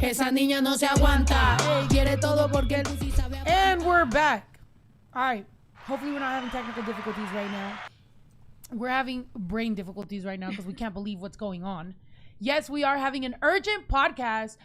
Esa niña no se aguanta. Quiere todo porque Lucy sabe. And we're back. All right. Hopefully we're not having technical difficulties right now. We're having brain difficulties right now because we can't believe what's going on. Yes, we are having an urgent podcast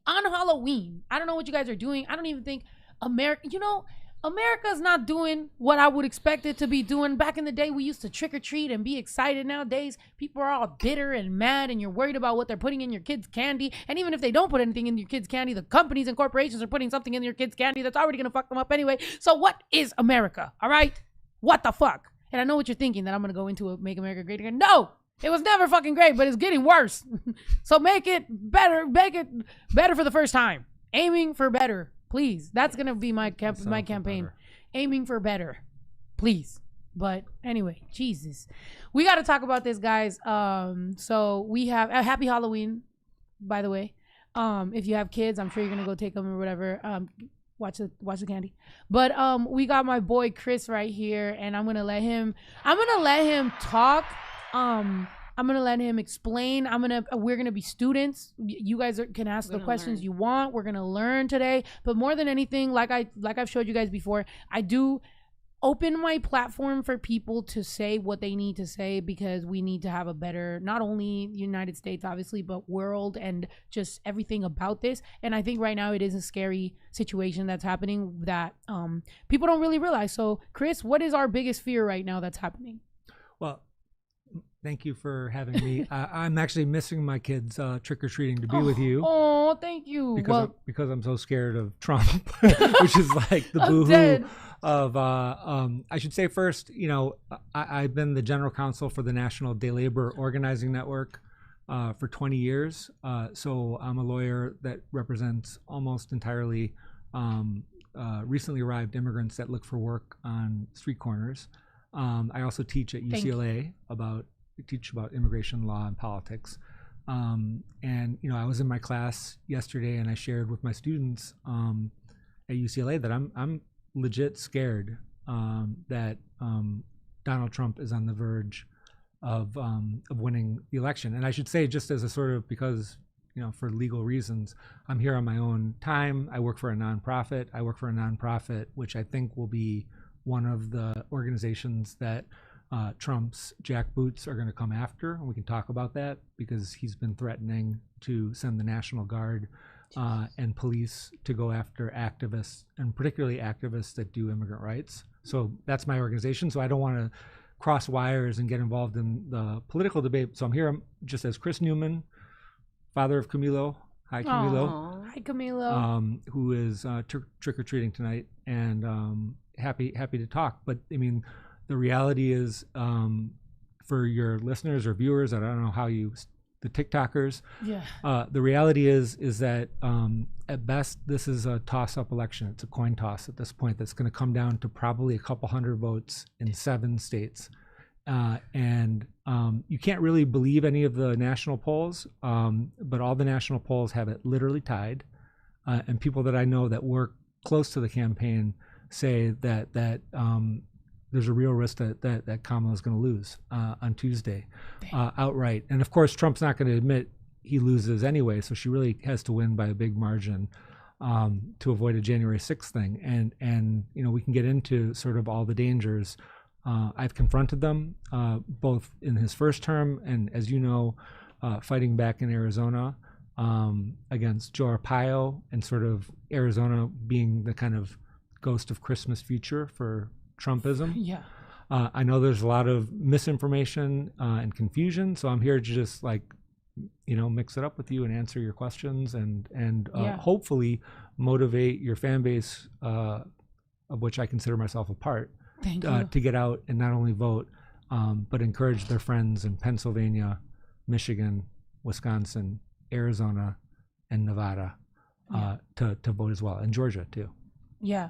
on Halloween. I don't know what you guys are doing. I don't even think America's not doing what I would expect it to be doing. Back in the day, we used to trick or treat and be excited. Nowadays, people are all bitter and mad, and you're worried about what they're putting in your kids' candy. And even if they don't put anything in your kids' candy, the companies and corporations are putting something in your kids' candy that's already going to fuck them up anyway. So what is America? All right? What the fuck? And I know what you're thinking, that I'm going to go into a Make America Great Again. No! It was never fucking great, but it's getting worse. So make it better for the first time. Aiming for better, please. That's gonna be my campaign. Aiming for better, please. But anyway, Jesus, we got to talk about this, guys. So we have a happy Halloween, by the way. If you have kids, I'm sure you're gonna go take them or whatever. Watch the candy. But we got my boy Chris right here, and I'm gonna let him talk. I'm gonna let him explain. We're gonna be students. You guys can ask the questions you want. We're gonna learn today. But more than anything, like I've showed you guys before, I do open my platform for people to say what they need to say, because we need to have a better, not only United States obviously, but world and just everything about this. And I think right now it is a scary situation that's happening that people don't really realize. So Chris, what is our biggest fear right now that's happening? Well, thank you for having me. I'm actually missing my kids trick-or-treating to be with you. Oh, thank you. Because I'm so scared of Trump, which is like the boohoo of, I should say first, I've been the general counsel for the National Day Labor Organizing Network for 20 years. So I'm a lawyer that represents almost entirely recently arrived immigrants that look for work on street corners. I also teach at UCLA teach about immigration law and politics. And I was in my class yesterday, and I shared with my students at UCLA that I'm legit scared that Donald Trump is on the verge of winning the election. And I should say, just as a sort of, because for legal reasons, I'm here on my own time. I work for a nonprofit. Which I think will be one of the organizations that Trump's jackboots are going to come after, and we can talk about that, because he's been threatening to send the National Guard and police to go after activists, and particularly activists that do immigrant rights. So that's my organization. So I don't want to cross wires and get involved in the political debate. So I'm here just as Chris Newman, father of Camilo. Hi, Camilo. Aww. Hi, Camilo. Who is trick-or-treating tonight, and happy to talk. But I mean, the reality is, for your listeners or viewers, I don't know how the TikTokers. Yeah. The reality is that at best this is a toss-up election. It's a coin toss at this point. That's going to come down to probably a couple hundred votes in 7 states, and you can't really believe any of the national polls, but all the national polls have it literally tied, and people that I know that work close to the campaign say that there's a real risk that Kamala is going to lose on Tuesday outright. And of course, Trump's not going to admit he loses anyway, so she really has to win by a big margin to avoid a January 6th thing. And we can get into sort of all the dangers. I've confronted them both in his first term and, as you know, fighting back in Arizona against Joe Arpaio, and sort of Arizona being the kind of ghost of Christmas future for Trumpism. Yeah. I know there's a lot of misinformation and confusion, so I'm here to just mix it up with you and answer your questions and hopefully motivate your fan base, of which I consider myself a part, to get out and not only vote, but encourage their friends in Pennsylvania, Michigan, Wisconsin, Arizona, and Nevada to vote as well, and Georgia too. Yeah,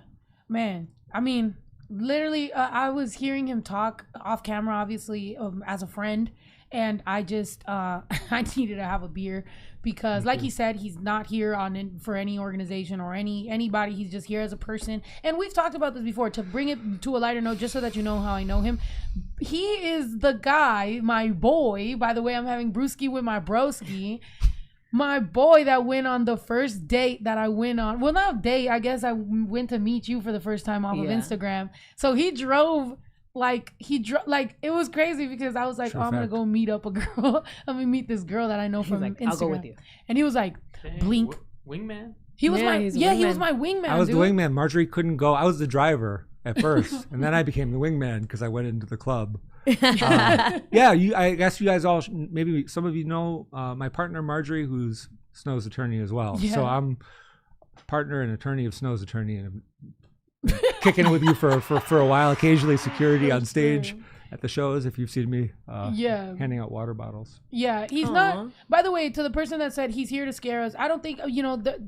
man. I mean, literally, I was hearing him talk off camera, obviously, as a friend, and I just I needed to have a beer, because like he said, he's not here for any organization or anybody. He's just here as a person. And we've talked about this before, to bring it to a lighter note, just so that you know how I know him. He is the guy, my boy, by the way, I'm having brewski with my broski, my boy that went on the first date that I went on. Well, not date. I guess I went to meet you for the first time off of Instagram. So he drove. Like it was crazy because I was like, I'm gonna go meet up a girl. I'm gonna meet this girl that I know from Instagram. I'll go with you. And he was like, blink. Wingman? He was he was my wingman. I was the wingman. Marjorie couldn't go. I was the driver at first, and then I became the wingman because I went into the club. I guess you guys all maybe some of you know my partner Marjorie, who's Snow's attorney as well. Yeah. So I'm partner and attorney of Snow's attorney, and kicking it with you for a while, occasionally security on stage at the shows if you've seen me handing out water bottles. Yeah, he's not. By the way, to the person that said he's here to scare us, I don't think,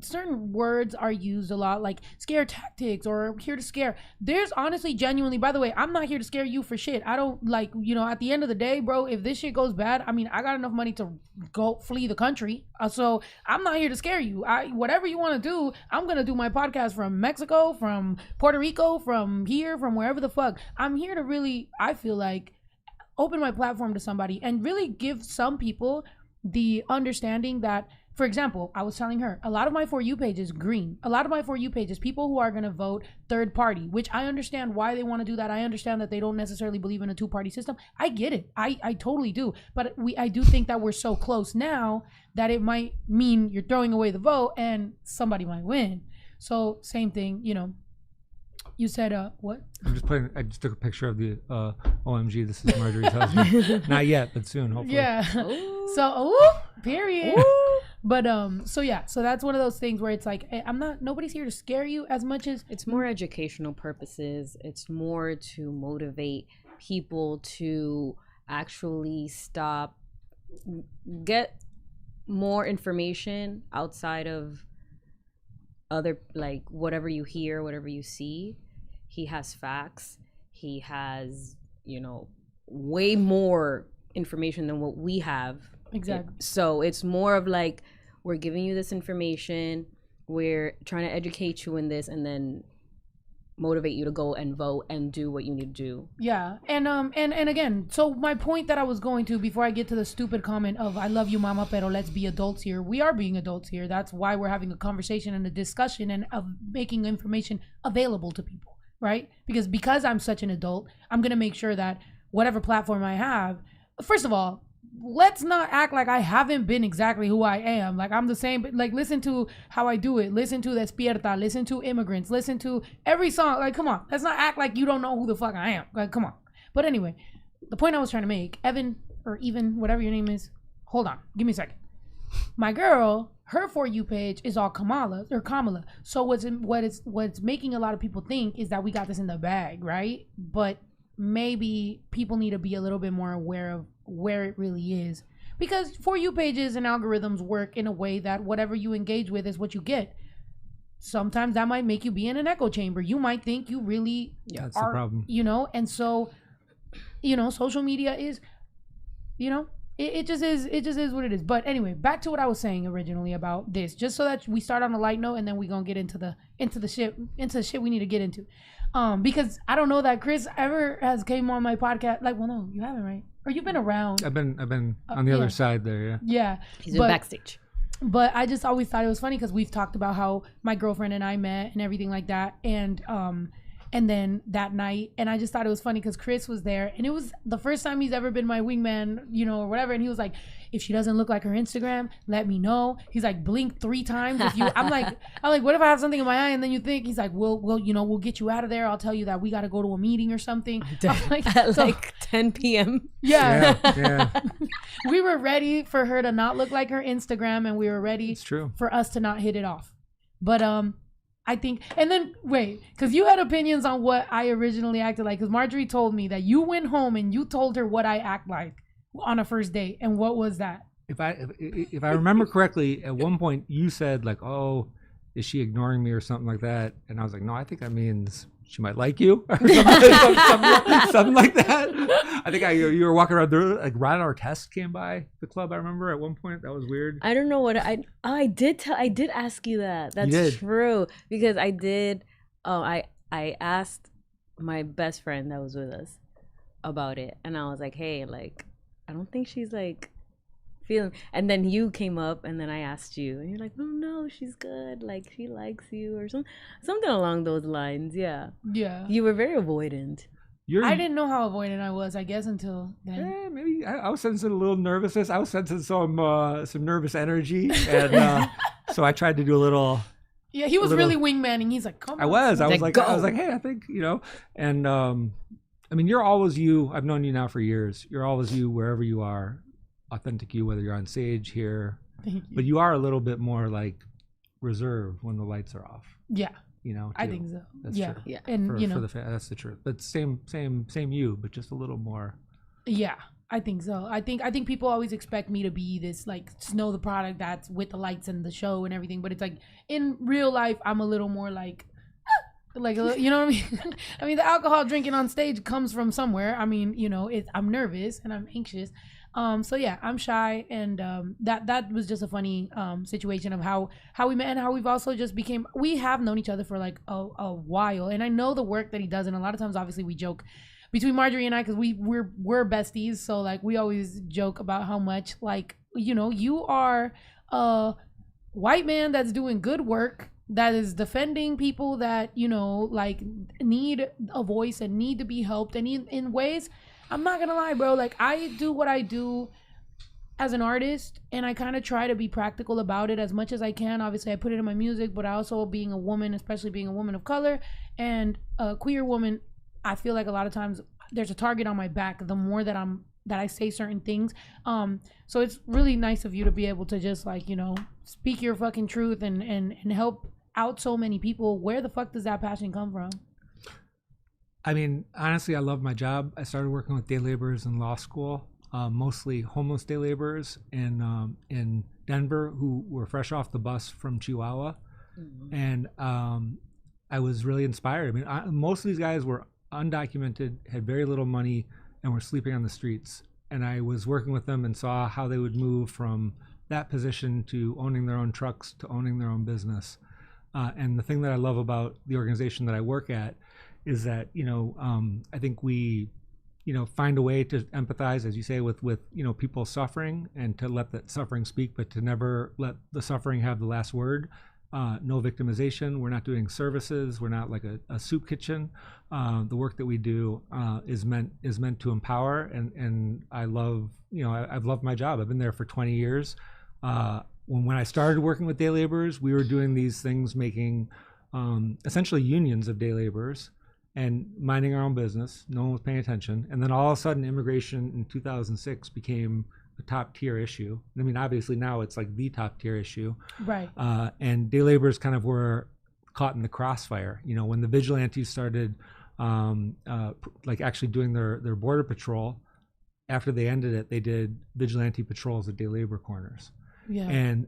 certain words are used a lot, like scare tactics or here to scare. There's honestly, genuinely, by the way, I'm not here to scare you for shit. I don't at the end of the day, bro, if this shit goes bad, I mean, I got enough money to go flee the country. So I'm not here to scare you. Whatever you want to do, I'm going to do my podcast from Mexico, from Puerto Rico, from here, from wherever the fuck. I'm here to really, I feel like, open my platform to somebody and really give some people the understanding that, for example, I was telling her, a lot of my For You page is green. A lot of my For You page is people who are going to vote third party, which I understand why they want to do that. I understand that they don't necessarily believe in a two-party system. I get it. I totally do. But I do think that we're so close now that it might mean you're throwing away the vote and somebody might win. So same thing, You said, what? I just took a picture of the OMG, this is Marjorie's husband. Not yet, but soon, hopefully. Yeah. Ooh. So, period. Ooh. But, so that's one of those things where it's like, nobody's here to scare you as much as. It's more educational purposes. It's more to motivate people to actually get more information outside of other, like, whatever you hear, whatever you see. He has facts. He has, way more information than what we have. Exactly. So it's more of like, we're giving you this information. We're trying to educate you in this and then motivate you to go and vote and do what you need to do. Yeah. And again, so my point that I was going to before I get to the stupid comment of I love you, mama, pero let's be adults here. We are being adults here. That's why we're having a conversation and a discussion and of making information available to people. Right? Because I'm such an adult, I'm going to make sure that whatever platform I have, first of all, let's not act like I haven't been exactly who I am. Like I'm the same, like listen to how I do it. Listen to Despierta, listen to Immigrants, listen to every song. Like, come on, let's not act like you don't know who the fuck I am. Like, come on. But anyway, the point I was trying to make, Evan, or even whatever your name is, hold on, give me a second. My girl, her For You page is all Kamala. So what's making a lot of people think is that we got this in the bag, right? But maybe people need to be a little bit more aware of where it really is, because For You pages and algorithms work in a way that whatever you engage with is what you get. Sometimes that might make you be in an echo chamber. You might think you really that's are, the problem. And so, social media is, it just is what it is. But anyway, back to what I was saying originally about this, just so that we start on a light note and then we're gonna get into the shit we need to get into. Because I don't know that Chris ever has came on my podcast. Like, well, no, you haven't, right? Or you've been around. I've been on the other side there, yeah. Yeah. He's been backstage. But I just always thought it was funny because we've talked about how my girlfriend and I met and everything like that. And then that night, and I just thought it was funny because Chris was there, and it was the first time he's ever been my wingman, or whatever. And he was like, if she doesn't look like her Instagram, let me know. He's like, blink 3 times. If you, I'm like, what if I have something in my eye and then you think? He's like, we'll get you out of there. I'll tell you that we got to go to a meeting or something. At 10 p.m. Yeah. We were ready for her to not look like her Instagram, and we were ready for us to not hit it off. But I think, and then wait, because you had opinions on what I originally acted like. Because Marjorie told me that you went home and you told her what I act like on a first date, and what was that? If I remember correctly, at one point you said like, "Oh, is she ignoring me?" or something like that, and I was like, "No, I think that means she might like you," or something like that. I think you were walking around there, like Ron Artest came by the club. I remember at one point that was weird. I don't know what I did ask you that. That's true, because I did. I asked my best friend that was with us about it, and I was like, hey, like, I don't think she's like feeling. And then you came up, and then I asked you, and you're like, "Oh no, she's good. Like she likes you," or something along those lines. Yeah. Yeah. You were very avoidant. I didn't know how avoidant I was, I guess, until then. Yeah, maybe I was sensing a little nervousness. I was sensing some nervous energy, and so I tried to do a little. Yeah, he was really wingmanning. He's like, "Come on." I was like, "Go." hey, I think and I mean, you're always you. I've known you now for years. You're always you wherever you are, authentic you, whether you're on stage here. Thank you. But you are a little bit more like reserved when the lights are off. Yeah. Too. I think so. That's yeah. true. Yeah. And for that's the truth. But same you, but just a little more. Yeah, I think so. I think people always expect me to be this like Snow the product that's with the lights and the show and everything, but it's like in real life I'm a little more like you know what I mean? I mean, the alcohol drinking on stage comes from somewhere. I mean, I'm nervous and I'm anxious. So yeah, I'm shy, and that was just a funny situation of how we met and how we've also just we have known each other for like a while, and I know the work that he does, and a lot of times obviously we joke between Marjorie and I because we're besties, so like we always joke about how much like you are a white man that's doing good work, that is defending people that like need a voice and need to be helped, and in ways, I'm not gonna lie, bro, like I do what I do as an artist, and I kind of try to be practical about it as much as I can. Obviously I put it in my music, but I also, being a woman, especially being a woman of color and a queer woman, I feel like a lot of times there's a target on my back the more that I say certain things. So it's really nice of you to be able to just like speak your fucking truth and help out so many people. Where the fuck does that passion come from? I mean, honestly, I love my job. I started working with day laborers in law school, mostly homeless day laborers in Denver who were fresh off the bus from Chihuahua. Mm-hmm. And I was really inspired. I mean, most of these guys were undocumented, had very little money, and were sleeping on the streets. And I was working with them and saw how they would move from that position to owning their own trucks to owning their own business. And the thing that I love about the organization that I work at is that I think we find a way to empathize, as you say, with people suffering, and to let that suffering speak, but to never let the suffering have the last word. No victimization. We're not doing services. We're not like a soup kitchen. The work that we do is meant to empower, and I love I've loved my job. I've been there for 20 years. When I started working with day laborers, we were doing these things, making essentially unions of day laborers and minding our own business. No one was paying attention. And then all of a sudden, immigration in 2006 became a top tier issue. I mean, obviously now it's like the top tier issue. Right. And day laborers kind of were caught in the crossfire. When the vigilantes started like actually doing their border patrol, after they ended it, they did vigilante patrols at day labor corners. Yeah. And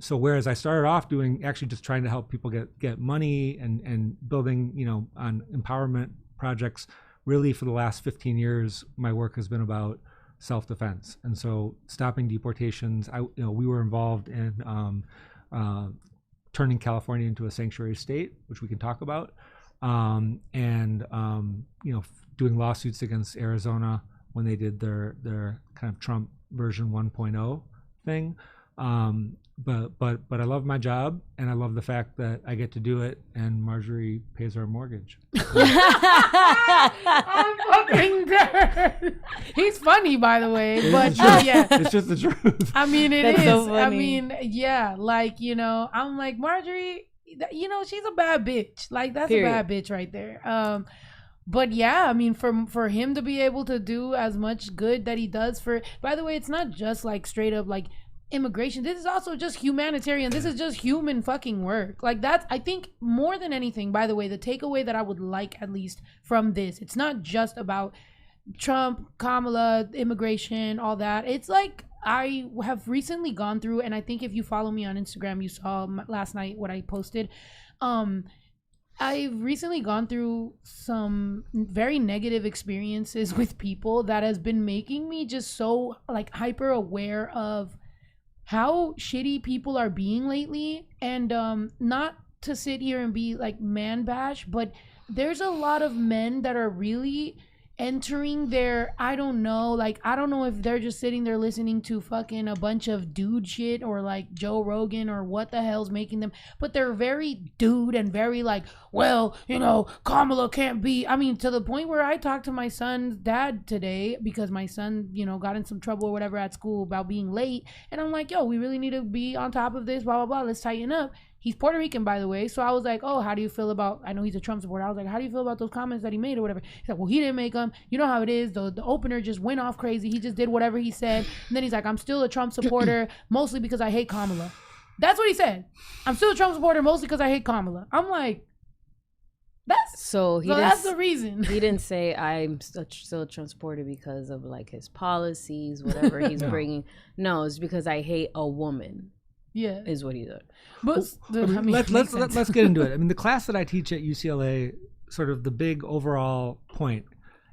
so whereas I started off doing actually just trying to help people get money and building, on empowerment projects, really for the last 15 years, my work has been about self-defense. And so stopping deportations, we were involved in turning California into a sanctuary state, which we can talk about, and doing lawsuits against Arizona when they did their kind of Trump version 1.0 thing. But I love my job, and I love the fact that I get to do it, and Marjorie pays our mortgage. I'm fucking dead. He's funny, by the way, but yeah, it's just the truth. I mean, it is. So I mean, yeah, like I'm like, Marjorie, she's a bad bitch. Like that's Period. A bad bitch right there. But yeah, I mean, for him to be able to do as much good that he does by the way, it's not just like straight up like immigration. This is also just humanitarian. This is just human fucking work. Like that's, I think, more than anything, by the way, the takeaway that I would like at least from this, it's not just about Trump, Kamala, immigration, all that. It's like I have recently gone through, and I think if you follow me on Instagram, you saw last night what I posted. I've recently gone through some very negative experiences with people that has been making me just so like hyper aware of how shitty people are being lately. And not to sit here and be like man bash, but there's a lot of men that are really entering their, I don't know, like, I don't know if they're just sitting there listening to fucking a bunch of dude shit or like Joe Rogan or what the hell's making them, but they're very dude and very like, well, you know, Kamala can't be, I mean, to the point where I talked to my son's dad today because my son, you know, got in some trouble or whatever at school about being late, and I'm like, yo, we really need to be on top of this, blah blah blah, let's tighten up. He's Puerto Rican, by the way. So I was like, oh, how do you feel about, I know he's a Trump supporter. I was like, how do you feel about those comments that he made or whatever? He's like, well, he didn't make them. You know how it is. The opener just went off crazy. He just did whatever he said. And then he's like, I'm still a Trump supporter, mostly because I hate Kamala. That's what he said. I'm still a Trump supporter, mostly because I hate Kamala. I'm like, that's the reason. He didn't say I'm still a Trump supporter because of like his policies, whatever he's bringing. No, it's because I hate a woman. Yeah, is what he did. But let's get into it. I mean, the class that I teach at UCLA, sort of the big overall point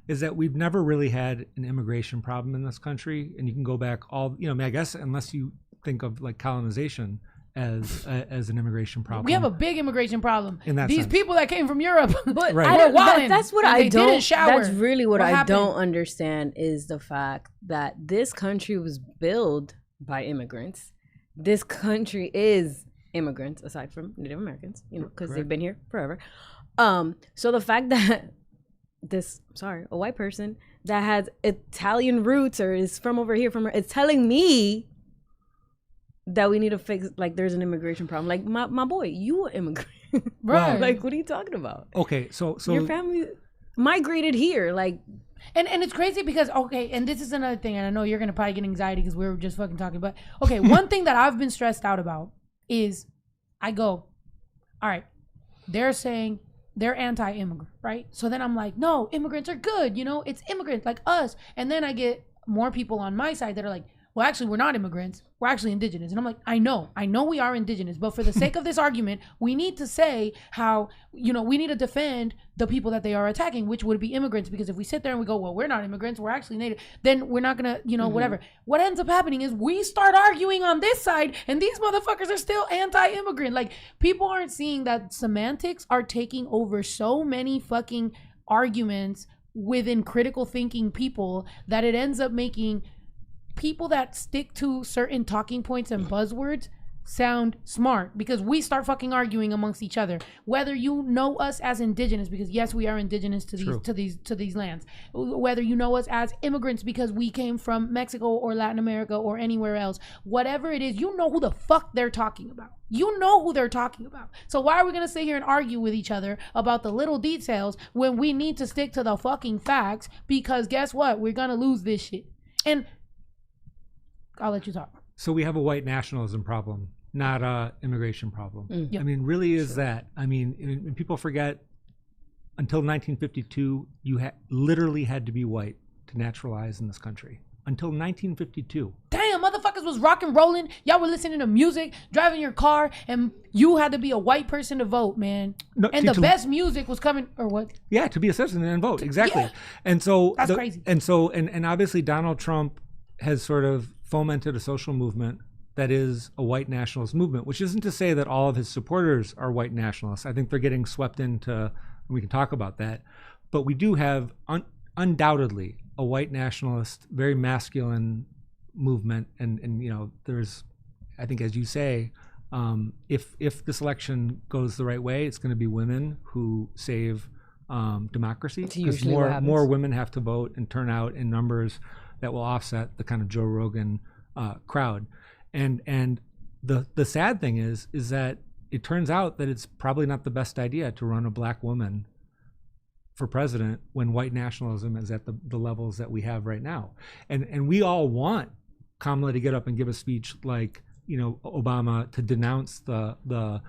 is that we've never really had an immigration problem in this country, and you can go back all, you know, I mean, I guess unless you think of like colonization as an immigration problem. We have a big immigration problem. In that These sense. people that came from Europe, but right. That's what I don't. That's really what I happened? don't understand is the fact that this country was built by immigrants. This country is immigrants, aside from Native Americans, you know, because they've been here forever. So the fact that a white person that has Italian roots or is from over here, it's telling me that we need to fix, like, there's an immigration problem. Like, my boy, you an immigrant. Right. Like, what are you talking about? Okay, so your family migrated here, like. And it's crazy because, okay, and this is another thing, and I know you're going to probably get anxiety because we were just fucking talking, but, okay, one thing that I've been stressed out about is I go, all right, they're saying they're anti-immigrant, right? So then I'm like, no, immigrants are good, you know, it's immigrants like us. And then I get more people on my side that are like, well, actually, we're not immigrants. We're actually indigenous. And I'm like, I know we are indigenous. But for the sake of this argument, we need to say how, you know, we need to defend the people that they are attacking, which would be immigrants. Because if we sit there and we go, well, we're not immigrants, we're actually native, then we're not going to, you know, whatever. What ends up happening is we start arguing on this side and these motherfuckers are still anti-immigrant. Like, people aren't seeing that semantics are taking over so many fucking arguments within critical thinking people that it ends up making people that stick to certain talking points and buzzwords sound smart, because we start fucking arguing amongst each other, whether you know us as indigenous, because yes, we are indigenous to these lands, whether you know us as immigrants because we came from Mexico or Latin America or anywhere else, whatever it is, you know who the fuck they're talking about. You know who they're talking about. So why are we gonna sit here and argue with each other about the little details when we need to stick to the fucking facts? Because guess what? We're gonna lose this shit. And I'll let you talk. So we have a white nationalism problem, not a immigration problem. Yep. I mean, really is that. I mean, people forget, until 1952, you literally had to be white to naturalize in this country. Until 1952. Damn, motherfuckers was rock and rolling. Y'all were listening to music, driving your car, and you had to be a white person to vote, man. No, and the best music was coming, or what? Yeah, to be a citizen and vote, exactly. Yeah. And so that's crazy. And so, and obviously Donald Trump has sort of fomented a social movement that is a white nationalist movement, which isn't to say that all of his supporters are white nationalists. I think they're getting swept into, and we can talk about that, but we do have undoubtedly a white nationalist, very masculine movement. And you know, there's, I think, as you say, if this election goes the right way, it's going to be women who save democracy, because more women have to vote and turn out in numbers that will offset the kind of Joe Rogan crowd. And the sad thing is that it turns out that it's probably not the best idea to run a black woman for president when white nationalism is at the levels that we have right now. And we all want Kamala to get up and give a speech like, you know, Obama, to denounce the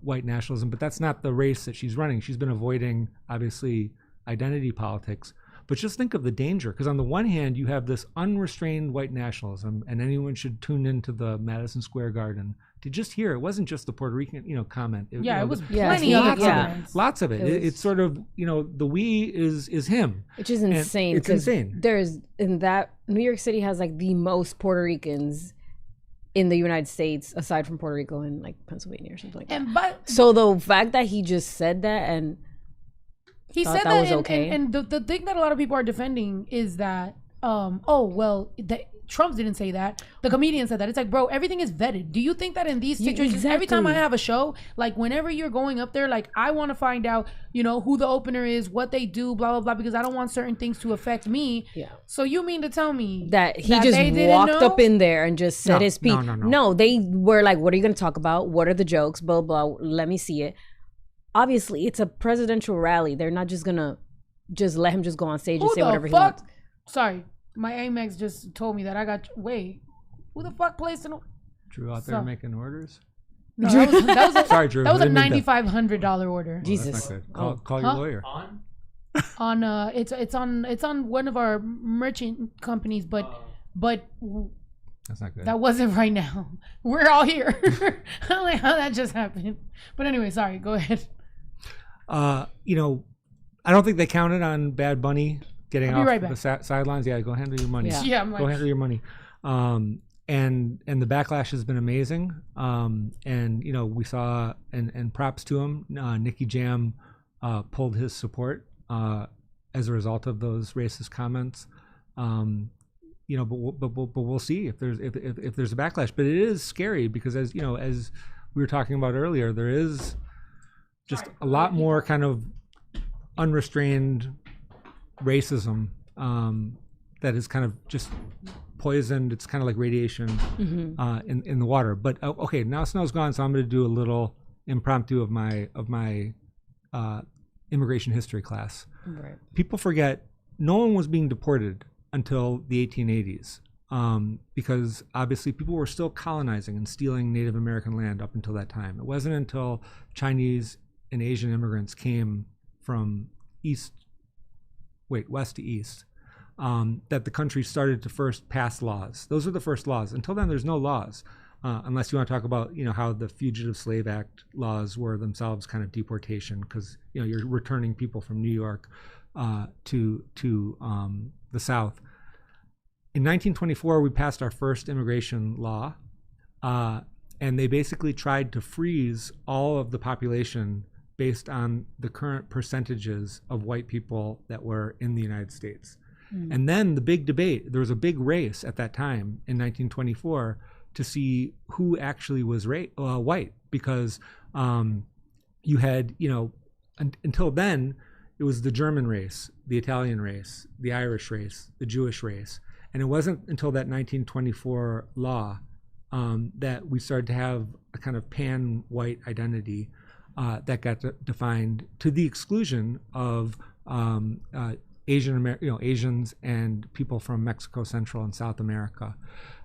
white nationalism, but that's not the race that she's running. She's been avoiding, obviously, identity politics. But just think of the danger, because on the one hand, you have this unrestrained white nationalism, and anyone should tune into the Madison Square Garden to just hear. It wasn't just the Puerto Rican, you know, comment. It was plenty of comments. Lots of it. It's sort of, you know, the we is him, which is insane. It's insane. There's in that New York City has like the most Puerto Ricans in the United States, aside from Puerto Rico and like Pennsylvania or something like that. So the fact that he just said that, and He thought said that that, was okay. and the thing that a lot of people are defending is that, Trump didn't say that. The comedian said that. It's like, bro, everything is vetted. Do you think that in these situations, every time I have a show, like whenever you're going up there, like I want to find out, who the opener is, what they do, blah, blah, blah, because I don't want certain things to affect me. Yeah. So you mean to tell me that he just walked up in there and just said his piece? No, they were like, what are you going to talk about? What are the jokes? Blah, blah, let me see it. Obviously, it's a presidential rally. They're not just going to just let him just go on stage and say whatever he wants. Sorry. My Amex just told me that I got. Wait, who the fuck placed an? Drew out there making orders. No, that was sorry, Drew. That was a $9,500 order. Jesus, that's not good. Call your lawyer. On it's on one of our merchant companies, but that's not good. That wasn't right now. We're all here. I don't know how that just happened. But anyway, sorry. Go ahead. I don't think they counted on Bad Bunny getting off the sidelines. Yeah, go handle your money. Yeah, go handle your money. And the backlash has been amazing. And we saw and props to him. Nicky Jam pulled his support as a result of those racist comments. But we'll see if there's a backlash. But it is scary because as we were talking about earlier, there is just a lot more kind of unrestrained racism that is kind of just poisoned. It's kind of like radiation in the water. But okay, now snow's gone, so I'm going to do a little impromptu of my immigration history class. Right. People forget no one was being deported until the 1880s because obviously people were still colonizing and stealing Native American land up until that time. It wasn't until Chinese and Asian immigrants came from west to east, that the country started to first pass laws. Those were the first laws. Until then, there's no laws, unless you want to talk about, how the Fugitive Slave Act laws were themselves kind of deportation, because you're returning people from New York to the South. In 1924, we passed our first immigration law, and they basically tried to freeze all of the population based on the current percentages of white people that were in the United States. And then the big debate, there was a big race at that time in 1924 to see who actually was white, because you had, until then, it was the German race, the Italian race, the Irish race, the Jewish race. And it wasn't until that 1924 law that we started to have a kind of pan-white identity that got defined to the exclusion of Asians and people from Mexico, Central and South America.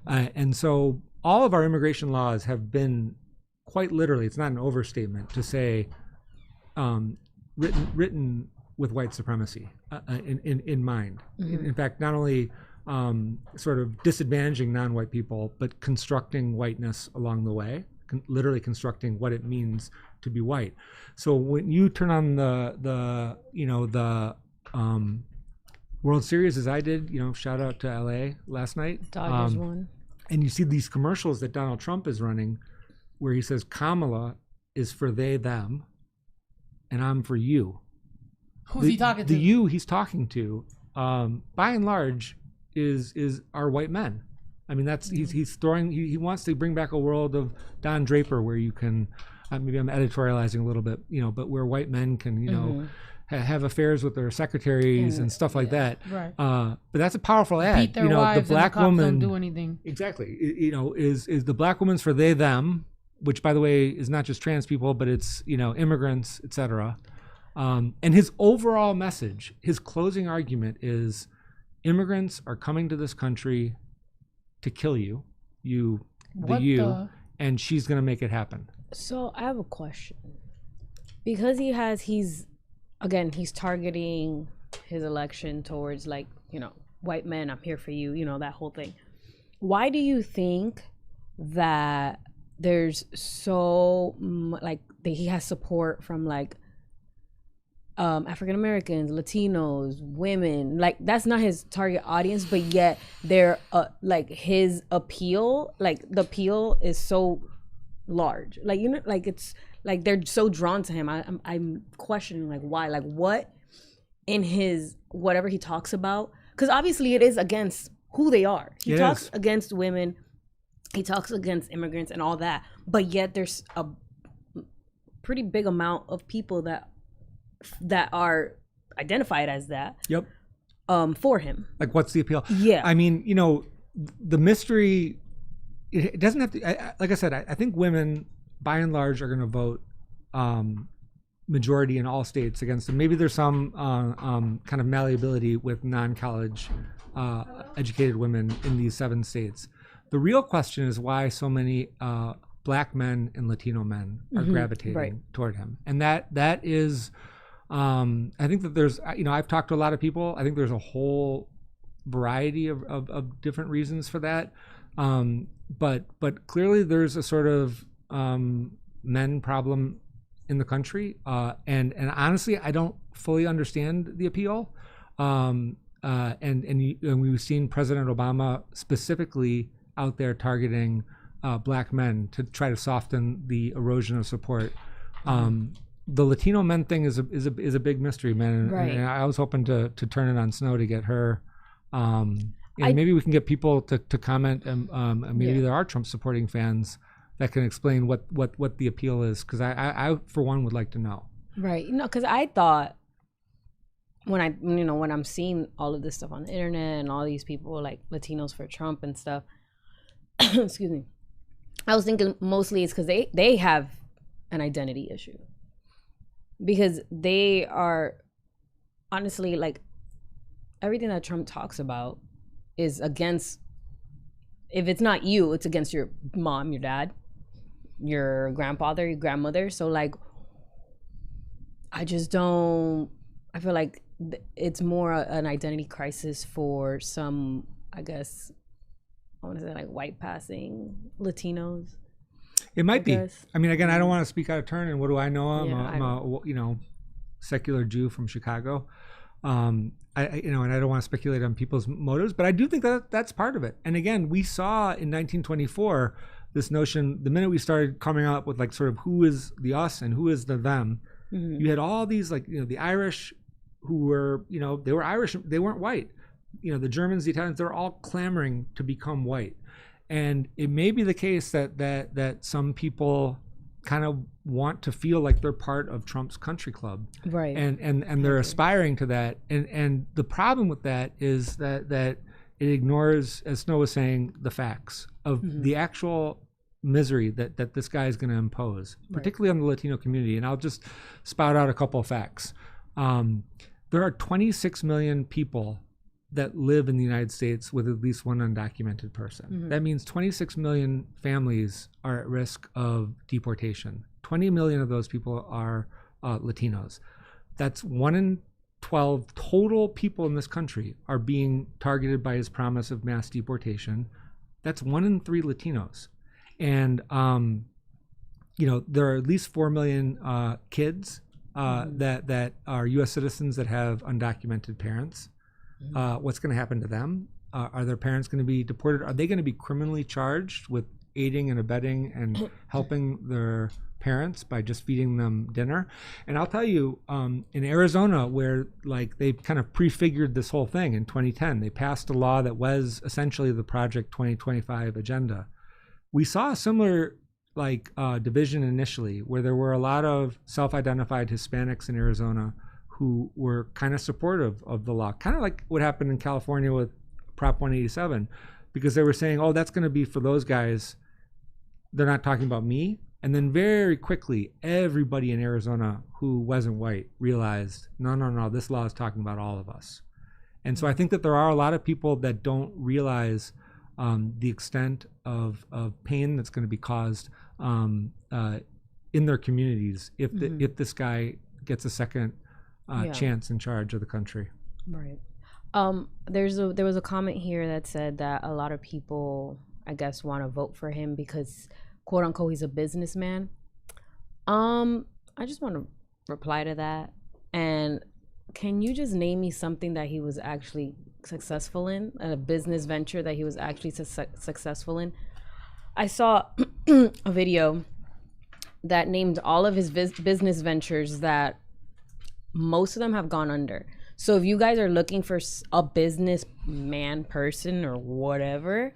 And so all of our immigration laws have been quite literally, it's not an overstatement to say, written with white supremacy in mind. In fact, not only sort of disadvantaging non-white people, but constructing whiteness along the way, literally constructing what it means to be white. So when you turn on the World Series, as I did, shout out to LA last night. Dodgers won. And you see these commercials that Donald Trump is running where he says, Kamala is for they, them, and I'm for you. Who's he talking to? The you he's talking to, by and large, is our white men. I mean, that's he's throwing. He wants to bring back a world of Don Draper where you can, maybe I'm editorializing a little bit, but where white men can, have affairs with their secretaries and stuff like that. Right. But that's a powerful ad. Beat their wives the black and the cops woman don't do anything. Exactly. Is the black woman's for they, them, which by the way is not just trans people, but it's immigrants, etc. And his overall message, his closing argument is, immigrants are coming to this country to kill you, and she's going to make it happen. So I have a question. Because he's targeting his election towards white men, I'm here for you, that whole thing. Why do you think that there's so that he has support from African Americans, Latinos, women? That's not his target audience, but yet they're his appeal, the appeal is so large. It's they're so drawn to him. I'm questioning why. What in his whatever he talks about, because obviously it is against who they are. He talks against women, he talks against immigrants and all that, but yet there's a pretty big amount of people that are identified as that. Yep. For him. Like, what's the appeal? Yeah. I mean, you know, the mystery, it doesn't have to, like I said, I think women by and large are going to vote majority in all states against him. Maybe there's some kind of malleability with non-college educated women in these 7 states. The real question is why so many Black men and Latino men are gravitating toward him. And that is, I think that there's, you know, I've talked to a lot of people. I think there's a whole variety of different reasons for that. But clearly there's a sort of men problem in the country. And honestly, I don't fully understand the appeal. And we've seen President Obama specifically out there targeting Black men to try to soften the erosion of support. The Latino men thing is a big mystery, man. And I was hoping to turn it on Snow to get her. And maybe we can get people to comment, and maybe there are Trump supporting fans that can explain what the appeal is, because I for one would like to know. Right. You know, because I thought when I'm seeing all of this stuff on the internet and all these people like Latinos for Trump and stuff, excuse me, I was thinking mostly it's because they have an identity issue. Because they are honestly, like, everything that Trump talks about is against, if it's not you, it's against your mom, your dad, your grandfather, your grandmother. So like, I feel like it's more an identity crisis for some, I guess, I want to say like white passing Latinos. It might be. I mean, again, I don't want to speak out of turn. And what do I know? I'm a secular Jew from Chicago. And I don't want to speculate on people's motives, but I do think that that's part of it. And again, we saw in 1924 this notion. The minute we started coming up with like sort of who is the us and who is the them, you had all these like the Irish who were they were Irish, they weren't white. The Germans, the Italians, they're all clamoring to become white. And it may be the case that some people kind of want to feel like they're part of Trump's country club, right? And they're aspiring to that. And the problem with that is that it ignores, as Snow was saying, the facts of the actual misery that this guy is going to impose, particularly on the Latino community. And I'll just spout out a couple of facts. There are 26 million people that live in the United States with at least one undocumented person. That means 26 million families are at risk of deportation. 20 million of those people are Latinos. That's 1 in 12 total people in this country are being targeted by his promise of mass deportation. That's 1 in 3 Latinos. And, there are at least 4 million kids that are U.S. citizens that have undocumented parents. What's going to happen to them? Are their parents going to be deported? Are they going to be criminally charged with aiding and abetting and helping their parents by just feeding them dinner? And I'll tell you, in Arizona, where like they kind of prefigured this whole thing in 2010, they passed a law that was essentially the Project 2025 agenda. We saw a similar division initially, where there were a lot of self-identified Hispanics in Arizona who were kind of supportive of the law, kind of like what happened in California with Prop 187, because they were saying, oh, that's going to be for those guys. They're not talking about me. And then very quickly, everybody in Arizona who wasn't white realized, no, this law is talking about all of us. And so I think that there are a lot of people that don't realize the extent of pain that's going to be caused in their communities if this guy gets a second chance in charge of the country. Right. There was a comment here that said that a lot of people, I guess, want to vote for him because, quote unquote, he's a businessman. I just want to reply to that. And can you just name me something that he was actually successful in, a business venture that he was actually successful in? I saw a video that named all of his business ventures that most of them have gone under. So if you guys are looking for a businessman person or whatever,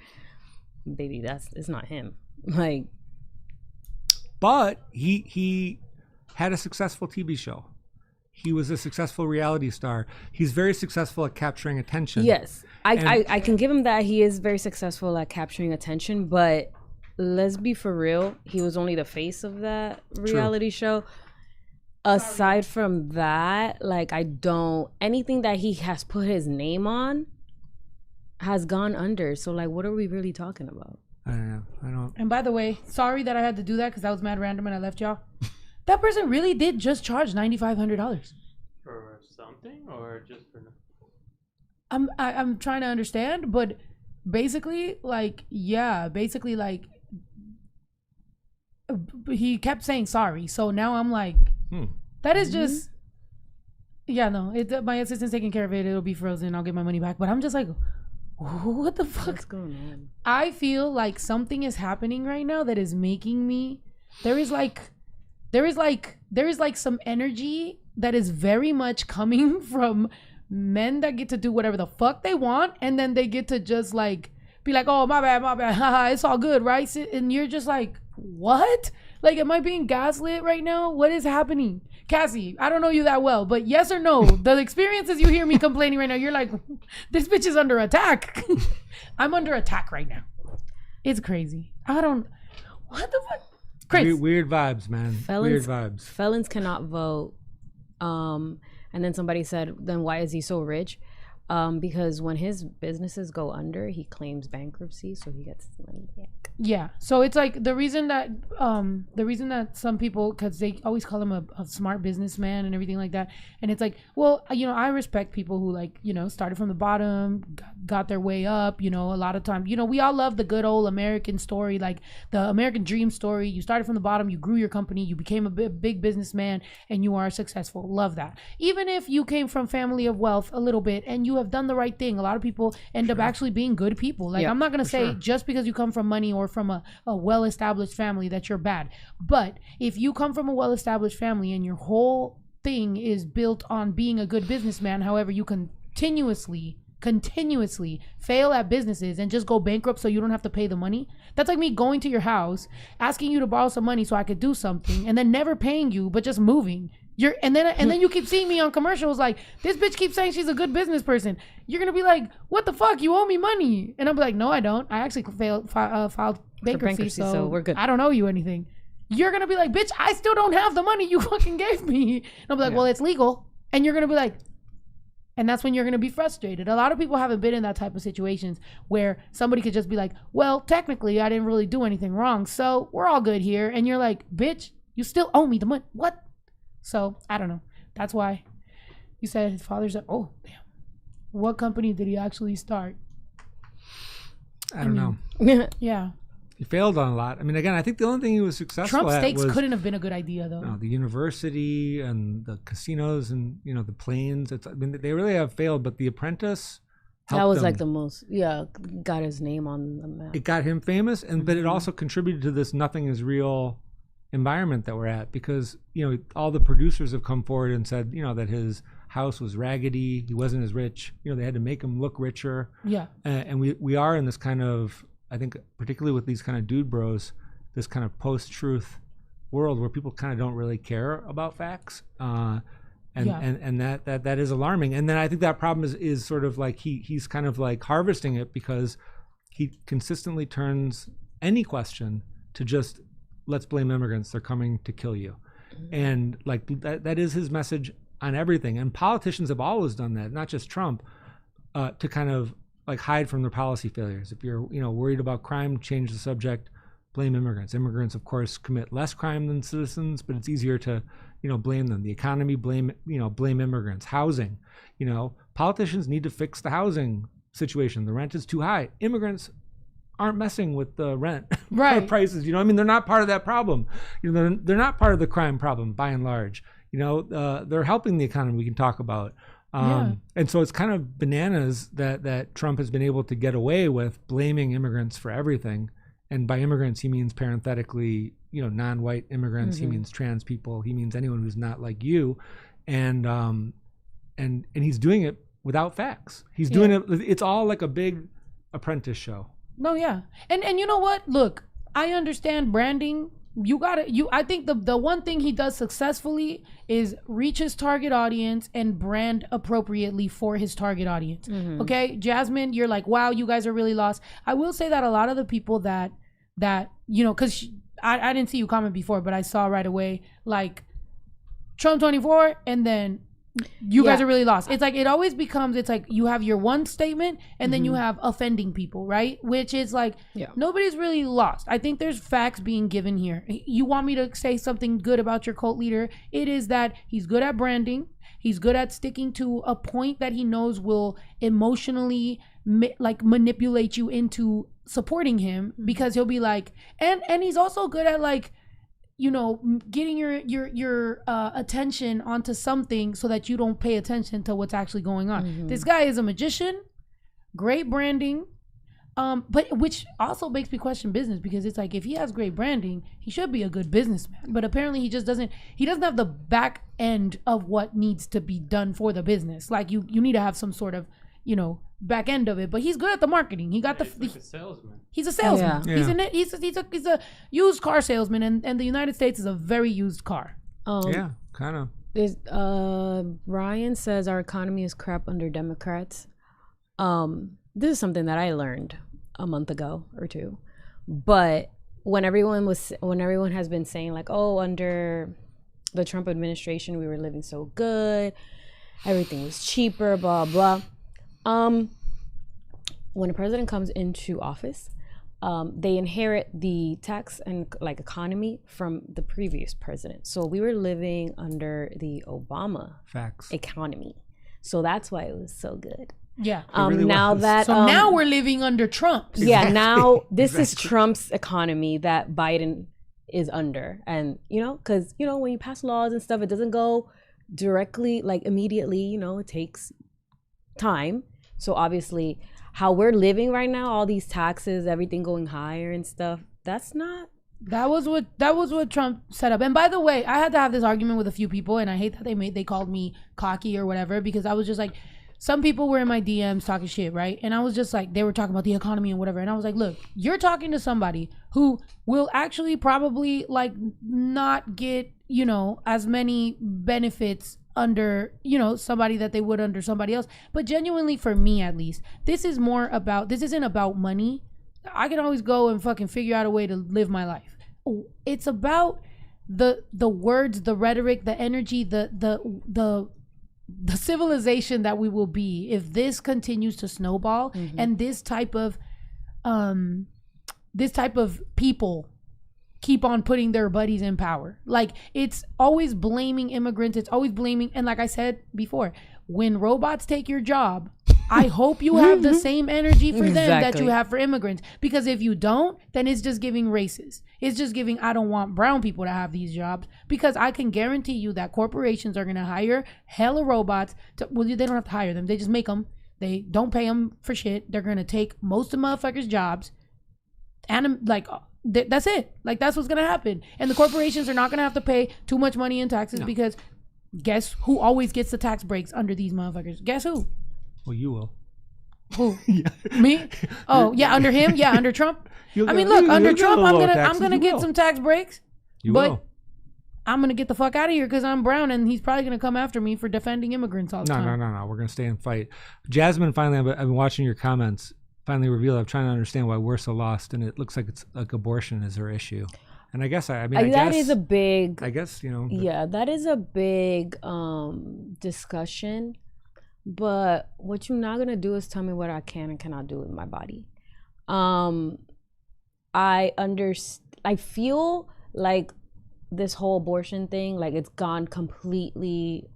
baby, it's not him. Like, but he had a successful TV show. He was a successful reality star. He's very successful at capturing attention. Yes, I can give him that. He is very successful at capturing attention, but let's be for real. He was only the face of that reality show. Aside from that, like, anything that he has put his name on has gone under. So, like, what are we really talking about? I don't know. And by the way, sorry that I had to do that because that was mad random and I left y'all. That person really did just charge $9,500 for something, or just for. I'm trying to understand, but basically, like, he kept saying sorry. So now I'm like, that is just, no. My assistant's taking care of it. It'll be frozen. I'll get my money back. But I'm just like, what the fuck? What's going on? I feel like something is happening right now that is making me. There is like some energy that is very much coming from men that get to do whatever the fuck they want, and then they get to just like be like, oh, my bad, haha, it's all good, right? And you're just like, what? Like, am I being gaslit right now? What is happening? Cassie, I don't know you that well, but yes or no, the experiences you hear me complaining right now, you're like, this bitch is under attack. I'm under attack right now. It's crazy. What the fuck? Crazy. Weird vibes, man. Weird vibes. Felons cannot vote. And then somebody said, then why is he so rich? Because when his businesses go under, he claims bankruptcy, so he gets his money back. Yeah, so it's like the reason that some people, because they always call him a smart businessman and everything like that, and it's like, well, I respect people who, like, started from the bottom, got their way up. A lot of times, we all love the good old American story, like the American dream story. You started from the bottom, you grew your company, you became a big businessman, and you are successful. Love that. Even if you came from family of wealth a little bit and you have done the right thing, a lot of people end up actually being good people. Like, I'm not gonna say just because you come from money or from a well-established family that you're bad. But if you come from a well-established family and your whole thing is built on being a good businessman, however, you continuously fail at businesses and just go bankrupt so you don't have to pay the money. That's like me going to your house, asking you to borrow some money so I could do something, and then never paying you, but just moving. And then you keep seeing me on commercials like, this bitch keeps saying she's a good business person. You're gonna be like, what the fuck? You owe me money. And I'm like, no, I don't. I actually filed bankruptcy, so we're good. I don't owe you anything. You're gonna be like, bitch, I still don't have the money you fucking gave me. And I'm like, well, it's legal. And you're gonna be like, and that's when you're going to be frustrated. A lot of people haven't been in that type of situations where somebody could just be like, well, technically I didn't really do anything wrong, so we're all good here. And you're like, bitch, you still owe me the money. What? So I don't know. That's why you said his father's like, oh, damn. What company did he actually start? I don't know. Yeah. He failed on a lot. I mean, again, I think the only thing he was successful Trump at steaks was, couldn't have been a good idea, though. the university and the casinos and, the planes. They really have failed, but The Apprentice helped that was them. like the most, got his name on the map. It got him famous, but it also contributed to this nothing is real environment that we're at, because, all the producers have come forward and said, that his house was raggedy. He wasn't as rich. They had to make him look richer. Yeah. And we are in this kind of, I think, particularly with these kind of dude bros, this kind of post-truth world where people kind of don't really care about facts, and that is alarming. And then I think that problem is sort of like he's kind of like harvesting it, because he consistently turns any question to just, let's blame immigrants, they're coming to kill you. And like that is his message on everything. And politicians have always done that, not just Trump, to kind of like hide from their policy failures. If you're, worried about crime, change the subject, blame immigrants. Immigrants, of course, commit less crime than citizens, but it's easier to, blame them. The economy, blame immigrants. Housing, politicians need to fix the housing situation. The rent is too high. Immigrants aren't messing with the rent prices. They're not part of that problem. They're not part of the crime problem by and large. They're helping the economy. We can talk about. And so it's kind of bananas that Trump has been able to get away with blaming immigrants for everything. And by immigrants, he means parenthetically, non-white immigrants. He means trans people. He means anyone who's not like you. And and he's doing it without facts. He's doing it. It's all like a big apprentice show. No, yeah. And you know what? Look, I understand branding. I think the one thing he does successfully is reach his target audience and brand appropriately for his target audience. Okay, Jasmine, you're like, wow, you guys are really lost. I will say that a lot of the people that because I didn't see you comment before, but I saw right away, like, Trump 24, and then you guys are really lost. It's like, it always becomes, it's like you have your one statement and then you have offending people, right? Which is like, nobody's really lost. I think there's facts being given here. You want me to say something good about your cult leader? It is that he's good at branding. He's good at sticking to a point that he knows will emotionally manipulate you into supporting him, because he'll be like, and he's also good at, like, getting your attention onto something so that you don't pay attention to what's actually going on. This guy is a magician, great branding, but which also makes me question business, because it's like, if he has great branding, he should be a good businessman. But apparently he doesn't have the back end of what needs to be done for the business. Like, you need to have some sort of, back end of it. But he's good at the marketing. He got he's like a salesman. He's a salesman. Yeah. He's a used car salesman, and the United States is a very used car. Kind of. Ryan says our economy is crap under Democrats. This is something that I learned a month ago or two. But when everyone has been saying, like, oh, under the Trump administration we were living so good, everything was cheaper, blah blah. When a president comes into office, they inherit the tax and economy from the previous president. So we were living under the Obama economy. So that's why it was so good. Yeah. Really now was. that so now we're living under Trump's. Yeah. Now this is Trump's economy that Biden is under, and because when you pass laws and stuff, it doesn't go directly immediately. It takes time. So obviously, how we're living right now, all these taxes, everything going higher and stuff, that was what Trump set up. And by the way, I had to have this argument with a few people, and I hate that they called me cocky or whatever, because I was just like, some people were in my DMs talking shit, right? And I was just like, they were talking about the economy and whatever, and I was like, look, you're talking to somebody who will actually probably not get as many benefits under somebody that they would under somebody else. But genuinely, for me at least, this isn't about money. I can always go and fucking figure out a way to live my life. It's about the words, the rhetoric, the energy, the civilization that we will be if this continues to snowball, and this type of people keep on putting their buddies in power. It's always blaming immigrants. It's always blaming. And like I said before, when robots take your job, I hope you have the same energy for them that you have for immigrants. Because if you don't, then it's just giving racist. It's just giving, I don't want brown people to have these jobs. Because I can guarantee you that corporations are going to hire hella robots. They don't have to hire them. They just make them. They don't pay them for shit. They're going to take most of motherfuckers' jobs. And that's it. That's what's gonna happen. And the corporations are not gonna have to pay too much money in taxes, because guess who always gets the tax breaks under these motherfuckers? Guess who? Well, you will. Who? Me? Oh yeah, under him? Yeah, under Trump. Under Trump, I'm gonna get some tax breaks. But I'm gonna get the fuck out of here because I'm brown, and he's probably gonna come after me for defending immigrants all the time. No. We're gonna stay and fight. Jasmine, finally, I've been watching your comments. Finally revealed, I'm trying to understand why we're so lost, and it looks like it's abortion is her issue. And I guess that is a big, yeah, that is a big discussion. But what you're not gonna do is tell me what I can and cannot do with my body. I feel like this whole abortion thing, it's gone completely.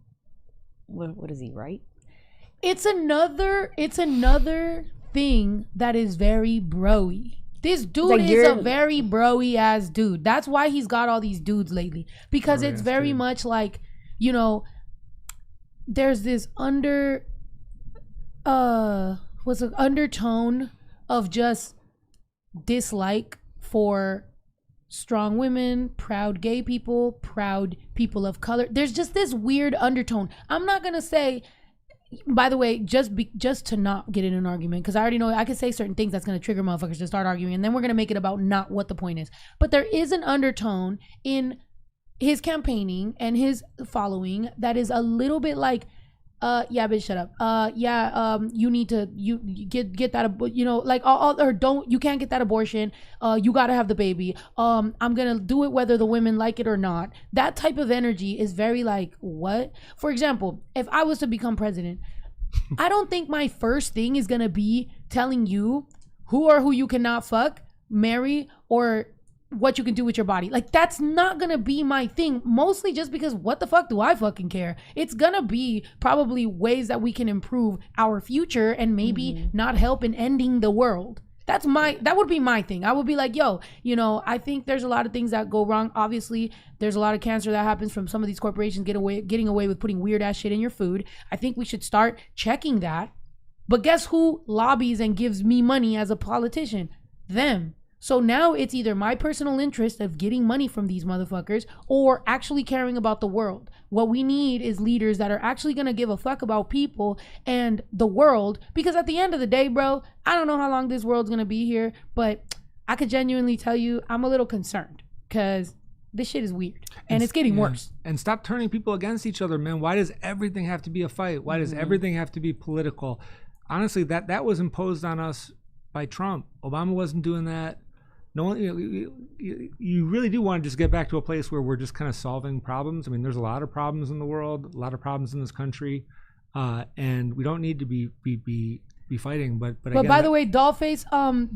What is he, right? It's another thing that is very bro-y. This dude is a very bro-y ass dude. That's why he's got all these dudes lately, because it's very much there's this undertone of just dislike for strong women, proud gay people, proud people of color. There's just this weird undertone. I'm not gonna say by the way, just to not get in an argument, because I already know I could say certain things that's going to trigger motherfuckers to start arguing, and then we're going to make it about not what the point is. But there is an undertone in his campaigning and his following that is a little bit like, yeah, bitch, shut up. You need to you get that, like, or don't, you can't get that abortion. You gotta have the baby. I'm gonna do it whether the women like it or not. That type of energy is very like, what? For example, if I was to become president, I don't think my first thing is gonna be telling you who you cannot fuck, marry, or what you can do with your body. Like, that's not gonna be my thing, mostly just because what the fuck do I fucking care? It's gonna be probably ways that we can improve our future and maybe not help in ending the world. That would be my thing. I would be like, yo, I think there's a lot of things that go wrong. Obviously, there's a lot of cancer that happens from some of these corporations getting away with putting weird ass shit in your food. I think we should start checking that. But guess who lobbies and gives me money as a politician? Them. So now it's either my personal interest of getting money from these motherfuckers or actually caring about the world. What we need is leaders that are actually going to give a fuck about people and the world. Because at the end of the day, bro, I don't know how long this world's going to be here, but I could genuinely tell you I'm a little concerned because this shit is weird and it's getting worse. And stop turning people against each other, man. Why does everything have to be a fight? Why does everything have to be political? Honestly, that was imposed on us by Trump. Obama wasn't doing that. No one, you really do want to just get back to a place where we're just kind of solving problems. I mean, there's a lot of problems in the world, a lot of problems in this country, and we don't need to be fighting. But again, by the way, Dollface,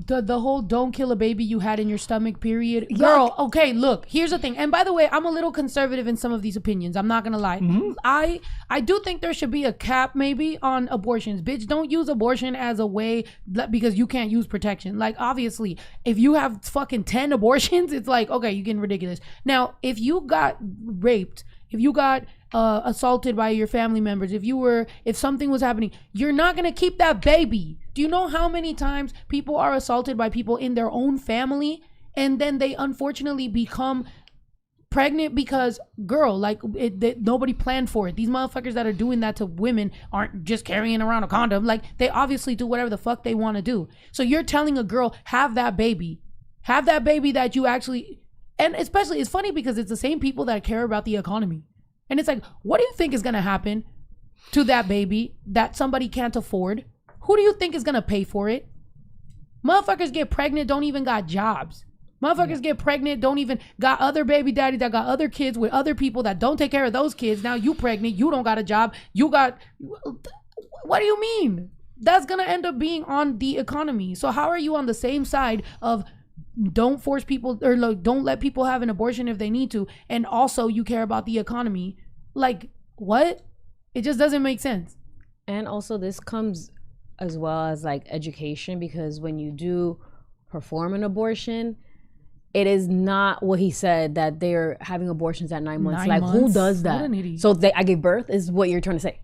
the whole "don't kill a baby you had in your stomach" period, girl. Okay, look, here's the thing. And by the way, I'm a little conservative in some of these opinions. I'm not gonna lie. I do think there should be a cap maybe on abortions. Bitch, don't use abortion as a way because you can't use protection. Like, obviously, if you have fucking 10 abortions, it's like, okay, you're getting ridiculous. Now, if you got raped, if you got assaulted by your family members, if something was happening, you're not gonna keep that baby. Do you know how many times people are assaulted by people in their own family and then they unfortunately become pregnant because, girl, like, nobody planned for it. These motherfuckers that are doing that to women aren't just carrying around a condom. Like, they obviously do whatever the fuck they want to do. So you're telling a girl, have that baby that you actually, and especially, it's funny because it's the same people that care about the economy. And it's like, what do you think is going to happen to that baby that somebody can't afford? Who do you think is going to pay for it? Motherfuckers get pregnant, don't even got jobs. Motherfuckers get pregnant, don't even got other baby daddies that got other kids with other people that don't take care of those kids. Now you pregnant, you don't got a job. What do you mean? That's going to end up being on the economy. So how are you on the same side of don't force people, or like, don't let people have an abortion if they need to, and also you care about the economy? Like, what? It just doesn't make sense. And also this comes as well as like education, because when you do perform an abortion, it is not what he said that they're having abortions at 9 months. Who does that? So I gave birth is what you're trying to say.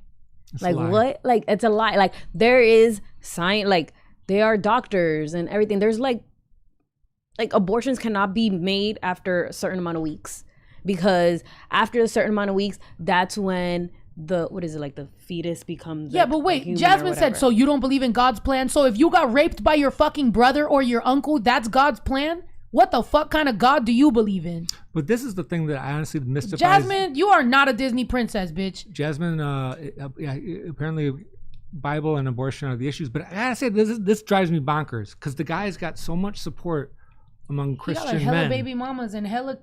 It's like, what? Like, it's a lie. Like, there is science, like, they are doctors and everything. There's like abortions cannot be made after a certain amount of weeks, because after a certain amount of weeks, that's when the fetus becomes but wait, Jasmine said, so you don't believe in God's plan? So if you got raped by your fucking brother or your uncle, that's God's plan? What the fuck kind of God do you believe in? But this is the thing that I honestly mystifies. Jasmine, you are not a Disney princess, bitch. Jasmine, apparently Bible and abortion are the issues, but I gotta say, this drives me bonkers, because the guy's got so much support among Christian men. Hella baby mamas and hella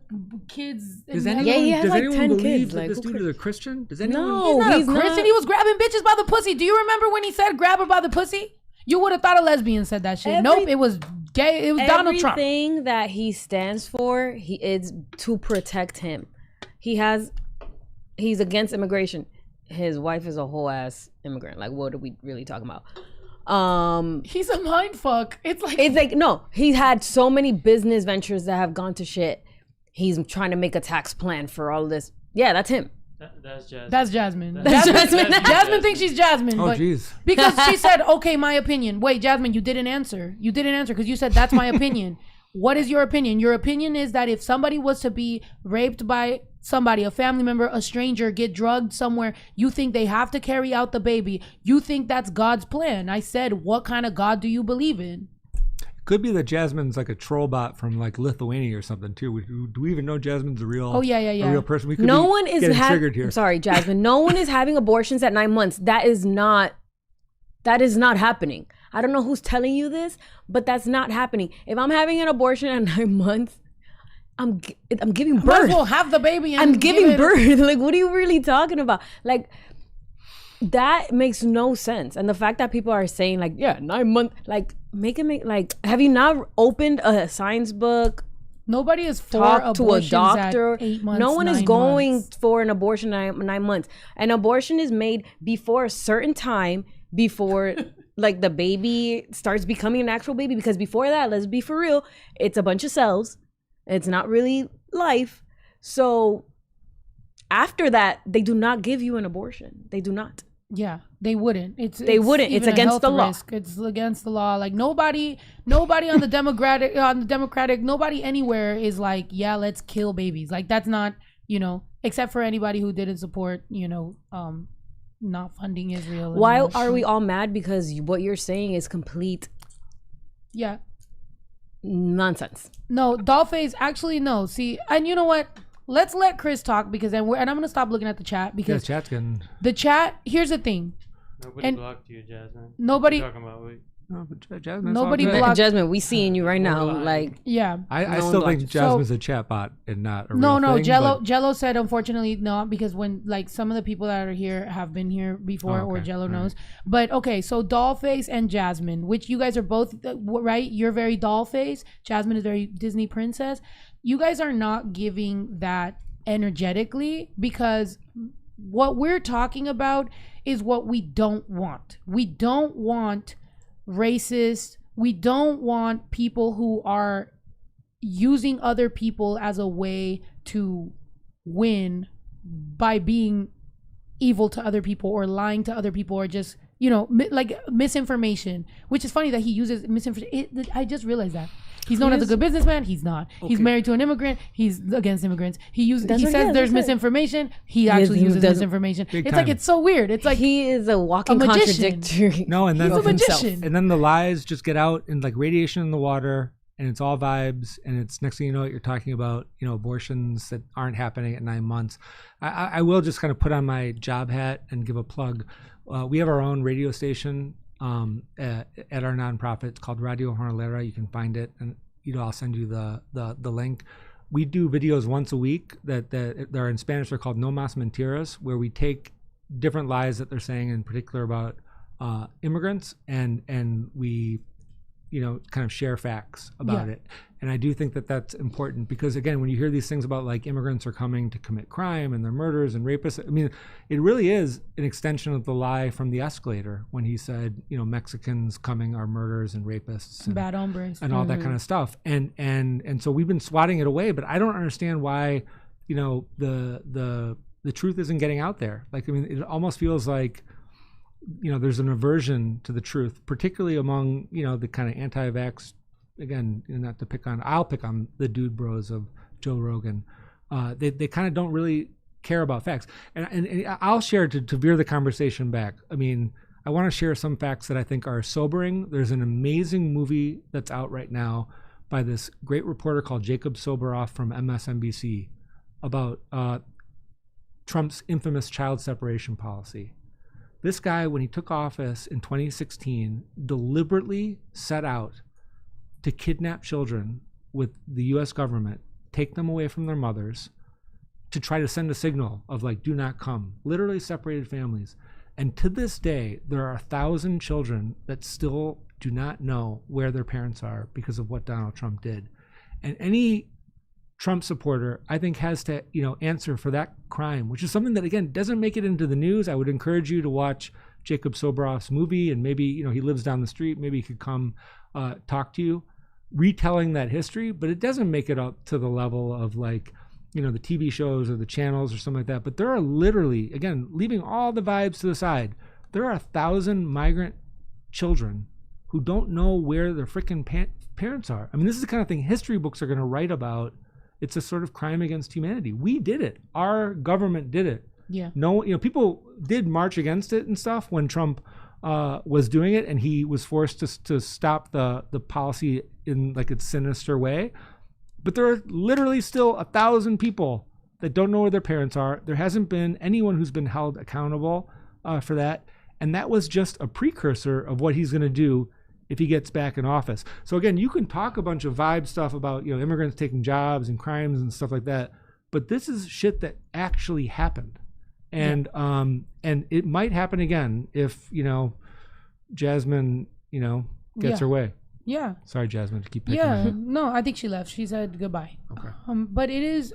kids. Does anyone believe that this dude is a Christian? Does anyone? No, he's not a Christian. He was grabbing bitches by the pussy. Do you remember when he said grab her by the pussy? You would have thought a lesbian said that shit. Nope, it was gay. It was Donald Trump. Everything that he stands for, he is to protect him. He's against immigration. His wife is a whole ass immigrant. Like, what are we really talking about? He's a mind fuck. It's like no, he's had so many business ventures that have gone to shit. He's trying to make a tax plan for all of this. Yeah, that's him. That's Jasmine. That's Jasmine. Jasmine thinks she's Jasmine. Oh, jeez. Because she said, okay, my opinion. Wait, Jasmine, you didn't answer. You didn't answer because you said that's my opinion. What is your opinion? Your opinion is that if somebody was to be raped by somebody, a family member, a stranger, get drugged somewhere, you think they have to carry out the baby. You think that's God's plan. I said, what kind of God do you believe in? Could be that Jasmine's like a troll bot from like Lithuania or something too. Do we even know Jasmine's a real? Oh yeah. A real person. We could No be one is getting triggered here. I'm sorry, Jasmine. No one is having abortions at 9 months. That is not happening. I don't know who's telling you this, but that's not happening. If I'm having an abortion at 9 months, I'm giving birth. Might as well have the baby. And I'm giving birth. Like, what are you really talking about? Like, that makes no sense. And the fact that people are saying like, yeah, 9 months, like, like, have you not opened a science book? Nobody is for Talk to a abortions doctor. at 8 months. No one is 9 going months. for an abortion at 9 months. An abortion is made before a certain time, before like the baby starts becoming an actual baby. Because before that, let's be for real, it's a bunch of cells. It's not really life. So after that, they do not give you an abortion. They do not. Yeah, they wouldn't. It's It's against the law. It's against the law. Like nobody on the Democratic, nobody anywhere is like, yeah, let's kill babies. Like that's not, except for anybody who didn't support, not funding Israel. Why are we all mad? Because what you're saying is complete nonsense. No, Dollface, actually no. See, and you know what? Let's let Chris talk because then and I'm gonna stop looking at the chat because chat's getting... the chat. Here's the thing. Nobody And blocked you, Jasmine. Nobody. What are you talking about? Wait. No, but Jasmine's Nobody all good. blocked- Jasmine, we seeing you right now. Like, Yeah. I No one still blocked think you. Jasmine's a chat bot and not a No, real thing. Jello said unfortunately not because when like some of the people that are here have been here before Oh, or okay. Jello All knows. But okay, so Dollface and Jasmine, which you guys are both right. You're very Dollface. Jasmine is very Disney princess. You guys are not giving that energetically because what we're talking about is what we don't want. We don't want racist. We don't want people who are using other people as a way to win by being evil to other people or lying to other people or just, like misinformation, which is funny that he uses misinformation. I just realized that. He's known as a good businessman. He's not. Okay. He's married to an immigrant. He's against immigrants. He says there's misinformation. He actually uses misinformation. It's time. like, it's so weird. It's like he is a walking contradictory. No, and then He's a magician. And then the lies just get out and like radiation in the water, and it's all vibes. And it's next thing you know, you're talking about abortions that aren't happening at 9 months. I will just kind of put on my job hat and give a plug. We have our own radio station at our nonprofit. It's called Radio Jornalera. You can find it, and I'll send you the link. We do videos once a week that are in Spanish. They're called No Mas Mentiras, where we take different lies that they're saying, in particular about immigrants, and we kind of share facts about it. And I do think that that's important because, again, when you hear these things about like immigrants are coming to commit crime and they're murderers and rapists, I mean, it really is an extension of the lie from The Escalator when he said, Mexicans coming are murderers and rapists and bad hombres and all that kind of stuff. And so we've been swatting it away, but I don't understand why, the truth isn't getting out there. Like, I mean, it almost feels like, there's an aversion to the truth, particularly among, the kind of anti-vax, again, not to pick on, I'll pick on the dude bros of Joe Rogan. They kind of don't really care about facts. And I'll share to veer the conversation back. I mean, I want to share some facts that I think are sobering. There's an amazing movie that's out right now by this great reporter called Jacob Soboroff from MSNBC about Trump's infamous child separation policy. This guy, when he took office in 2016, deliberately set out to kidnap children with the U.S. government, take them away from their mothers, to try to send a signal of like, do not come, literally separated families. And to this day, there are 1,000 children that still do not know where their parents are because of what Donald Trump did. And any Trump supporter, I think, has to, answer for that crime, which is something that, again, doesn't make it into the news. I would encourage you to watch Jacob Soboroff's movie, and maybe, he lives down the street. Maybe he could come talk to you, retelling that history, but it doesn't make it up to the level of like, the TV shows or the channels or something like that. But there are literally, again, leaving all the vibes to the side, there are 1,000 migrant children who don't know where their freaking parents are. I mean, this is the kind of thing history books are going to write about. It's a sort of crime against humanity. We did it. Our government did it. Yeah. No, people did march against it and stuff when Trump was doing it, and he was forced to stop the policy in like its sinister way. But there are literally still 1,000 people that don't know where their parents are. There hasn't been anyone who's been held accountable for that. And that was just a precursor of what he's going to do if he gets back in office. So again, you can talk a bunch of vibe stuff about, immigrants taking jobs and crimes and stuff like that. But this is shit that actually happened. And it might happen again if, Jasmine, gets her way. Yeah. Sorry, Jasmine, to keep picking on you. No, I think she left. She said goodbye. Okay. But it is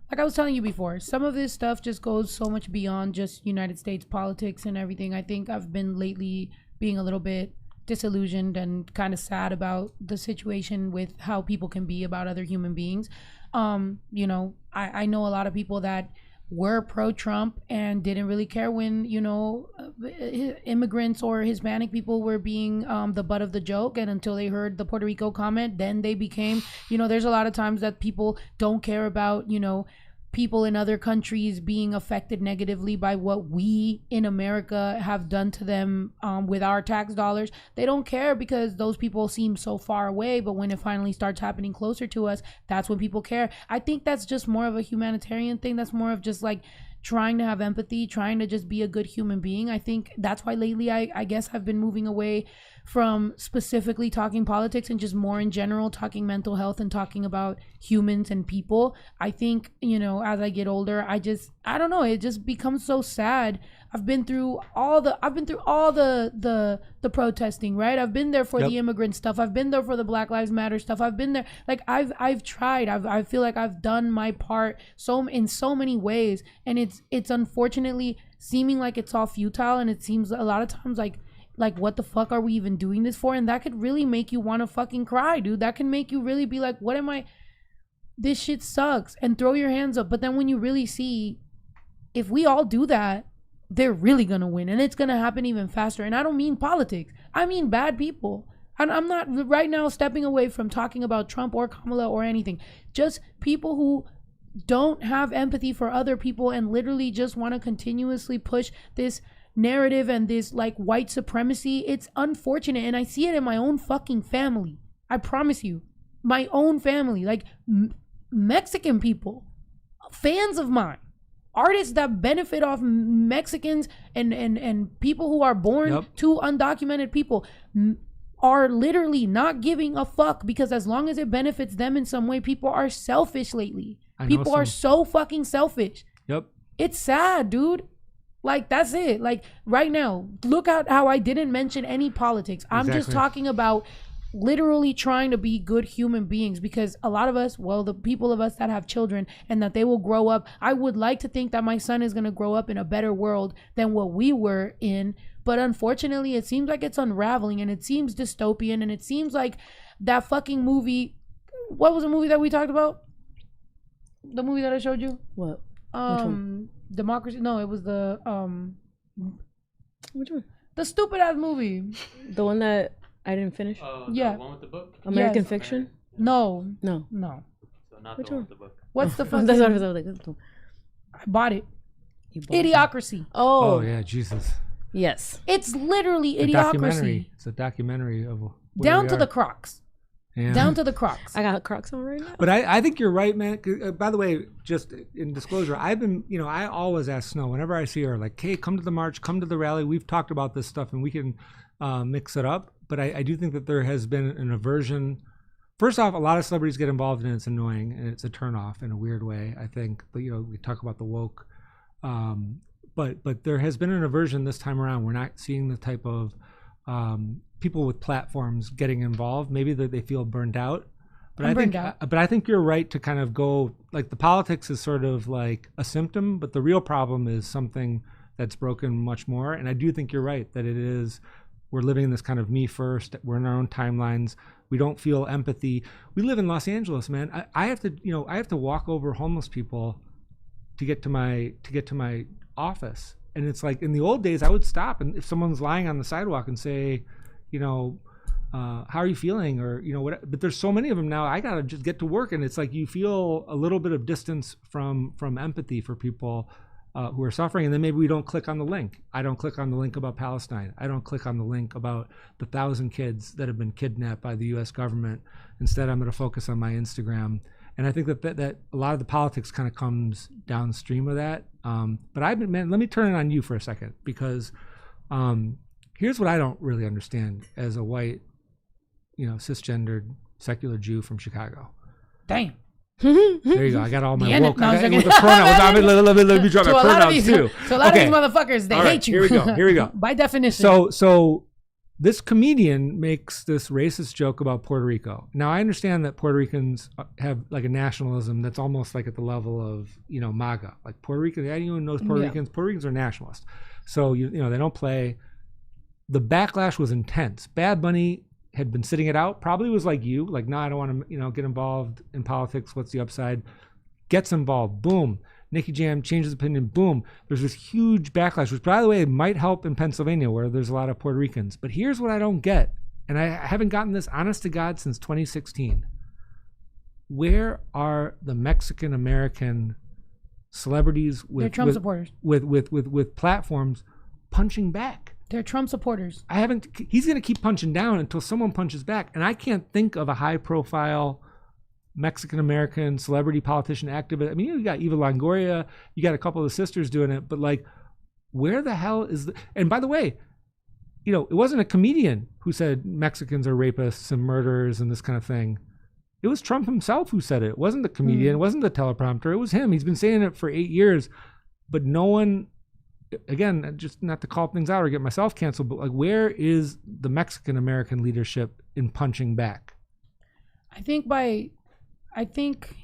like I was telling you before, some of this stuff just goes so much beyond just United States politics and everything. I think I've been lately being a little bit disillusioned and kind of sad about the situation with how people can be about other human beings. I know a lot of people that were pro-Trump and didn't really care when, immigrants or Hispanic people were being the butt of the joke. And until they heard the Puerto Rico comment, then they became, there's a lot of times that people don't care about, people in other countries being affected negatively by what we in America have done to them with our tax dollars. They don't care because those people seem so far away, but when it finally starts happening closer to us, that's when people care. I think that's just more of a humanitarian thing. That's more of just like trying to have empathy, trying to just be a good human being. I think that's why lately I guess I've been moving away from specifically talking politics and just more in general talking mental health and talking about humans and people. I think, as I get older, I don't know, it just becomes so sad. I've been through all the protesting, right? I've been there for the immigrant stuff. I've been there for the Black Lives Matter stuff. I've been there. Like I've tried. I feel like I've done my part in so many ways, and it's unfortunately seeming like it's all futile, and it seems a lot of times like what the fuck are we even doing this for? And that could really make you want to fucking cry, dude. That can make you really be like, what am I? This shit sucks, and throw your hands up. But then when you really see, if we all do that, they're really gonna win, and it's gonna happen even faster. And I don't mean politics. I mean bad people. And I'm not right now stepping away from talking about Trump or Kamala or anything. Just people who don't have empathy for other people and literally just want to continuously push this narrative and this like white supremacy. It's unfortunate, and I see it in my own fucking family. I promise you, my own family, like Mexican people, fans of mine, artists that benefit off Mexicans and people who are born to undocumented people are literally not giving a fuck, because as long as it benefits them in some way, people are selfish lately. People are so fucking selfish. It's sad, dude. Like, that's it. Like, right now, look at how I didn't mention any politics. I'm just talking about literally trying to be good human beings, because a lot of us, well, the people of us that have children and that they will grow up, I would like to think that my son is going to grow up in a better world than what we were in. But unfortunately, it seems like it's unraveling, and it seems dystopian, and it seems like that fucking movie. What was the movie that we talked about? The movie that I showed you? What? Democracy. No, it was the Which one? The stupid ass movie. The one that I didn't finish? The one with the book? American Fiction? No. So not Which the one one? with the book. What's the fucking... That's what I was like. I bought it. You bought Idiocracy. it? Oh yeah, Jesus. Yes. It's literally Idiocracy. Documentary. It's a documentary of down to the Crocs. Yeah. Down to the Crocs. I got Crocs on right now. But I think you're right, man. By the way, just in disclosure, I've been, I always ask Snow whenever I see her, like, hey, come to the march, come to the rally. We've talked about this stuff and we can mix it up. But I do think that there has been an aversion. First off, a lot of celebrities get involved and it's annoying and it's a turnoff in a weird way, I think. But, we talk about the woke. But there has been an aversion this time around. We're not seeing the type of people with platforms getting involved. Maybe that they feel burned out. But I think you're right to kind of go, like, the politics is sort of like a symptom, but the real problem is something that's broken much more. And I do think you're right that it is, we're living in this kind of me first. We're in our own timelines. We don't feel empathy. We live in Los Angeles, man. I have to walk over homeless people to get to my office. And it's like, in the old days, I would stop, and if someone's lying on the sidewalk and say, how are you feeling, or what? But there's so many of them now. I gotta just get to work, and it's like you feel a little bit of distance from empathy for people who are suffering, and then maybe we don't click on the link. I don't click on the link about Palestine. I don't click on the link about the 1,000 kids that have been kidnapped by the U.S. government. Instead, I'm going to focus on my Instagram. And I think that a lot of the politics kind of comes downstream of that. But let me turn it on you for a second, because here's what I don't really understand as a white, cisgendered secular Jew from Chicago. Damn. There you go. I got all my woke. No, With the pronouns. Let me drop my pronouns too. So a lot of these motherfuckers, they hate you. Here we go. By definition. So this comedian makes this racist joke about Puerto Rico. Now, I understand that Puerto Ricans have like a nationalism that's almost like at the level of, MAGA. Like Puerto Rican, anyone knows Puerto Ricans? Puerto Ricans are nationalists. So, they don't play. The backlash was intense. Bad Bunny had been sitting it out, probably was like you, like, no, I don't want to, get involved in politics. What's the upside? Gets involved. Boom. Nicky Jam changes opinion. Boom. There's this huge backlash, which, by the way, might help in Pennsylvania where there's a lot of Puerto Ricans. But here's what I don't get, and I haven't gotten this honest to God since 2016. Where are the Mexican American celebrities They're Trump supporters with platforms punching back? They're Trump supporters. He's going to keep punching down until someone punches back. And I can't think of a high profile Mexican-American celebrity, politician, activist. I mean, you got Eva Longoria, you got a couple of the sisters doing it, but like, where the hell is and by the way, it wasn't a comedian who said Mexicans are rapists and murderers and this kind of thing. It was Trump himself who said it. It wasn't the comedian. It wasn't the teleprompter. It was him. He's been saying it for 8 years, but no one, again, just not to call things out or get myself canceled, but like, where is the Mexican American leadership in punching back? I think,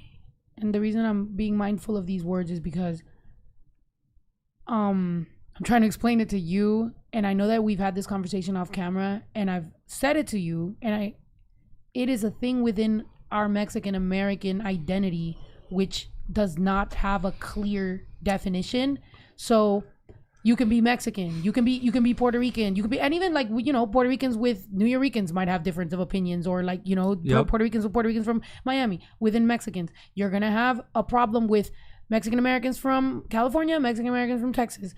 and the reason I'm being mindful of these words is because I'm trying to explain it to you, and I know that we've had this conversation off camera, and I've said it to you, and it is a thing within our Mexican American identity which does not have a clear definition. So you can be Mexican, you can be Puerto Rican, you can be, and even like, Puerto Ricans with New Yorkers might have difference of opinions, or like, Puerto Ricans with Puerto Ricans from Miami. Within Mexicans, you're gonna have a problem with Mexican Americans from California, Mexican Americans from Texas,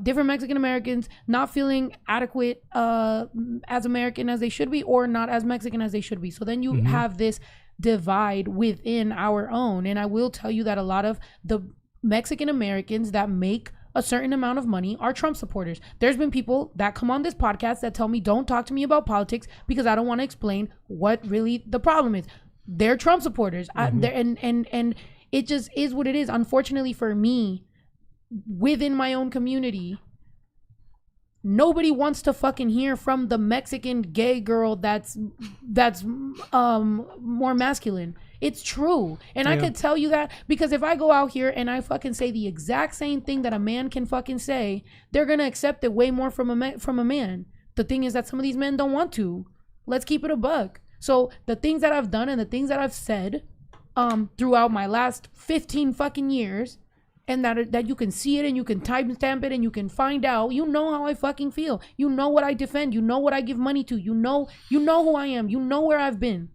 different Mexican Americans not feeling adequate as American as they should be, or not as Mexican as they should be. So then you have this divide within our own. And I will tell you that a lot of the Mexican Americans that make a certain amount of money are Trump supporters. There's been people that come on this podcast that tell me, don't talk to me about politics because I don't want to explain what really the problem is. They're Trump supporters. And it just is what it is. Unfortunately for me, within my own community, nobody wants to fucking hear from the Mexican gay girl that's more masculine. It's true. And I could tell you that because if I go out here and I fucking say the exact same thing that a man can fucking say, they're going to accept it way more from a man. The thing is that some of these men don't want to. Let's keep it a buck. So the things that I've done and the things that I've said throughout my last 15 fucking years, and that you can see it and you can timestamp it and you can find out, how I fucking feel. You know what I defend. You know what I give money to. You know who I am. You know where I've been.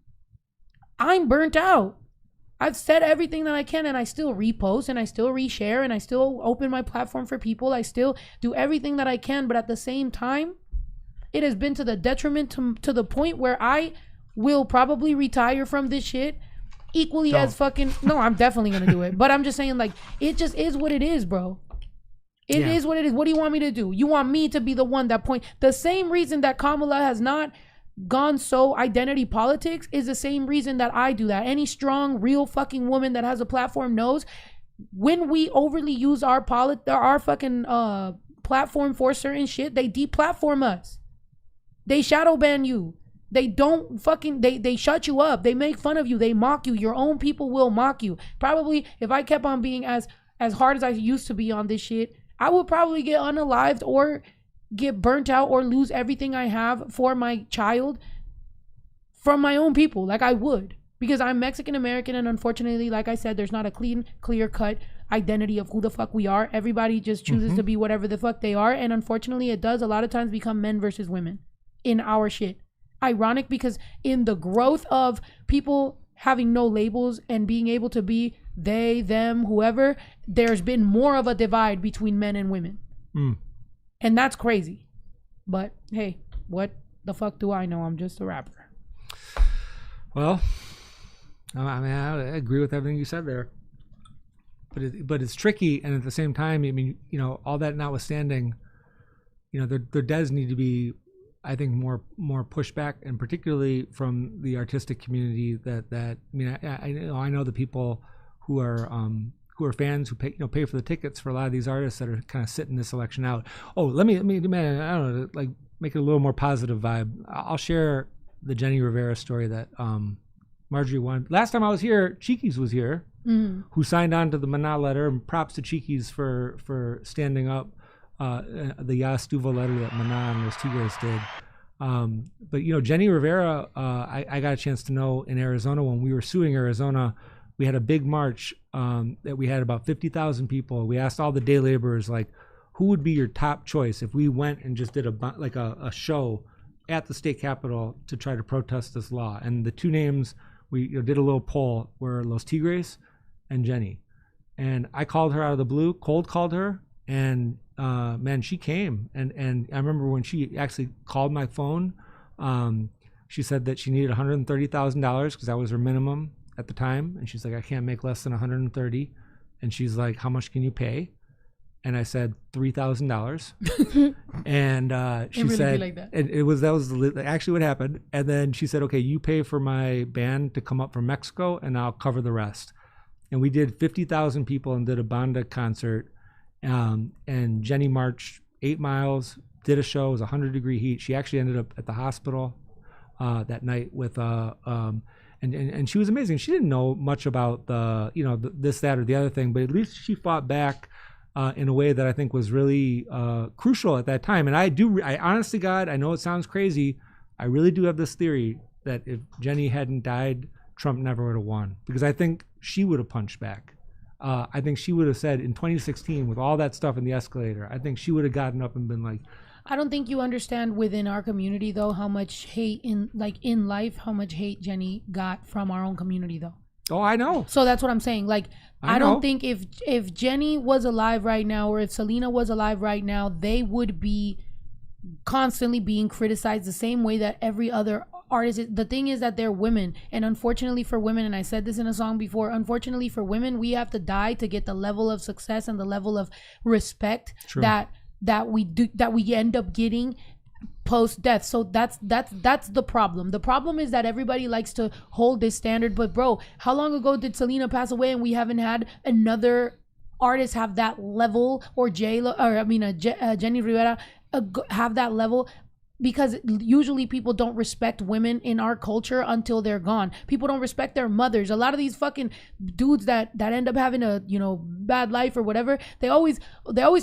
I'm burnt out. I've said everything that I can, and I still repost and I still reshare and I still open my platform for people. I still do everything that I can, but at the same time, it has been to the detriment to the point where I will probably retire from this shit equally as fucking... No, I'm definitely gonna do it, but I'm just saying, like, it just is what it is, bro. It is what it is. What do you want me to do? You want me to be the one that point... The same reason that Kamala has not gone so identity politics is the same reason that I do that. Any strong, real fucking woman that has a platform knows when we overly use our fucking platform for certain shit, they deplatform us. They shadow ban you. They don't fucking, they shut you up. They make fun of you. They mock you. Your own people will mock you. Probably if I kept on being as hard as I used to be on this shit, I would probably get unalived or get burnt out or lose everything I have for my child from my own people. Like I would, because I'm Mexican American, and unfortunately, like I said, there's not a clear cut identity of who the fuck we are. Everybody just chooses to be whatever the fuck they are, and unfortunately it does a lot of times become men versus women in our shit. ironic because in the growth of people having no labels and being able to be they, them, whoever, there's been more of a divide between men and women. And that's crazy. But hey, what the fuck do I know? I'm just a rapper. Well, I mean, I agree with everything you said there. But it's tricky, and at the same time, I mean, you know, all that notwithstanding, you know, there does need to be, I think, more pushback, and particularly from the artistic community. That I mean, I know the people who are fans who pay for the tickets for a lot of these artists that are kind of sitting this election out. Oh, let me man, I don't know, like make it a little more positive vibe. I'll share the Jenny Rivera story that Marjorie won. Last time I was here, Cheekies was here, who signed on to the Mana letter, and props to Cheekies for standing up the Ya Estuvo letter that Mana and Los Tigres did. But you know, Jenny Rivera, I got a chance to know in Arizona when we were suing Arizona. We had a big march that we had about 50,000 people. We asked all the day laborers, like, who would be your top choice if we went and just did a show at the state capitol to try to protest this law? And the two names we did a little poll were Los Tigres and Jenny. And I called her out of the blue, cold called her, and man, she came. And I remember when she actually called my phone, she said that she needed $130,000 because that was her minimum at the time. And she's like, I can't make less than 130. And she's like, how much can you pay? And I said $3,000. And she said, like that. And that was actually what happened. And then she said, okay, you pay for my band to come up from Mexico and I'll cover the rest. And we did 50,000 people and did a banda concert. And Jenny marched 8 miles, did a show. It was 100-degree heat. She actually ended up at the hospital that night with and she was amazing. She didn't know much about this, that, or the other thing, but at least she fought back in a way that I think was really crucial at that time. And I honestly, God, I know it sounds crazy. I really do have this theory that if Jenny hadn't died, Trump never would have won, because I think she would have punched back. I think she would have said in 2016 with all that stuff in the escalator, I think she would have gotten up and been like, I don't think you understand within our community though how much hate in life, how much hate Jenny got from our own community though. Oh, I know. So that's what I'm saying. Like, I don't think if Jenny was alive right now, or if Selena was alive right now, they would be constantly being criticized the same way that every other artist is. The thing is that they're women, and unfortunately for women, and I said this in a song before, unfortunately for women, we have to die to get the level of success and the level of respect that we end up getting post death. So that's the problem. The problem is that everybody likes to hold this standard, but bro, how long ago did Selena pass away and we haven't had another artist have that level, or Jenny Rivera have that level? Because usually people don't respect women in our culture until they're gone. People don't respect their mothers. A lot of these fucking dudes that end up having a bad life or whatever, they always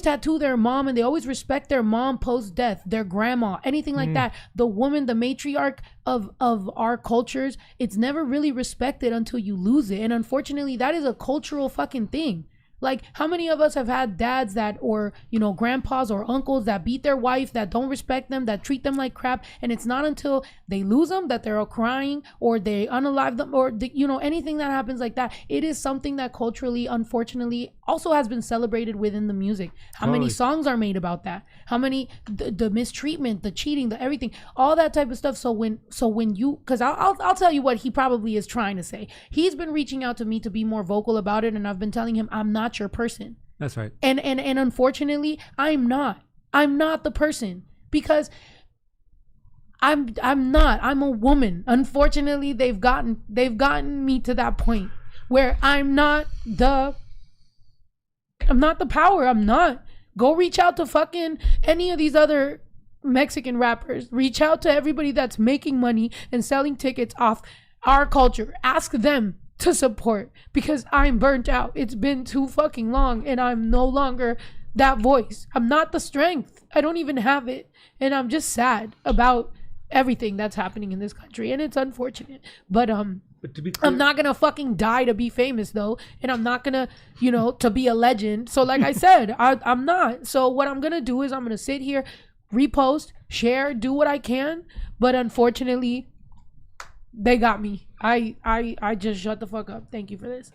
tattoo their mom, and they always respect their mom post death, their grandma, anything like that. The woman, the matriarch of our cultures, it's never really respected until you lose it. And unfortunately, that is a cultural fucking thing. Like, how many of us have had dads that, or grandpas or uncles that beat their wife, that don't respect them, that treat them like crap, and it's not until they lose them that they're all crying, or they unalive them, or anything that happens like that. It is something that culturally, unfortunately, also has been celebrated within the music. How many songs are made about that? How many the mistreatment, the cheating, the everything, all that type of stuff. So when you, because I'll tell you what he probably is trying to say. He's been reaching out to me to be more vocal about it, and I've been telling him I'm not your person. That's right. And unfortunately, I'm not the person, because I'm not. I'm a woman. Unfortunately, they've gotten me to that point where I'm not the power. I'm not. Go reach out to fucking any of these other Mexican rappers. Reach out to everybody that's making money and selling tickets off our culture. Ask them to support, because I'm burnt out. It's been too fucking long, and I'm no longer that voice. I'm not the strength. I don't even have it. And I'm just sad about everything that's happening in this country, and it's unfortunate. But to be clear, I'm not gonna fucking die to be famous though, and I'm not gonna to be a legend. So like I said, I'm not. So what I'm gonna do is I'm gonna sit here, repost, share, do what I can. But unfortunately, they got me. I just shut the fuck up. Thank you for this.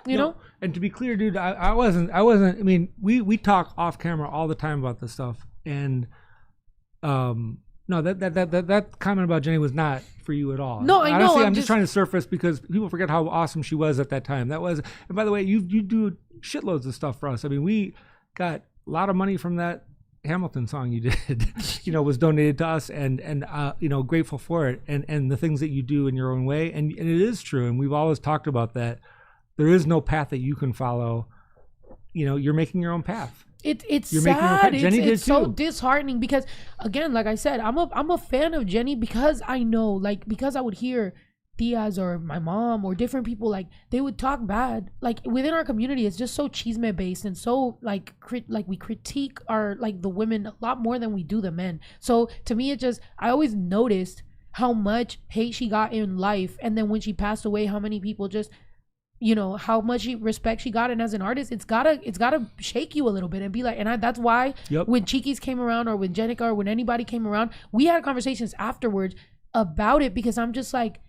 You know? And to be clear, dude, I wasn't. I mean, we talk off camera all the time about this stuff, and no, that comment about Jenny was not for you at all. No, I know. Honestly, I'm just trying to surface because people forget how awesome she was at that time. That was, and by the way, you do shitloads of stuff for us. I mean, we got a lot of money from that Hamilton song you did, was donated to us, and grateful for it, and the things that you do in your own way, and it is true, and we've always talked about that. There is no path that you can follow. You're making your own path. It's You're sad. It's so disheartening because, again, like I said, I'm a fan of Jenny because I know, like, because I would hear Tias or my mom or different people, like, they would talk bad. Like, within our community, it's just so chisme based and so like we critique our, like, the women a lot more than we do the men. So to me, I always noticed how much hate she got in life, and then when she passed away, how many people just, how much respect she got, and as an artist, it's gotta shake you a little bit and be like, and that's why when Chiquis came around, or when Jenica, or when anybody came around, we had conversations afterwards about it, because I'm just like,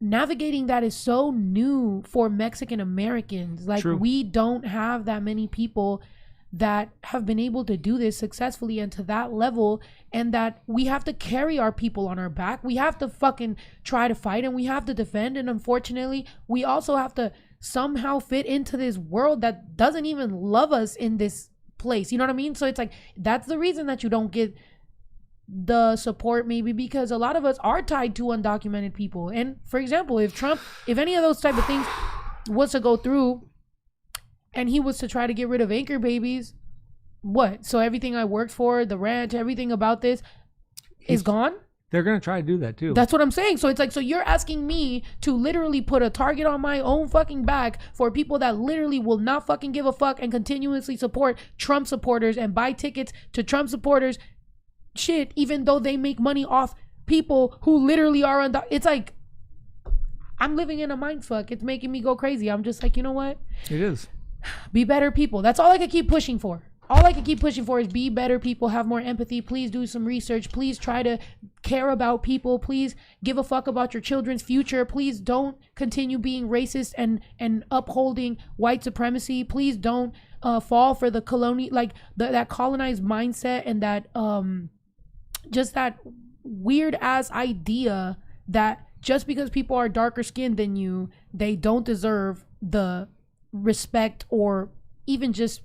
navigating that is so new for Mexican Americans. Like, True. We don't have that many people that have been able to do this successfully and to that level, and that we have to carry our people on our back. We have to fucking try to fight, and we have to defend, and unfortunately we also have to somehow fit into this world that doesn't even love us in this place. You know what I mean? So it's like, that's the reason that you don't get the support, maybe because a lot of us are tied to undocumented people. And for example, if any of those type of things was to go through, and he was to try to get rid of anchor babies, what? So everything I worked for, the ranch, everything about this is gone? They're going to try to do that too. That's what I'm saying. So it's like, so you're asking me to literally put a target on my own fucking back for people that literally will not fucking give a fuck and continuously support Trump supporters and buy tickets to Trump supporters shit, even though they make money off people who literally are it's like, I'm living in a mind fuck. It's making me go crazy. I'm just like, you know what? It is. Be better people. That's all I could keep pushing for. All I can keep pushing for is be better people, have more empathy. Please do some research. Please try to care about people. Please give a fuck about your children's future. Please don't continue being racist and upholding white supremacy. Please don't fall for the that colonized mindset, and that just that weird ass idea that just because people are darker skinned than you, they don't deserve the respect or even just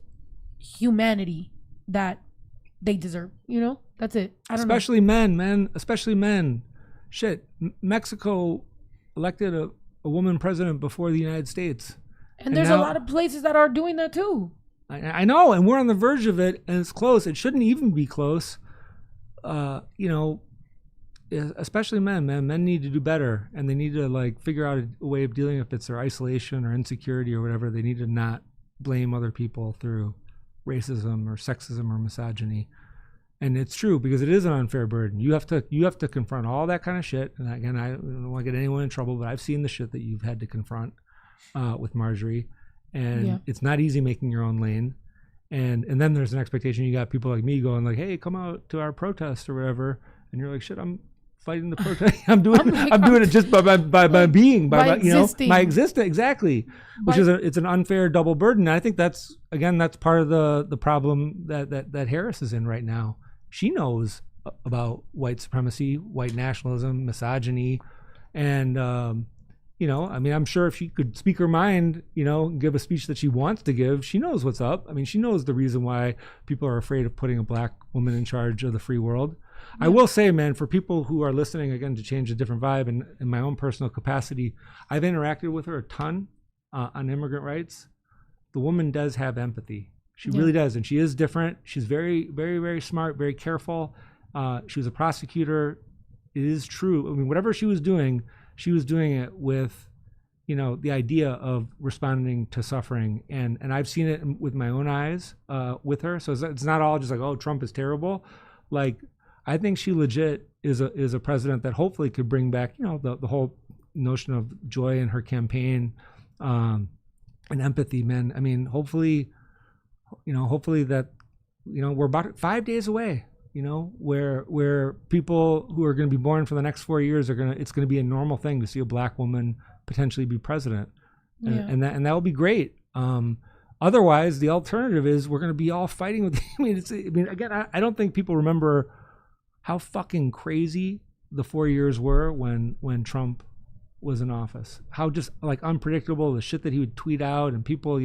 humanity that they deserve. That's it. I don't know. Especially men, man. Especially men. Shit. Mexico elected a woman president before the United States. And there's a lot of places that are doing that too. I know, and we're on the verge of it, and it's close. It shouldn't even be close. Especially men, man. Men need to do better, and they need to figure out a way of dealing, if it's their isolation or insecurity or whatever. They need to not blame other people through racism or sexism or misogyny. And it's true, because it is an unfair burden. You have to confront all that kind of shit. And again, I don't want to get anyone in trouble, but I've seen the shit that you've had to confront with Marjorie, and it's not easy making your own lane. And then there's an expectation. You got people like me going like, "Hey, come out to our protest or whatever," and you're like, "Shit, I'm fighting the protest. I'm doing it just by being, by existing. My existence, exactly." Which is it's an unfair double burden. And I think that's part of the problem that Harris is in right now. She knows about white supremacy, white nationalism, misogyny, and I'm sure if she could speak her mind, give a speech that she wants to give, she knows what's up. I mean, she knows the reason why people are afraid of putting a black woman in charge of the free world. I will say, man, for people who are listening, again, to change a different vibe, and in my own personal capacity, I've interacted with her a ton on immigrant rights. The woman does have empathy. She really does. And she is different. She's very, very, very smart, very careful. She was a prosecutor. It is true. I mean, whatever she was doing it with, the idea of responding to suffering. And I've seen it with my own eyes with her. So it's not all just like, oh, Trump is terrible. Like, I think she legit is a president that hopefully could bring back, the whole notion of joy in her campaign, and empathy, man. I mean, hopefully that, we're about 5 days away. you know, where people who are going to be born for the next 4 years it's going to be a normal thing to see a black woman potentially be president, and that will be great. Otherwise, the alternative is we're going to be all fighting with. Again, I don't think people remember how fucking crazy the 4 years were when Trump was in office. How just like unpredictable the shit that he would tweet out, and people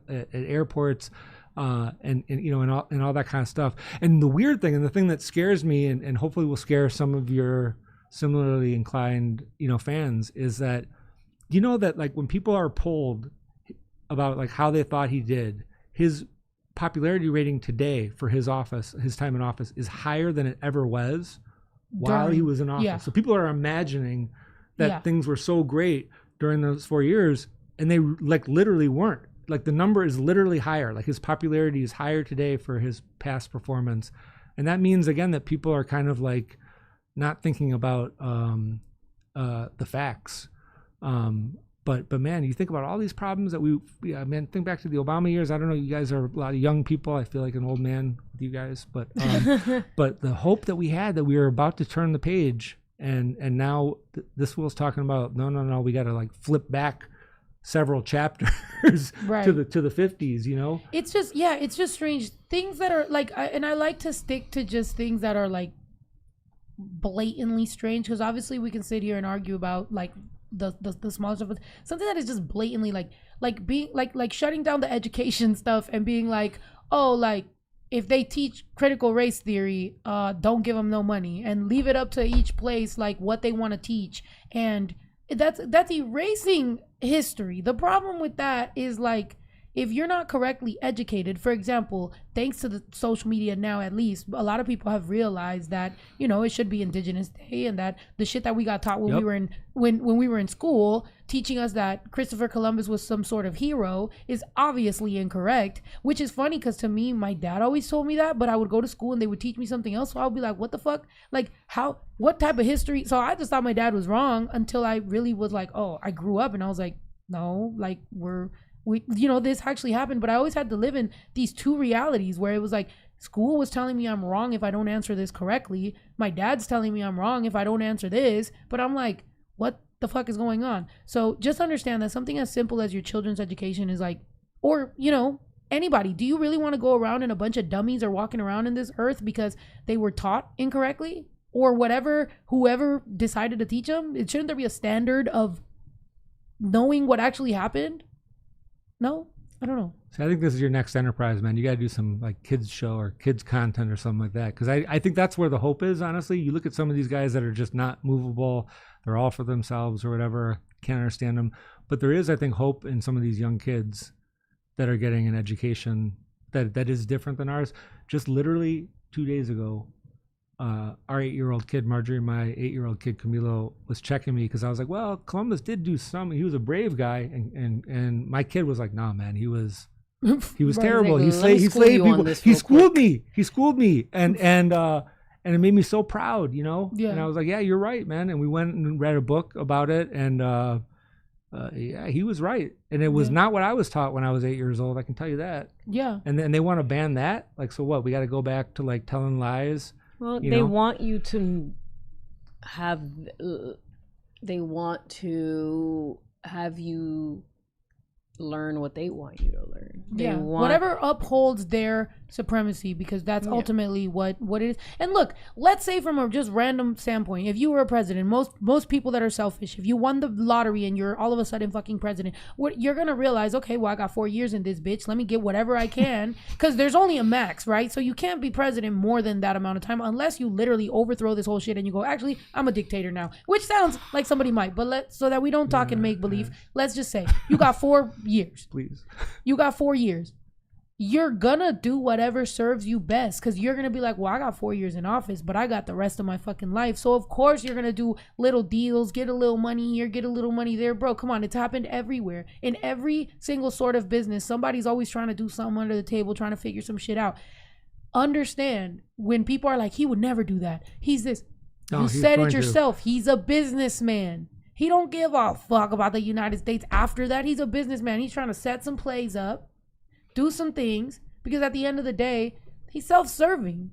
at airports, and all that kind of stuff. And the weird thing, and the thing that scares me, and hopefully will scare some of your similarly inclined fans, is that that like when people are polled about like how they thought he did, his popularity rating today for his time in office is higher than it ever was while he was in office. Yeah. So people are imagining that things were so great during those 4 years, and they like literally weren't. Like the number is literally higher. Like his popularity is higher today for his past performance. And that means again that people are kind of like not thinking about the facts. But man, you think about all these problems that think back to the Obama years. I don't know, you guys are a lot of young people. I feel like an old man with you guys, but but the hope that we had that we were about to turn the page, and now this fool's talking about no, we got to like flip back several chapters to the 50s. It's just strange things that are like, and I like to stick to just things that are like blatantly strange, because obviously we can sit here and argue about like the small stuff, but something that is just blatantly like being like shutting down the education stuff and being like, oh, like if they teach critical race theory, don't give them no money and leave it up to each place like what they want to teach, and that's erasing history. The problem with that is like, if you're not correctly educated, for example, thanks to the social media now, at least a lot of people have realized that it should be Indigenous Day, and that the shit that we got taught when we were in when we were in school, teaching us that Christopher Columbus was some sort of hero, is obviously incorrect. Which is funny, because to me, my dad always told me that, but I would go to school and they would teach me something else, so I would be like, what the fuck, like what type of history? So I just thought my dad was wrong until I really was like, oh, I grew up and I was like, no, like this actually happened. But I always had to live in these two realities where it was like, school was telling me I'm wrong if I don't answer this correctly. My dad's telling me I'm wrong if I don't answer this. But I'm like, what the fuck is going on? So just understand that something as simple as your children's education is like, or, anybody, do you really want to go around and a bunch of dummies are walking around in this earth because they were taught incorrectly? Or whoever decided to teach them? Shouldn't there be a standard of knowing what actually happened? No, I don't know. So I think this is your next enterprise, man. You got to do some like kids show or kids content or something like that. Because I think that's where the hope is, honestly. You look at some of these guys that are just not movable. They're all for themselves or whatever. Can't understand them. But there is, I think, hope in some of these young kids that are getting an education that is different than ours. Just literally 2 days ago, our 8-year-old kid, Marjorie, my 8-year-old kid, Camilo, was checking me because I was like, well, Columbus did do some. He was a brave guy. And my kid was like, nah, man, he was terrible. He slayed people. He schooled me. And it made me so proud, Yeah. And I was like, yeah, you're right, man. And we went and read a book about it. And yeah, he was right. And it was not what I was taught when I was 8 years old. I can tell you that. Yeah. And then they want to ban that. Like, so what? We got to go back to like telling lies. Well, they want you to have you learn what they want you to learn. Whatever upholds their supremacy, because that's ultimately what it is. And look, let's say from a just random standpoint, if you were a president, most people that are selfish, if you won the lottery and you're all of a sudden fucking president, you're gonna realize, okay, well, I got 4 years in this bitch, let me get whatever I can, because there's only a max, right? So you can't be president more than that amount of time unless you literally overthrow this whole shit and you go, actually, I'm a dictator now, which sounds like somebody might, but so that we don't talk and make believe, let's just say you got 4 years. Please. You got 4 years. You're gonna do whatever serves you best, because you're gonna be like, well, I got 4 years in office, but I got the rest of my fucking life. So of course you're gonna do little deals, get a little money here, get a little money there. Bro, come on, it's happened everywhere. In every single sort of business, somebody's always trying to do something under the table, trying to figure some shit out. Understand, when people are like, he would never do that, he's this. You said it yourself. He's a businessman. He don't give a fuck about the United States after that. He's a businessman. He's trying to set some plays up, do some things, because at the end of the day, he's self-serving.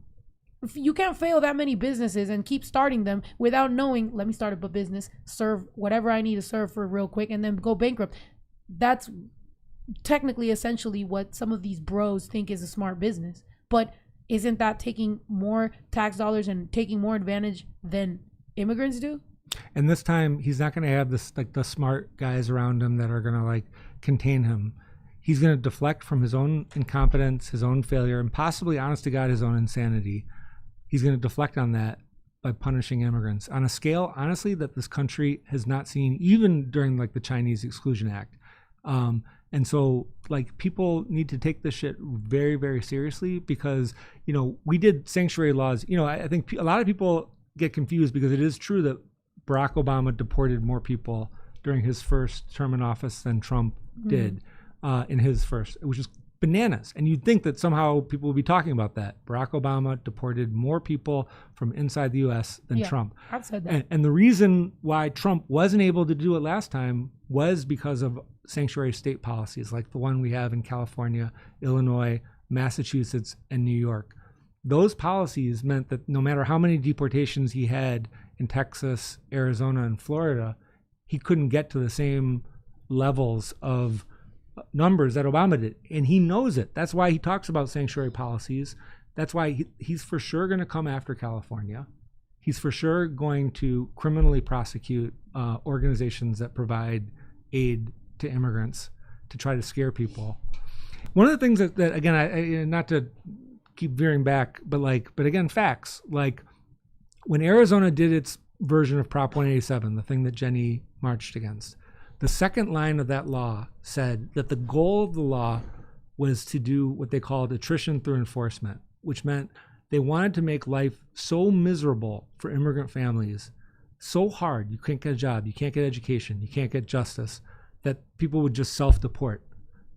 you can't fail that many businesses and keep starting them without knowing, let me start up a business, serve whatever I need to serve for real quick, and then go bankrupt. That's technically essentially what some of these bros think is a smart business. But isn't that taking more tax dollars and taking more advantage than immigrants do? And this time he's not going to have this like the smart guys around him that are going to like contain him. He's going to deflect from his own incompetence, his own failure, and possibly, honest to God, his own insanity. He's going to deflect on that by punishing immigrants on a scale, honestly, that this country has not seen, even during like the Chinese Exclusion Act. And so like people need to take this shit very, very seriously because, you know, we did sanctuary laws. You know, I think a lot of people get confused because it is true that Barack Obama deported more people during his first term in office than Trump did in his first, which is bananas. And you'd think that somehow people would be talking about that. Barack Obama deported more people from inside the U.S. than Trump. I've said that. And the reason why Trump wasn't able to do it last time was because of sanctuary state policies like the one we have in California, Illinois, Massachusetts, and New York. Those policies meant that no matter how many deportations he had in Texas, Arizona, and Florida, he couldn't get to the same levels of numbers that Obama did. And he knows it. That's why he talks about sanctuary policies. That's why he's for sure going to come after California. He's for sure going to criminally prosecute organizations that provide aid to immigrants to try to scare people. One of the things that again, I not to keep veering back, but again, facts. Like when Arizona did its version of Prop 187, the thing that Jenny marched against, the second line of that law said that the goal of the law was to do what they called attrition through enforcement, which meant they wanted to make life so miserable for immigrant families, so hard, you can't get a job, you can't get education, you can't get justice, that people would just self-deport,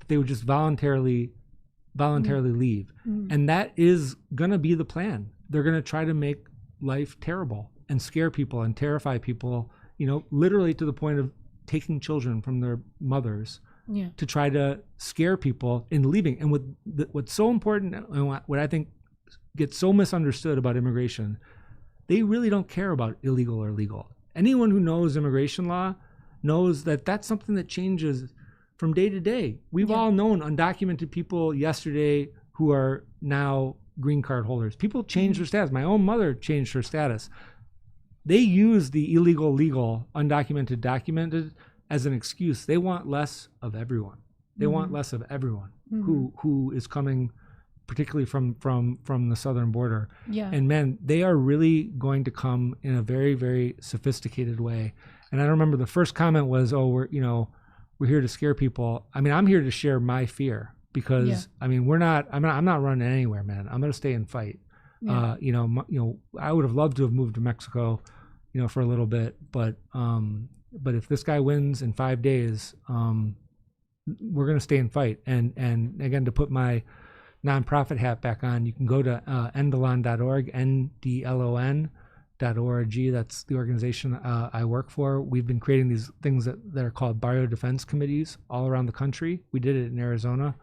that they would just voluntarily leave. And that is going to be the plan. They're going to try to make life terrible and scare people and terrify people, you know, literally to the point of taking children from their mothers to try to scare people into leaving. And what's so important and what I think gets so misunderstood about immigration, they really don't care about illegal or legal. Anyone who knows immigration law knows that that's something that changes from day to day. We've all known undocumented people yesterday who are now green card holders. People change their status. My own mother changed her status. They use the illegal, legal, undocumented, documented as an excuse. They want less of everyone. They want less of everyone who is coming, particularly from the southern border. And men, they are really going to come in a very, very sophisticated way. And I remember the first comment was, "Oh, we're here to scare people." I mean, I'm here to share my fear because I mean, I'm not running anywhere, man. I'm going to stay and fight. I would have loved to have moved to Mexico, for a little bit, but if this guy wins in 5 days, we're going to stay and fight. And again, to put my nonprofit hat back on, you can go to ndlon.org, ndlon.org. That's the organization I work for. We've been creating these things that are called barrio defense committees all around the country. We did it in Arizona.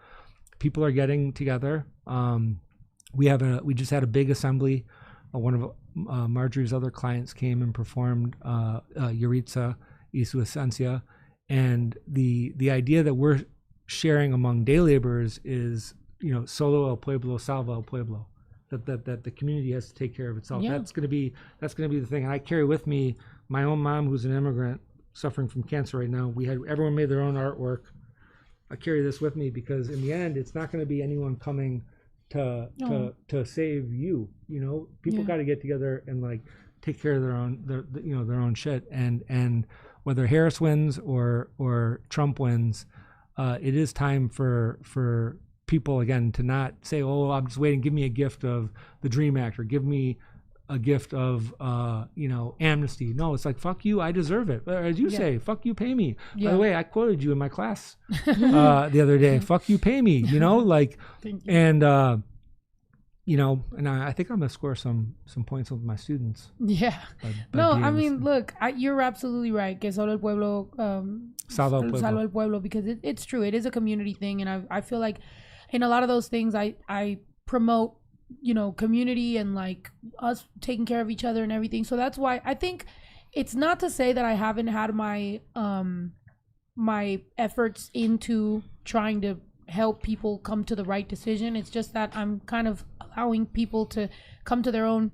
People are getting together. We just had a big assembly. One of Marjorie's other clients came and performed Yuritsa y su esencia. And the idea that we're sharing among day laborers is, solo el pueblo, salva el pueblo. That the community has to take care of itself. That's gonna be the thing. And I carry with me my own mom, who's an immigrant suffering from cancer right now. Everyone made their own artwork. I carry this with me because in the end, it's not gonna be anyone coming to save you. People got to get together and like take care of their own shit. And whether Harris wins or Trump wins, it is time for people again to not say, "Oh, I'm just waiting. Give me a gift of the Dream Act or give me a gift of amnesty." No, it's like, fuck you, I deserve it. Or as you say, fuck you, pay me. By the way, I quoted you in my class the other day. Fuck you, pay me. Thank you. And and I think I'm gonna score some points with my students. I mean, look, you're absolutely right. Que solo el pueblo salva el pueblo, because it's true. It is a community thing, and I feel like in a lot of those things I promote community and like us taking care of each other and everything. So that's why I think it's not to say that I haven't had my my efforts into trying to help people come to the right decision. It's just that I'm kind of allowing people to come to their own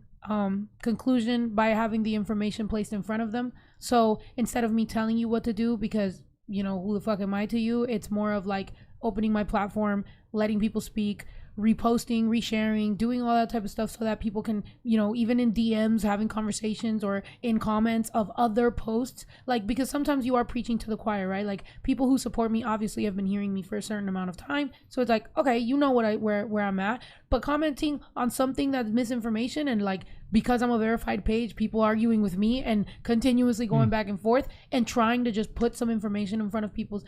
conclusion by having the information placed in front of them. So instead of me telling you what to do, because who the fuck am I to you, it's more of like opening my platform, letting people speak, reposting, resharing, doing all that type of stuff so that people can, even in DMs, having conversations or in comments of other posts, like, because sometimes you are preaching to the choir, right? Like, people who support me obviously have been hearing me for a certain amount of time. So it's like, okay, where I'm at, but commenting on something that's misinformation and like, because I'm a verified page, people arguing with me and continuously going back and forth and trying to just put some information in front of people's,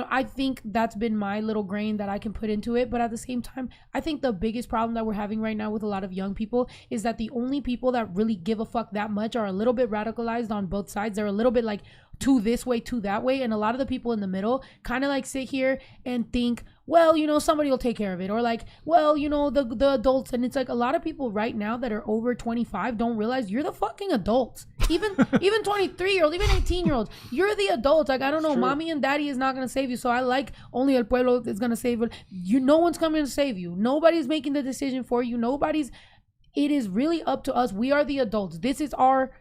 I think that's been my little grain that I can put into it. But at the same time, I think the biggest problem that we're having right now with a lot of young people is that the only people that really give a fuck that much are a little bit radicalized on both sides. They're a little bit like to this way, to that way. And a lot of the people in the middle kind of like sit here and think, well, somebody will take care of it. Or like, well, the adults. And it's like a lot of people right now that are over 25 don't realize you're the fucking adults. Even 23-year-olds, even 18-year-olds, you're the adults. Like, I don't know, mommy and daddy is not going to save you. So I like only El Pueblo is going to save you. No one's coming to save you. Nobody's making the decision for you. It is really up to us. We are the adults. This is our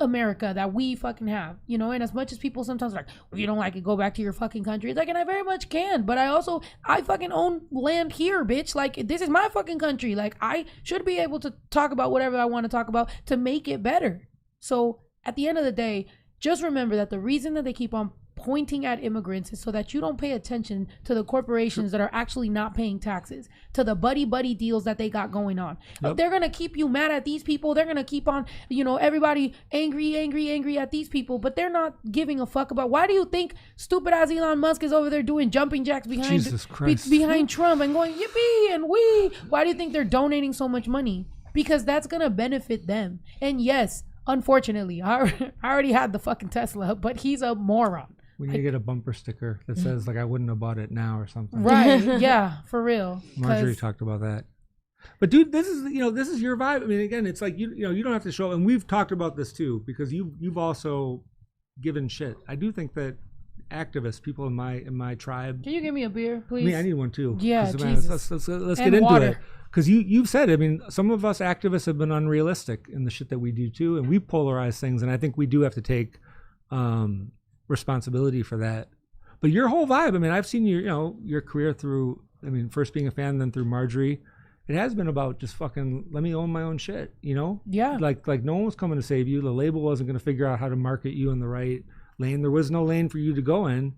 America that we fucking have, and as much as people sometimes are like, if you don't like it, go back to your fucking country. It's like, and I very much can, but I fucking own land here, bitch. Like, this is my fucking country. Like, I should be able to talk about whatever I want to talk about to make it better. So at the end of the day, just remember that the reason that they keep on pointing at immigrants is so that you don't pay attention to the corporations that are actually not paying taxes, to the buddy deals that they got going on. Yep. They're going to keep you mad at these people. They're going to keep on, everybody angry at these people, but they're not giving a fuck about, why do you think stupid ass Elon Musk is over there doing jumping jacks behind Trump and going yippee and wee? Why do you think they're donating so much money? Because that's going to benefit them. And yes, unfortunately, I already had the fucking Tesla, but he's a moron. We need to get a bumper sticker that says, like, I wouldn't have bought it now or something. Right. Yeah, for real. Marjorie talked about that. But dude, this is your vibe. I mean, again, it's like, you don't have to show, and we've talked about this too, because you've also given shit. I do think that activists, people in my tribe. Can you give me a beer, please? Me, I need one too. Yeah, man, let's get into it. Because you've said, I mean, some of us activists have been unrealistic in the shit that we do too, and we polarize things, and I think we do have to take responsibility for that. But your whole vibe, I mean, I've seen your career through, I mean, first being a fan, then through Marjorie. It has been about just fucking let me own my own shit, Yeah. Like no one was coming to save you. The label wasn't going to figure out how to market you in the right lane. There was no lane for you to go in.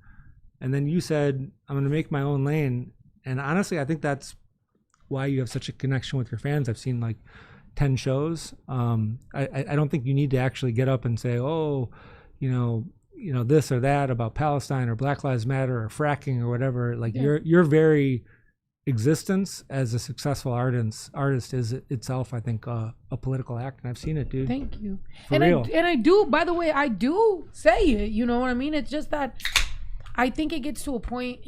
And then you said, I'm going to make my own lane. And honestly, I think that's why you have such a connection with your fans. I've seen like 10 shows. I don't think you need to actually get up and say, oh, this or that about Palestine or Black Lives Matter or fracking or whatever. Like your very existence as a successful artist is itself, I think, a political act, and I've seen it, dude. Thank you. For real. I do. By the way, I do say it. You know what I mean? It's just that I think it gets to a point.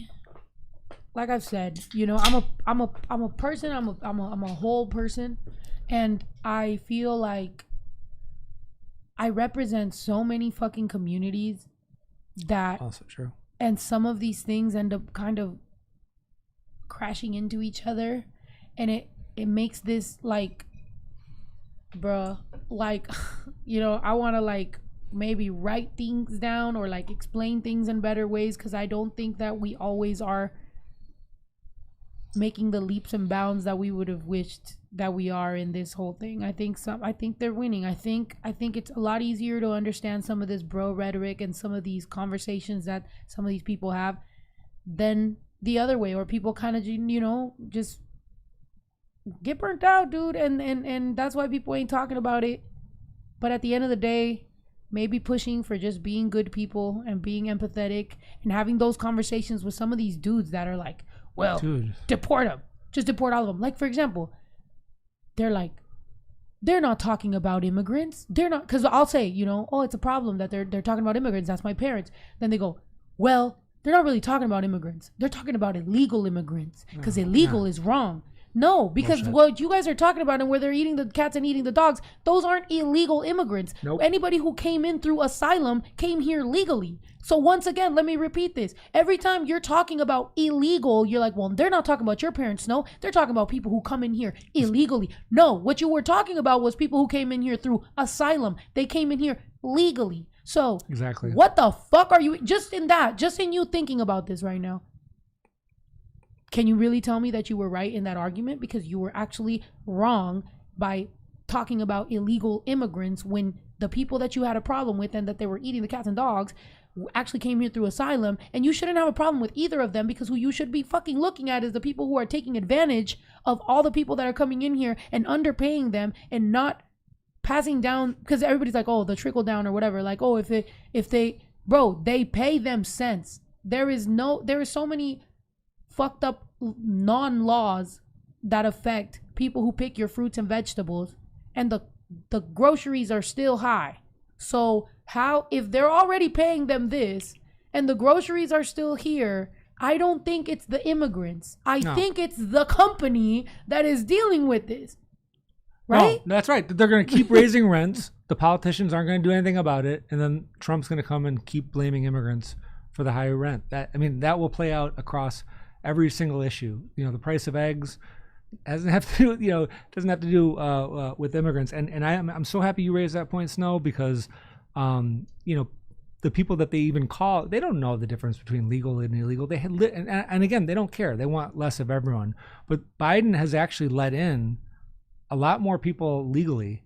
Like I've said, I'm a person. I'm a whole person, and I feel like I represent so many fucking communities that also true. And some of these things end up kind of crashing into each other, and it makes this like, bruh, like, I want to like maybe write things down or like explain things in better ways, because I don't think that we always are making the leaps and bounds that we would have wished that we are in this whole thing. I think they're winning. I think it's a lot easier to understand some of this bro rhetoric and some of these conversations that some of these people have than the other way, or people kind of just get burnt out, dude, and that's why people ain't talking about it. But at the end of the day, maybe pushing for just being good people and being empathetic and having those conversations with some of these dudes that are like, well, dude, deport them. Just deport all of them. Like, for example, they're like, they're not talking about immigrants. They're not, because I'll say, oh, it's a problem that they're talking about immigrants. That's my parents. Then they go, well, they're not really talking about immigrants. They're talking about illegal immigrants, because illegal is wrong. No, because Bullshit. what you guys are talking about and where they're eating the cats and eating the dogs, those aren't illegal immigrants. Nope. Anybody who came in through asylum came here legally. So once again, let me repeat this. Every time you're talking about illegal, you're like, well, they're not talking about your parents. No, they're talking about people who come in here illegally. No, what you were talking about was people who came in here through asylum. They came in here legally. So Exactly. what the fuck are you, just in you thinking about this right now? Can you really tell me that you were right in that argument? Because you were actually wrong by talking about illegal immigrants when the people that you had a problem with and that they were eating the cats and dogs actually came here through asylum. And you shouldn't have a problem with either of them, because who you should be fucking looking at is the people who are taking advantage of all the people that are coming in here and underpaying them and not passing down, because everybody's like, oh, the trickle down or whatever. Like, oh, if they, bro, they pay them cents. There is so many fucked up non-laws that affect people who pick your fruits and vegetables, and the groceries are still high. So how, if they're already paying them this and the groceries are still here, I don't think it's the immigrants. I think it's the company that is dealing with this. Right? No, that's right. They're going to keep raising rents. The politicians aren't going to do anything about it, and then Trump's going to come and keep blaming immigrants for the higher rent. That will play out across every single issue. The price of eggs doesn't have to do with immigrants. And I'm so happy you raised that point, Snow, because the people that they even call, they don't know the difference between legal and illegal. And again, they don't care. They want less of everyone. But Biden has actually let in a lot more people legally.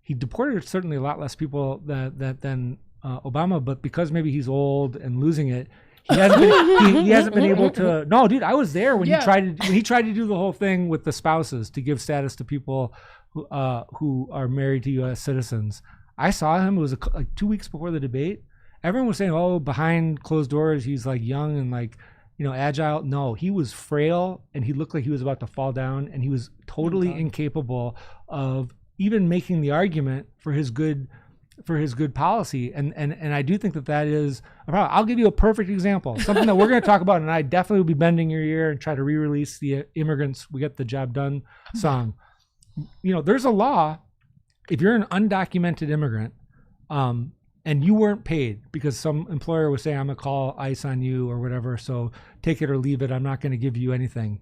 He deported certainly a lot less people than Obama, but because maybe he's old and losing it, he hasn't been able to. No, dude, I was there when he tried to do the whole thing with the spouses to give status to people who are married to U.S. citizens. I saw him. It was like 2 weeks before the debate. Everyone was saying, "Oh, behind closed doors, he's like young and like agile." No, he was frail and he looked like he was about to fall down, and he was totally incapable of even making the argument for his good policy. And I do think that is a problem. I'll give you a perfect example, something that we're going to talk about, and I definitely will be bending your ear and try to re-release the Immigrants We Get the Job Done song. There's a law. If you're an undocumented immigrant and you weren't paid because some employer was saying, I'm going to call ICE on you or whatever, so take it or leave it, I'm not going to give you anything.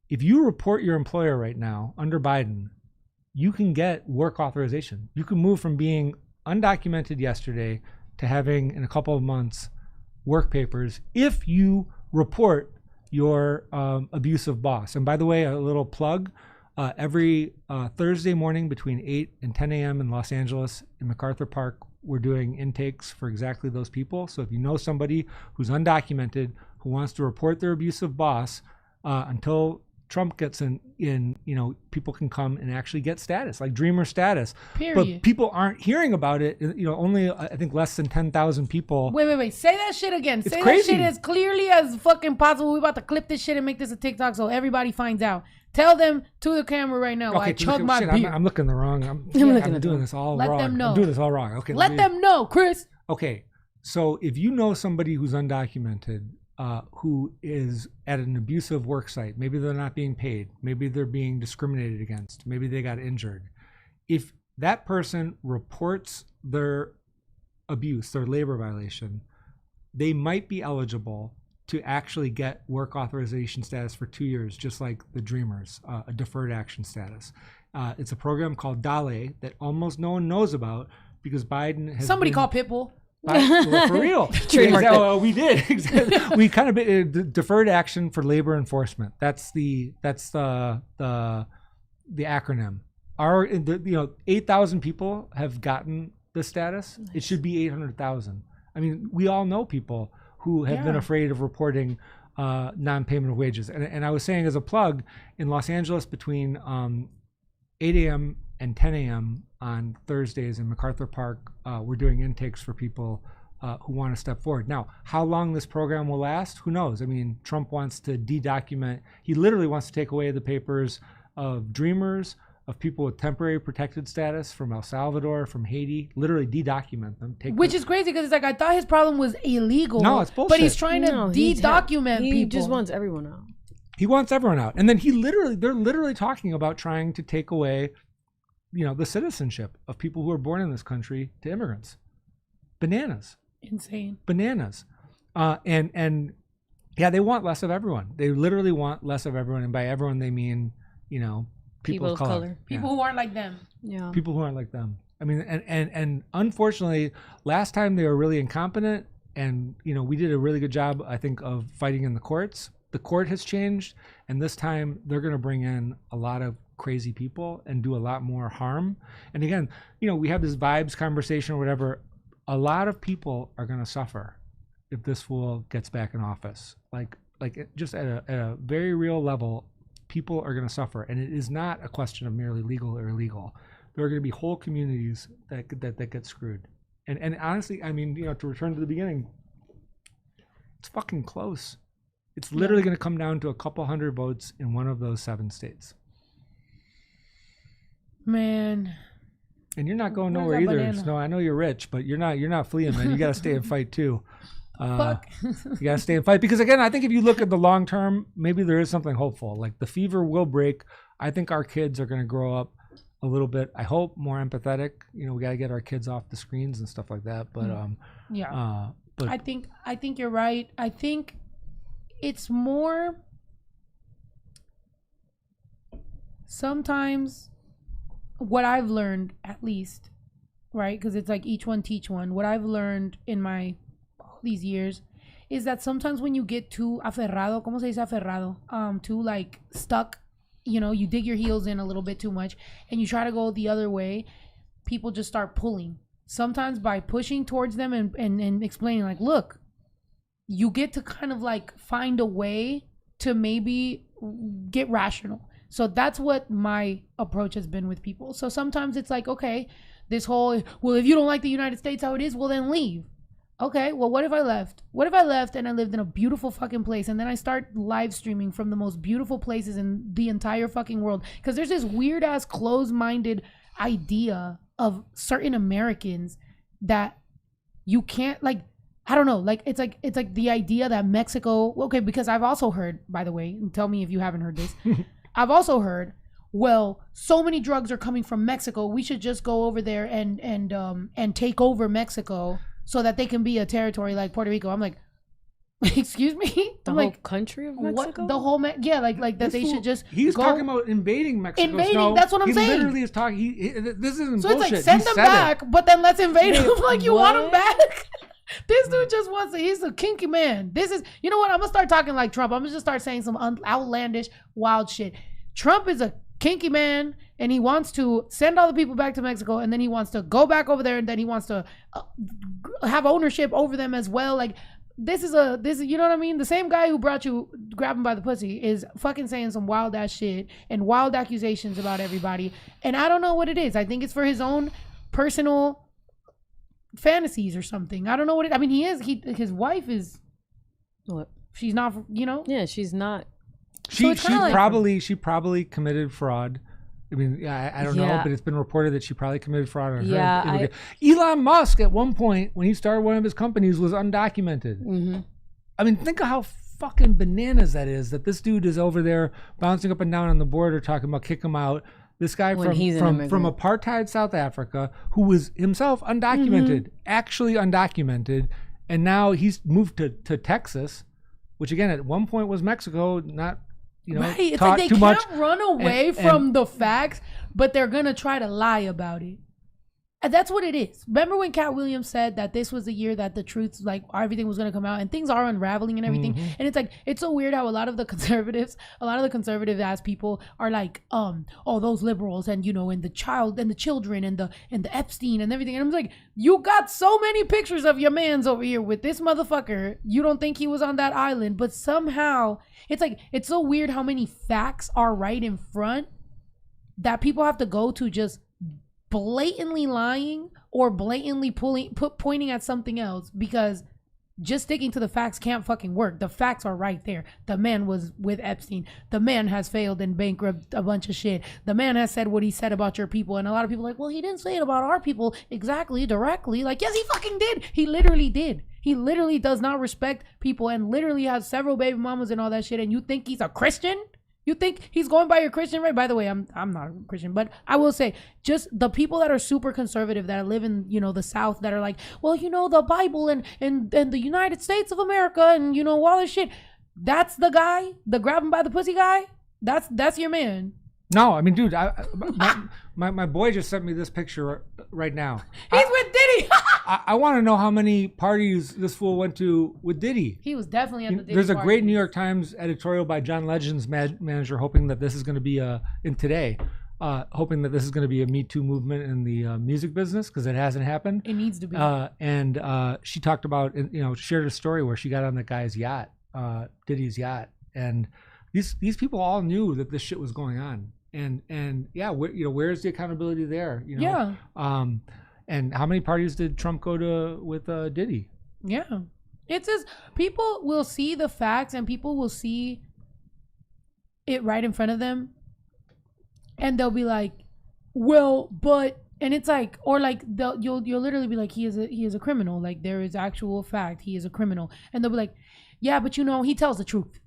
If you report your employer right now under Biden, you can get work authorization. You can move from being undocumented yesterday to having in a couple of months work papers if you report your abusive boss. And by the way, a little plug, every Thursday morning between 8 and 10 a.m. in Los Angeles in MacArthur Park, we're doing intakes for exactly those people. So if you know somebody who's undocumented who wants to report their abusive boss, until Trump gets in, people can come and actually get status, like dreamer status. Period. But people aren't hearing about it. Only I think less than 10,000 people. Wait. Say that shit again. It's Say crazy. that shit as clearly as fucking possible. We're about to clip this shit and make this a TikTok so everybody finds out. Tell them to the camera right now. I chug my beer. I'm looking the wrong. I'm doing this all wrong. Let them know. I'm doing this all wrong. Okay. Let them know, Chris. Okay. So if you know somebody who's undocumented, who is at an abusive work site, maybe they're not being paid, maybe they're being discriminated against, maybe they got injured. If that person reports their abuse, their labor violation, they might be eligible to actually get work authorization status for 2 years, just like the Dreamers, a deferred action status. It's a program called DALE that almost no one knows about because Biden has call Pitbull. Well, for real. We did. We kind of deferred action for labor enforcement. That's the acronym. 8,000 people have gotten the status. Nice. It should be 800,000. I mean, we all know people who have been afraid of reporting non-payment of wages. And I was saying as a plug, in Los Angeles between 8 a.m. and 10 a.m. on Thursdays in MacArthur Park, we're doing intakes for people who want to step forward. Now, how long this program will last, who knows? I mean, Trump wants to de-document. He literally wants to take away the papers of Dreamers, of people with temporary protected status from El Salvador, from Haiti, literally de-document them. Which is crazy because it's like, I thought his problem was illegal. No, it's bullshit. But he's trying to de-document people. He just wants everyone out. He wants everyone out. And then they're literally talking about trying to take away, the citizenship of people who are born in this country to immigrants. Bananas. Insane. Bananas. And yeah, they want less of everyone. They literally want less of everyone. And by everyone, they mean, people of color. People who aren't like them. Yeah. People who aren't like them. I mean, and unfortunately, last time they were really incompetent, and we did a really good job, I think, of fighting in the courts. The court has changed, and this time they're going to bring in a lot of crazy people and do a lot more harm. And again, we have this vibes conversation or whatever. A lot of people are going to suffer if this fool gets back in office. Like just at a very real level, people are going to suffer, and it is not a question of merely legal or illegal. There are going to be whole communities that get screwed. And honestly, I mean, to return to the beginning, it's fucking close. It's literally going to come down to a couple hundred votes in one of those 7 states. Man. And you're not going nowhere either. No, I know you're rich, but you're not fleeing, man. You got to stay and fight too. Fuck. You got to stay and fight, because again, I think if you look at the long term, maybe there is something hopeful. Like the fever will break. I think our kids are going to grow up a little bit, I hope, more empathetic. We got to get our kids off the screens and stuff like that. But but I think you're right. I think it's more sometimes what I've learned, at least, right? Because it's like each one teach one. What I've learned in all these years is that sometimes when you get too aferrado, ¿cómo se dice aferrado? Too like stuck, you dig your heels in a little bit too much and you try to go the other way, people just start pulling. Sometimes by pushing towards them and explaining, like, look, you get to kind of like find a way to maybe get rational. So that's what my approach has been with people. So sometimes it's like, okay, this whole, well, if you don't like the United States how it is, well, then leave. Okay, well, what if I left? What if I left and I lived in a beautiful fucking place and then I start live streaming from the most beautiful places in the entire fucking world? Because there's this weird ass closed-minded idea of certain Americans that you can't, like, I don't know, like it's like the idea that Mexico, okay, because I've also heard, by the way, and tell me if you haven't heard this, I've also heard, well, so many drugs are coming from Mexico, we should just go over there and take over Mexico so that they can be a territory like Puerto Rico. I'm like, excuse me? The whole country of Mexico? What? The whole, yeah, like that they should just He's go. talking about invading Mexico. Invading, that's what I'm saying. He literally is talking, this isn't so bullshit. It's like, send them back, but then let's invade them. Like, you want them back? This dude just wants to, he's a kinky man. This is, you know what? I'm going to start talking like Trump. I'm going to just start saying some outlandish, wild shit. Trump is a kinky man, and he wants to send all the people back to Mexico, and then he wants to go back over there, and then he wants to have ownership over them as well. Like, this is, you know what I mean? The same guy who brought you, grab him by the pussy, is fucking saying some wild ass shit and wild accusations about everybody. And I don't know what it is. I think it's for his own personal fantasies or something. I don't know what it, I mean, his wife is, what? She's not, Yeah, she's not. She probably committed fraud. I mean, I don't know, but it's been reported that she probably committed fraud on her. Elon Musk, at one point, when he started one of his companies, was undocumented. Mm-hmm. I mean, think of how fucking bananas that is, that this dude is over there bouncing up and down on the border talking about kick him out. This guy from apartheid South Africa, who was himself undocumented, actually undocumented, and now he's moved to Texas, which again at one point was Mexico, not, right. It's like they can't run away from the facts, but they're gonna try to lie about it. And that's what it is. Remember when Cat Williams said that this was the year that the truth, like everything was going to come out, and things are unraveling and everything. Mm-hmm. And it's like, it's so weird how a lot of the conservative ass people are like, oh, those liberals and, and the child and the children and the Epstein and everything. And I'm like, you got so many pictures of your mans over here with this motherfucker. You don't think he was on that island, but somehow it's like, it's so weird how many facts are right in front that people have to go to just blatantly lying or blatantly pointing at something else, because just sticking to the facts can't fucking work. The facts are right there. The man was with Epstein. The man has failed and bankrupt a bunch of shit. The man has said what he said about your people. And a lot of people are like, well, he didn't say it about our people exactly, directly. Like, yes, he fucking did. He literally did. He literally does not respect people and literally has several baby mamas and all that shit. And you think he's a Christian? You think he's going by your Christian right? By the way, I'm not a Christian, but I will say, just the people that are super conservative that live in, you know, the South, that are like, well, you know, the Bible and the United States of America and, you know, all this shit. That's the guy, the grab him by the pussy guy. That's your man. No, I mean, dude, my boy just sent me this picture right now. He's with Diddy. I want to know how many parties this fool went to with Diddy. He was definitely at the Diddy There's a party. great New York Times editorial by John Legend's manager, hoping that this is going to be hoping that this is going to be a Me Too movement in the music business, because it hasn't happened. It needs to be. And she talked about, you know, shared a story where she got on that guy's yacht, Diddy's yacht, and these people all knew that this shit was going on. And yeah, you know, where's the accountability there? You know? Yeah. And how many parties did Trump go to with Diddy? Yeah. It's just, people will see the facts and people will see it right in front of them. And they'll be like, well, but, and it's like, or like, you'll literally be like, he is a criminal. Like, there is actual fact. He is a criminal. And they'll be like, yeah, but you know, he tells the truth.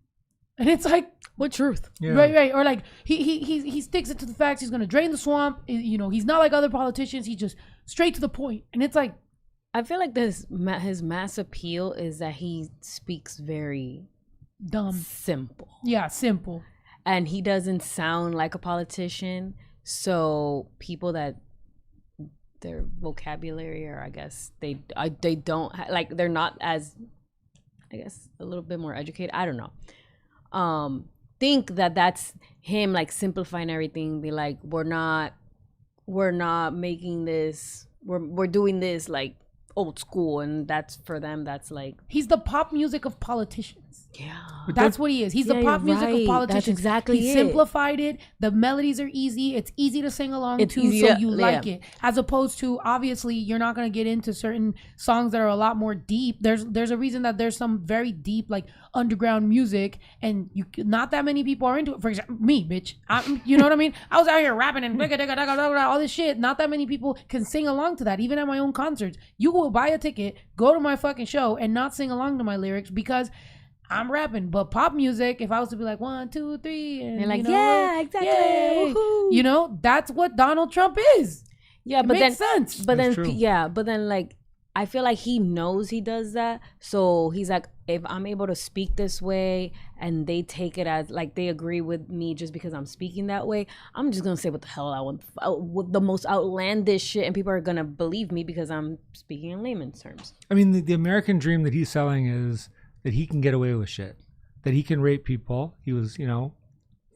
And it's like, what truth? Yeah. Right. Or like, he sticks it to the facts. He's going to drain the swamp. You know, he's not like other politicians. He's just straight to the point. And it's like, I feel like his mass appeal is that he speaks very dumb. simple. Yeah, simple. And he doesn't sound like a politician. So people that their vocabulary, or I guess they don't like, they're not as, I guess, a little bit more educated. I don't know. Think that that's him, like, simplifying everything. Be like, we're not making this. We're doing this like old school, and that's, for them, that's like, he's the pop music of politicians. Yeah, that's what he is. He's the pop music of politicians. That's exactly he it. simplified it. The melodies are easy. It's easy to sing along to, so you like it. As opposed to, obviously, you're not going to get into certain songs that are a lot more deep. There's a reason that there's some very deep, like, underground music, and not that many people are into it. For example, me, bitch. You know what I mean? I was out here rapping and all this shit. Not that many people can sing along to that, even at my own concerts. You will buy a ticket, go to my fucking show, and not sing along to my lyrics because I'm rapping. But pop music, if I was to be like 1, 2, 3, and they're like, you know, yeah, exactly, woohoo. You know, that's what Donald Trump is. Yeah, it but makes then sense. But That's then true. yeah, but then, like, I feel like he knows he does that, so he's like, if I'm able to speak this way and they take it as, like, they agree with me just because I'm speaking that way, I'm just gonna say what the hell I want, with the most outlandish shit, and people are gonna believe me because I'm speaking in layman's terms. I mean, the American dream that he's selling is that he can get away with shit, that he can rape people. He was, you know,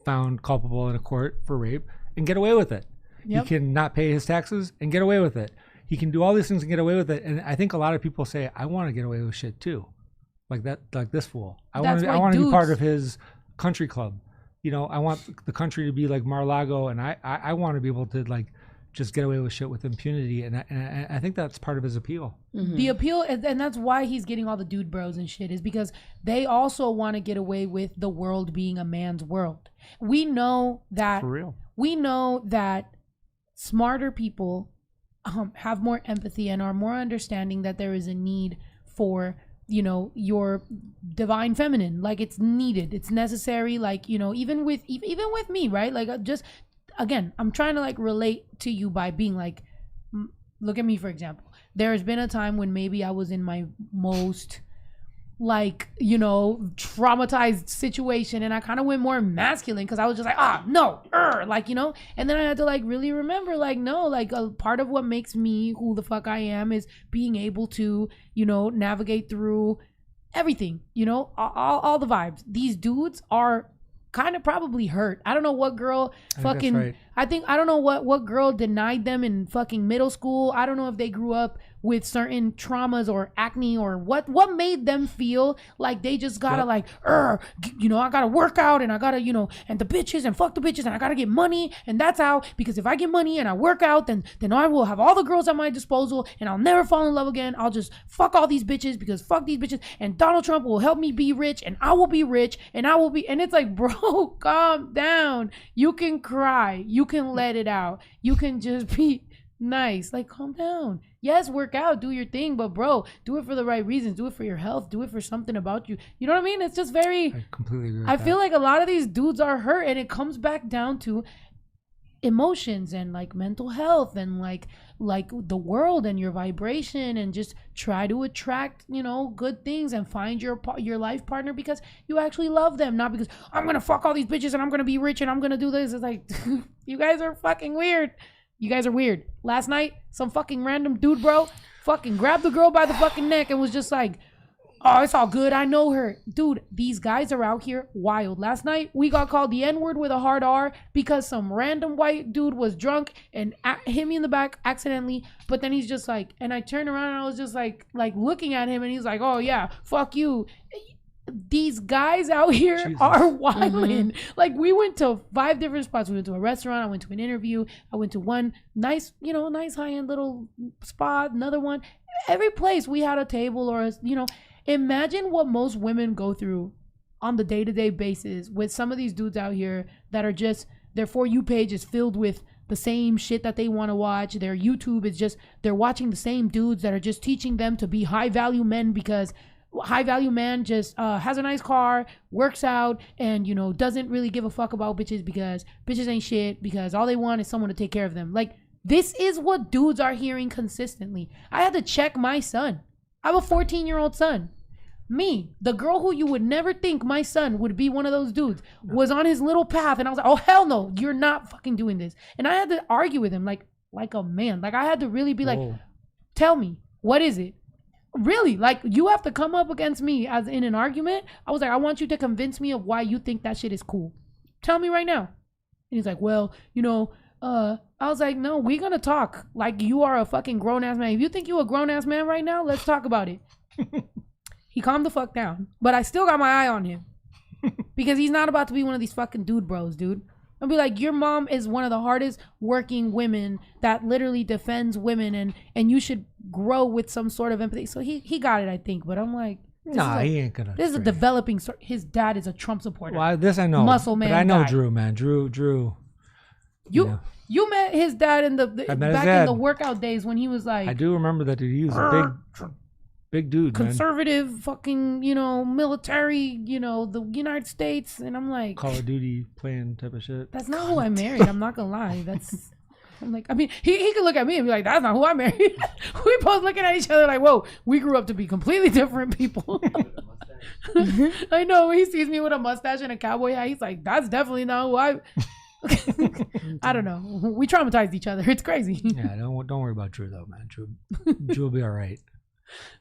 found culpable in a court for rape and get away with it. Yep. He can not pay his taxes and get away with it. He can do all these things and get away with it. And I think a lot of people say, I want to get away with shit too. Like that, like this fool. I want to be part of his country club. You know, I want the country to be like Mar-a-Lago, and I want to be able to, like, just get away with shit with impunity. And I think that's part of his appeal. Mm-hmm. The appeal, and that's why he's getting all the dude bros and shit, is because they also want to get away with the world being a man's world. We know that. For real. We know that smarter people have more empathy and are more understanding that there is a need for, you know, your divine feminine. Like, it's needed, it's necessary. Like, you know, even with me, right? Like, just, again, I'm trying to, like, relate to you by being like, look at me, for example. There has been a time when maybe I was in my most, like, you know, traumatized situation, and I kind of went more masculine because I was just like, no, like, you know. And then I had to, like, really remember, like, no, like, a part of what makes me who the fuck I am is being able to, you know, navigate through everything, you know, all the vibes. These dudes are kind of probably hurt. I don't know what girl fucking, right. I don't know what girl denied them in fucking middle school. I don't know if they grew up with certain traumas or acne or what made them feel like they just gotta, like, you know, I gotta work out and I gotta, you know, and the bitches and fuck the bitches and I gotta get money, and that's how, because if I get money and I work out, then I will have all the girls at my disposal and I'll never fall in love again. I'll just fuck all these bitches because fuck these bitches, and Donald Trump will help me be rich and I will be rich and I will be, and it's like, bro, calm down. You can cry, you can let it out, you can just be Nice. Like, calm down. Yes, work out, do your thing, but bro, do it for the right reasons. Do it for your health. Do it for something about you. You know what I mean? It's just very. I completely agree with I that. feel like a lot of these dudes are hurt, and it comes back down to emotions and like mental health and like the world and your vibration, and just try to attract, you know, good things and find your life partner because you actually love them, not because I'm gonna fuck all these bitches and I'm gonna be rich and I'm gonna do this. It's like you guys are fucking weird. You guys are weird. Last night, some fucking random dude, bro, fucking grabbed the girl by the fucking neck and was just like, oh, it's all good. I know her. Dude, these guys are out here wild. Last night, we got called the N-word with a hard R because some random white dude was drunk and hit me in the back accidentally. But then he's just like, and I turned around and I was just like looking at him and he's like, oh yeah, fuck you. These guys out here Jesus. are wilding. Like, we went to 5 different spots. We went to a restaurant. I went to an interview. I went to one nice, you know, nice high-end little spot. Another one. Every place we had a table or, you know, imagine what most women go through on the day-to-day basis with some of these dudes out here that are just, their For You page is filled with the same shit that they want to watch. Their YouTube is just, they're watching the same dudes that are just teaching them to be high-value men because high-value man just has a nice car, works out, and, you know, doesn't really give a fuck about bitches because bitches ain't shit, because all they want is someone to take care of them. Like, this is what dudes are hearing consistently. I had to check my son. I have a 14-year-old son. Me, the girl who you would never think my son would be one of those dudes, was on his little path, and I was like, oh, hell no, you're not fucking doing this. And I had to argue with him like a man. Like, I had to really be like, tell me, what is it? Really, like, you have to come up against me as in an argument. I was like, I want you to convince me of why you think that shit is cool. Tell me right now. And he's like, well, you know, I was like, no, we're gonna talk like you are a fucking grown-ass man. If you think you a grown-ass man right now, let's talk about it. He calmed the fuck down, but I still got my eye on him because he's not about to be one of these fucking dude bros, dude. I'll be like, your mom is one of the hardest working women that literally defends women, and you should grow with some sort of empathy. So he got it, I think. But I'm like, nah, he ain't gonna. This is a developing story. His dad is a Trump supporter. Well, this I know. Muscle man. But I know guy. Drew, man. Drew. You met his dad in the back in the workout days when he was like. I do remember that he was a big dude, conservative, man. Fucking, you know, military, you know, the United States, and I'm like, Call of Duty playing type of shit. That's not who I married. I'm not gonna lie. I'm like, I mean, he could look at me and be like, that's not who I married. We both looking at each other like, whoa, we grew up to be completely different people. I know. He sees me with a mustache and a cowboy hat. He's like, that's definitely not who I. I don't know. We traumatized each other. It's crazy. Yeah, don't worry about Drew though, man. Drew will be all right.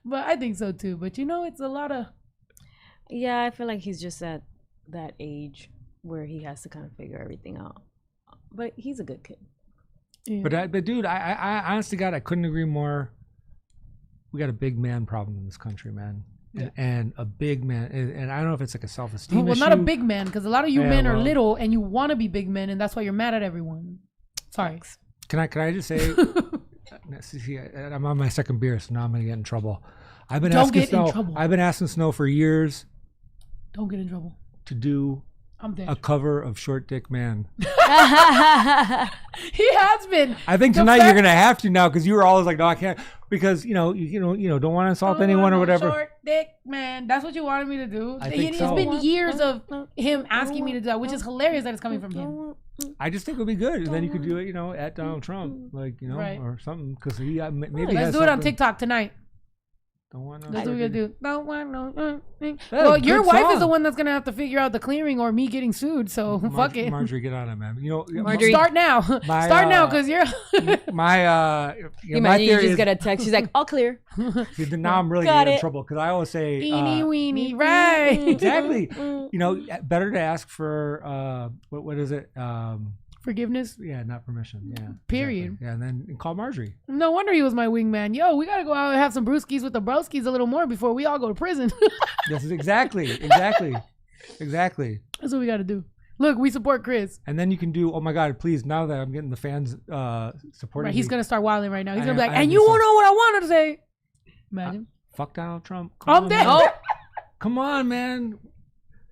But I think so too. But you know, it's a lot of. Yeah, I feel like he's just at that age where he has to kind of figure everything out. But he's a good kid. Yeah. But dude, I honestly, God, I couldn't agree more. We got a big man problem in this country, man. Yeah. And a big man, and I don't know if it's like a self-esteem issue. Well, not a big man, because a lot of you men are little, and you want to be big men, and that's why you're mad at everyone. Sorry. Can I just say? See, I'm on my second beer, so now I'm gonna get in trouble. I've been asking Snow for years. Don't get in trouble. To do a cover of Short Dick Man. He has been. I think tonight you're gonna have to now, because you were always like, no, I can't, because you know don't want to insult anyone or whatever. Short Dick Man. That's what you wanted me to do. It's been years of him asking me to do that, which is hilarious that it's coming from him. I just think it would be good, and then you could do it, at Donald Trump, like right. Or something, because he maybe. Let's do it on TikTok tonight. Don't want no. That's what we're gonna do. Don't want no. Well, your wife is the one that's gonna have to figure out the clearing or me getting sued. So fuck it. Marjorie, get on it, man. Marjorie, start now. Start now, because you're. my you just get a text. She's like, all clear. Now I'm really getting in trouble, because I always say eeny weeny right. Exactly. Better to ask for what is it? Forgiveness? Yeah, not permission. Yeah. Period. Exactly. Yeah, and then call Marjorie. No wonder he was my wingman. Yo, we gotta go out and have some brewskis with the broskis a little more before we all go to prison. This is exactly. That's what we gotta do. Look, we support Chris. And then you can do, oh my God, please, now that I'm getting the fans supporting me. He's gonna start wilding right now. He's gonna be like, and you won't know what I wanted to say. Imagine. Fuck Donald Trump. I'm dead. Oh. Come on, man.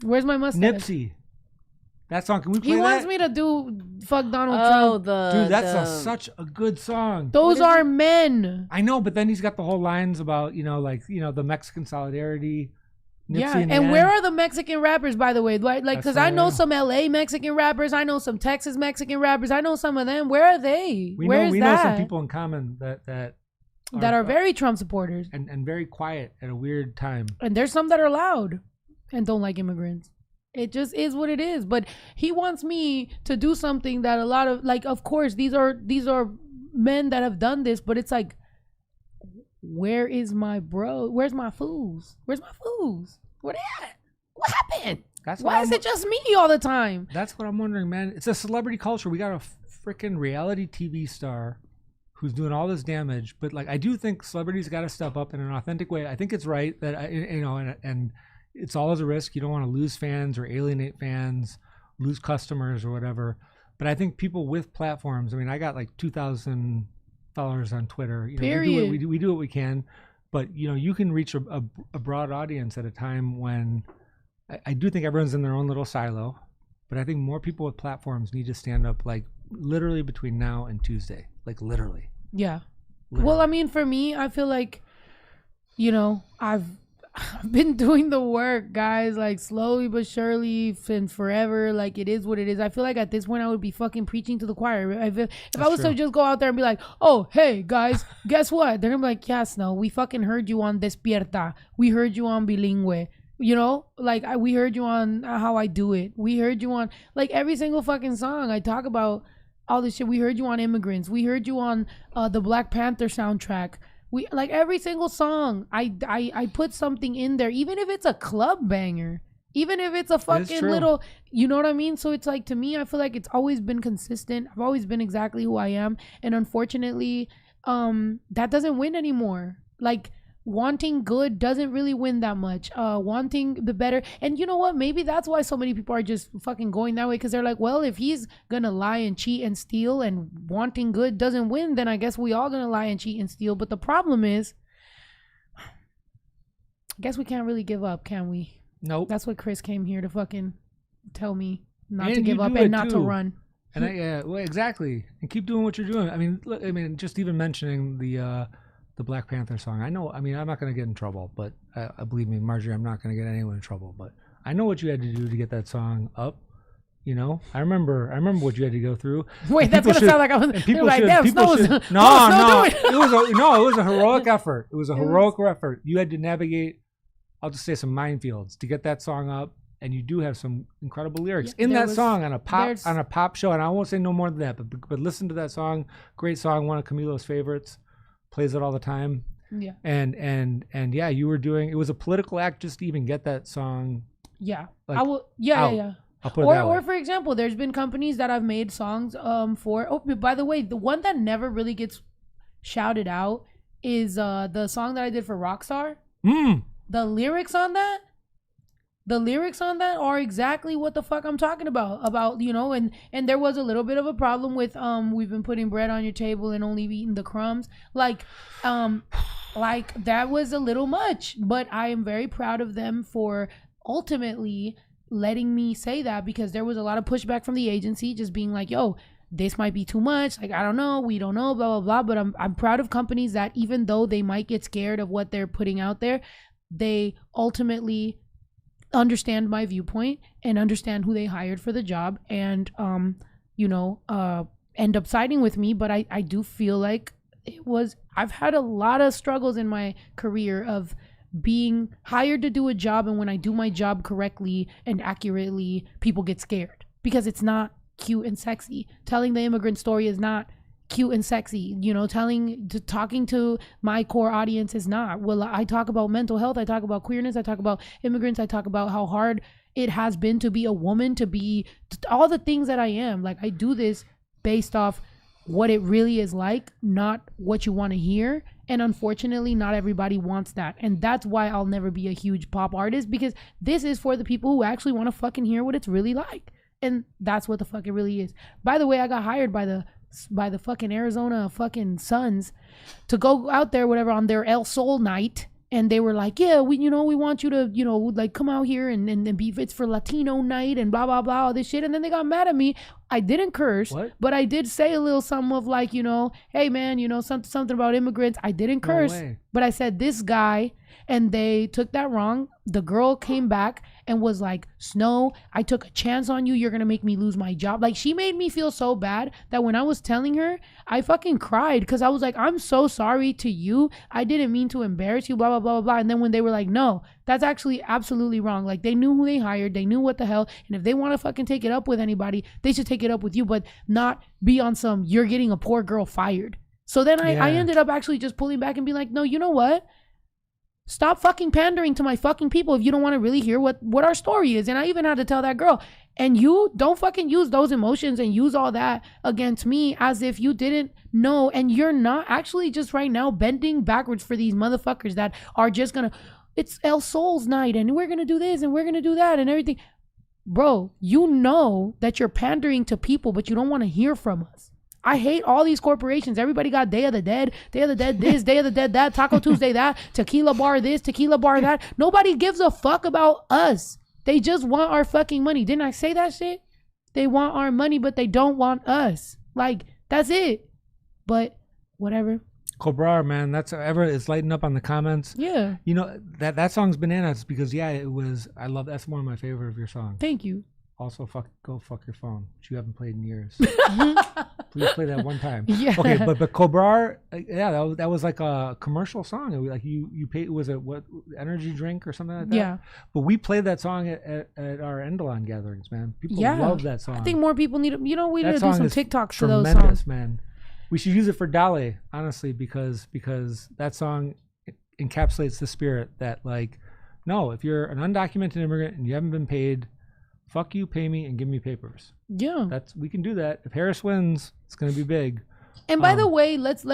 Where's my mustache? Nipsey. That song, can we play that? He wants me to do fuck Donald Oh, Trump. Dude, that's such a good song. Those are men. I know, but then he's got the whole lines about, the Mexican solidarity. Yeah, Nipsey in the and end. where are the Mexican rappers, by the way? Like, because I know some LA Mexican rappers, I know some Texas Mexican rappers, I know some of them. Where are they? We Where's know some people in common that are very Trump supporters and very quiet at a weird time. and there's some that are loud and don't like immigrants. It just is what it is. But he wants me to do something that a lot of, like, of course, these are men that have done this, but it's like, where is my bro? Where's my fools? Where's my fools? Where they at? What happened? Why is it just me all the time? That's what I'm wondering, man. It's a celebrity culture. We got a freaking reality TV star who's doing all this damage, but like I do think celebrities got to step up in an authentic way. I think it's right that and it's all as a risk. You don't want to lose fans or alienate fans, lose customers or whatever. But I think people with platforms. I mean, I got like 2,000 followers on Twitter. Period. We do what we can, but you can reach a broad audience at a time when I do think everyone's in their own little silo. But I think more people with platforms need to stand up, like literally between now and Tuesday, like literally. Yeah. Literally. Well, I mean, for me, I feel like, I've been doing the work, guys, like slowly but surely and forever. Like, it is what it is. I feel like at this point I would be fucking preaching to the choir. If I was to just go out there and be like, oh, hey, guys, guess what? They're gonna be like, yes, no, we fucking heard you on Despierta. We heard you on Bilingüe. We heard you on How I Do It. We heard you on, like, every single fucking song. I talk about all this shit. We heard you on Immigrants. We heard you on the Black Panther soundtrack. We, like, every single song, I put something in there, even if it's a club banger, even if it's a fucking little, you know what I mean? So it's like, to me, I feel like it's always been consistent. I've always been exactly who I am. And unfortunately, that doesn't win anymore. Like, wanting good doesn't really win that much. Wanting the better. And you know what? Maybe that's why so many people are just fucking going that way, because they're like, well, if he's gonna lie and cheat and steal and wanting good doesn't win, then I guess we all gonna lie and cheat and steal. But the problem is, I guess we can't really give up, can we? Nope. That's what Chris came here to fucking tell me, not And to give you up do and it not to too. run. And well, exactly. And keep doing what you're doing. I mean, just even mentioning the Black Panther song. I know. I mean, I'm not going to get in trouble, but believe me, Marjorie, I'm not going to get anyone in trouble. But I know what you had to do to get that song up. I remember what you had to go through. Wait, that's gonna sound like I was. People like, should. damn, People Snow should. was- No, what was Snow doing? it was a heroic effort. It was a heroic effort. You had to navigate. I'll just say some minefields to get that song up. And you do have some incredible lyrics in that song on a pop show. And I won't say no more than that, but listen to that song. Great song, one of Camilo's favorites. Plays it all the time. Yeah. And yeah, you were doing. It was a political act just to even get that song. Yeah. Like, I will. Yeah, out. yeah. I'll put it that way. Or for example, there's been companies that I've made songs for. Oh, by the way, the one that never really gets shouted out is the song that I did for Rockstar. The lyrics on that. The lyrics on that are exactly what the fuck I'm talking about, and there was a little bit of a problem with, we've been putting bread on your table and only eating the crumbs. Like that was a little much, but I am very proud of them for ultimately letting me say that, because there was a lot of pushback from the agency just being like, yo, this might be too much. Like, I don't know. We don't know, blah, blah, blah. But I'm proud of companies that, even though they might get scared of what they're putting out there, they ultimately understand my viewpoint and understand who they hired for the job, and end up siding with me. But I do feel like I've had a lot of struggles in my career of being hired to do a job, and when I do my job correctly and accurately, people get scared because it's not cute and sexy. Telling the immigrant story is not cute and sexy. Talking to my core audience is not. Well, I talk about mental health, I talk about queerness, I talk about immigrants, I talk about how hard it has been to be a woman, to be all the things that I am. Like, I do this based off what it really is like, not what you want to hear. And unfortunately, not everybody wants that. And that's why I'll never be a huge pop artist, because this is for the people who actually want to fucking hear what it's really like. And that's what the fuck it really is. By the way, I got hired by the fucking Arizona fucking Suns to go out there, whatever, on their El Sol night. And they were like, yeah, we want you to, like, come out here and be, it's for Latino night and blah, blah, blah, all this shit. And then they got mad at me I didn't curse, but I did say a little something of like, hey man, something about immigrants. I didn't curse, but I said this guy, and they took that wrong. The girl came back and was like, Snow, I took a chance on you. You're going to make me lose my job. Like, she made me feel so bad that when I was telling her, I fucking cried because I was like, I'm so sorry to you. I didn't mean to embarrass you, blah, blah, blah, blah, blah. And then when they were like, no, that's actually absolutely wrong. Like, they knew who they hired. They knew what the hell. And if they want to fucking take it up with anybody, they should take it up with you, but not be on some, you're getting a poor girl fired. So then I ended up actually just pulling back and being like, no, you know what? Stop fucking pandering to my fucking people if you don't want to really hear what our story is. And I even had to tell that girl, and you don't fucking use those emotions and use all that against me as if you didn't know. And you're not actually just right now bending backwards for these motherfuckers that are just gonna, it's El Sol's night and we're gonna do this and we're gonna do that and everything. Bro, you know that you're pandering to people, but you don't want to hear from us. I hate all these corporations. Everybody got Day of the Dead this, Day of the Dead that, Taco Tuesday that, Tequila Bar this, Tequila Bar that. Nobody gives a fuck about us. They just want our fucking money. Didn't I say that shit? They want our money, but they don't want us. Like, that's it. But whatever. Cobra, man, it's lighting up on the comments. Yeah. That song's bananas because it was, I love, that's one of my favorite of your songs. Thank you. Also, go fuck your phone, which you haven't played in years. Please play that one time. Yeah. Okay, but Cobra, that was like a commercial song. It was like you paid, was it what, energy drink or something like that? Yeah. But we played that song at our Endalon gatherings, man. People love that song. I think more people need to, we need to do some TikToks to those tremendous, songs. Man. We should use it for Dale, honestly, because that song encapsulates the spirit that, like, no, if you're an undocumented immigrant and you haven't been paid, fuck you, pay me, and give me papers. Yeah, we can do that. If Harris wins, it's gonna be big. And by the way, let's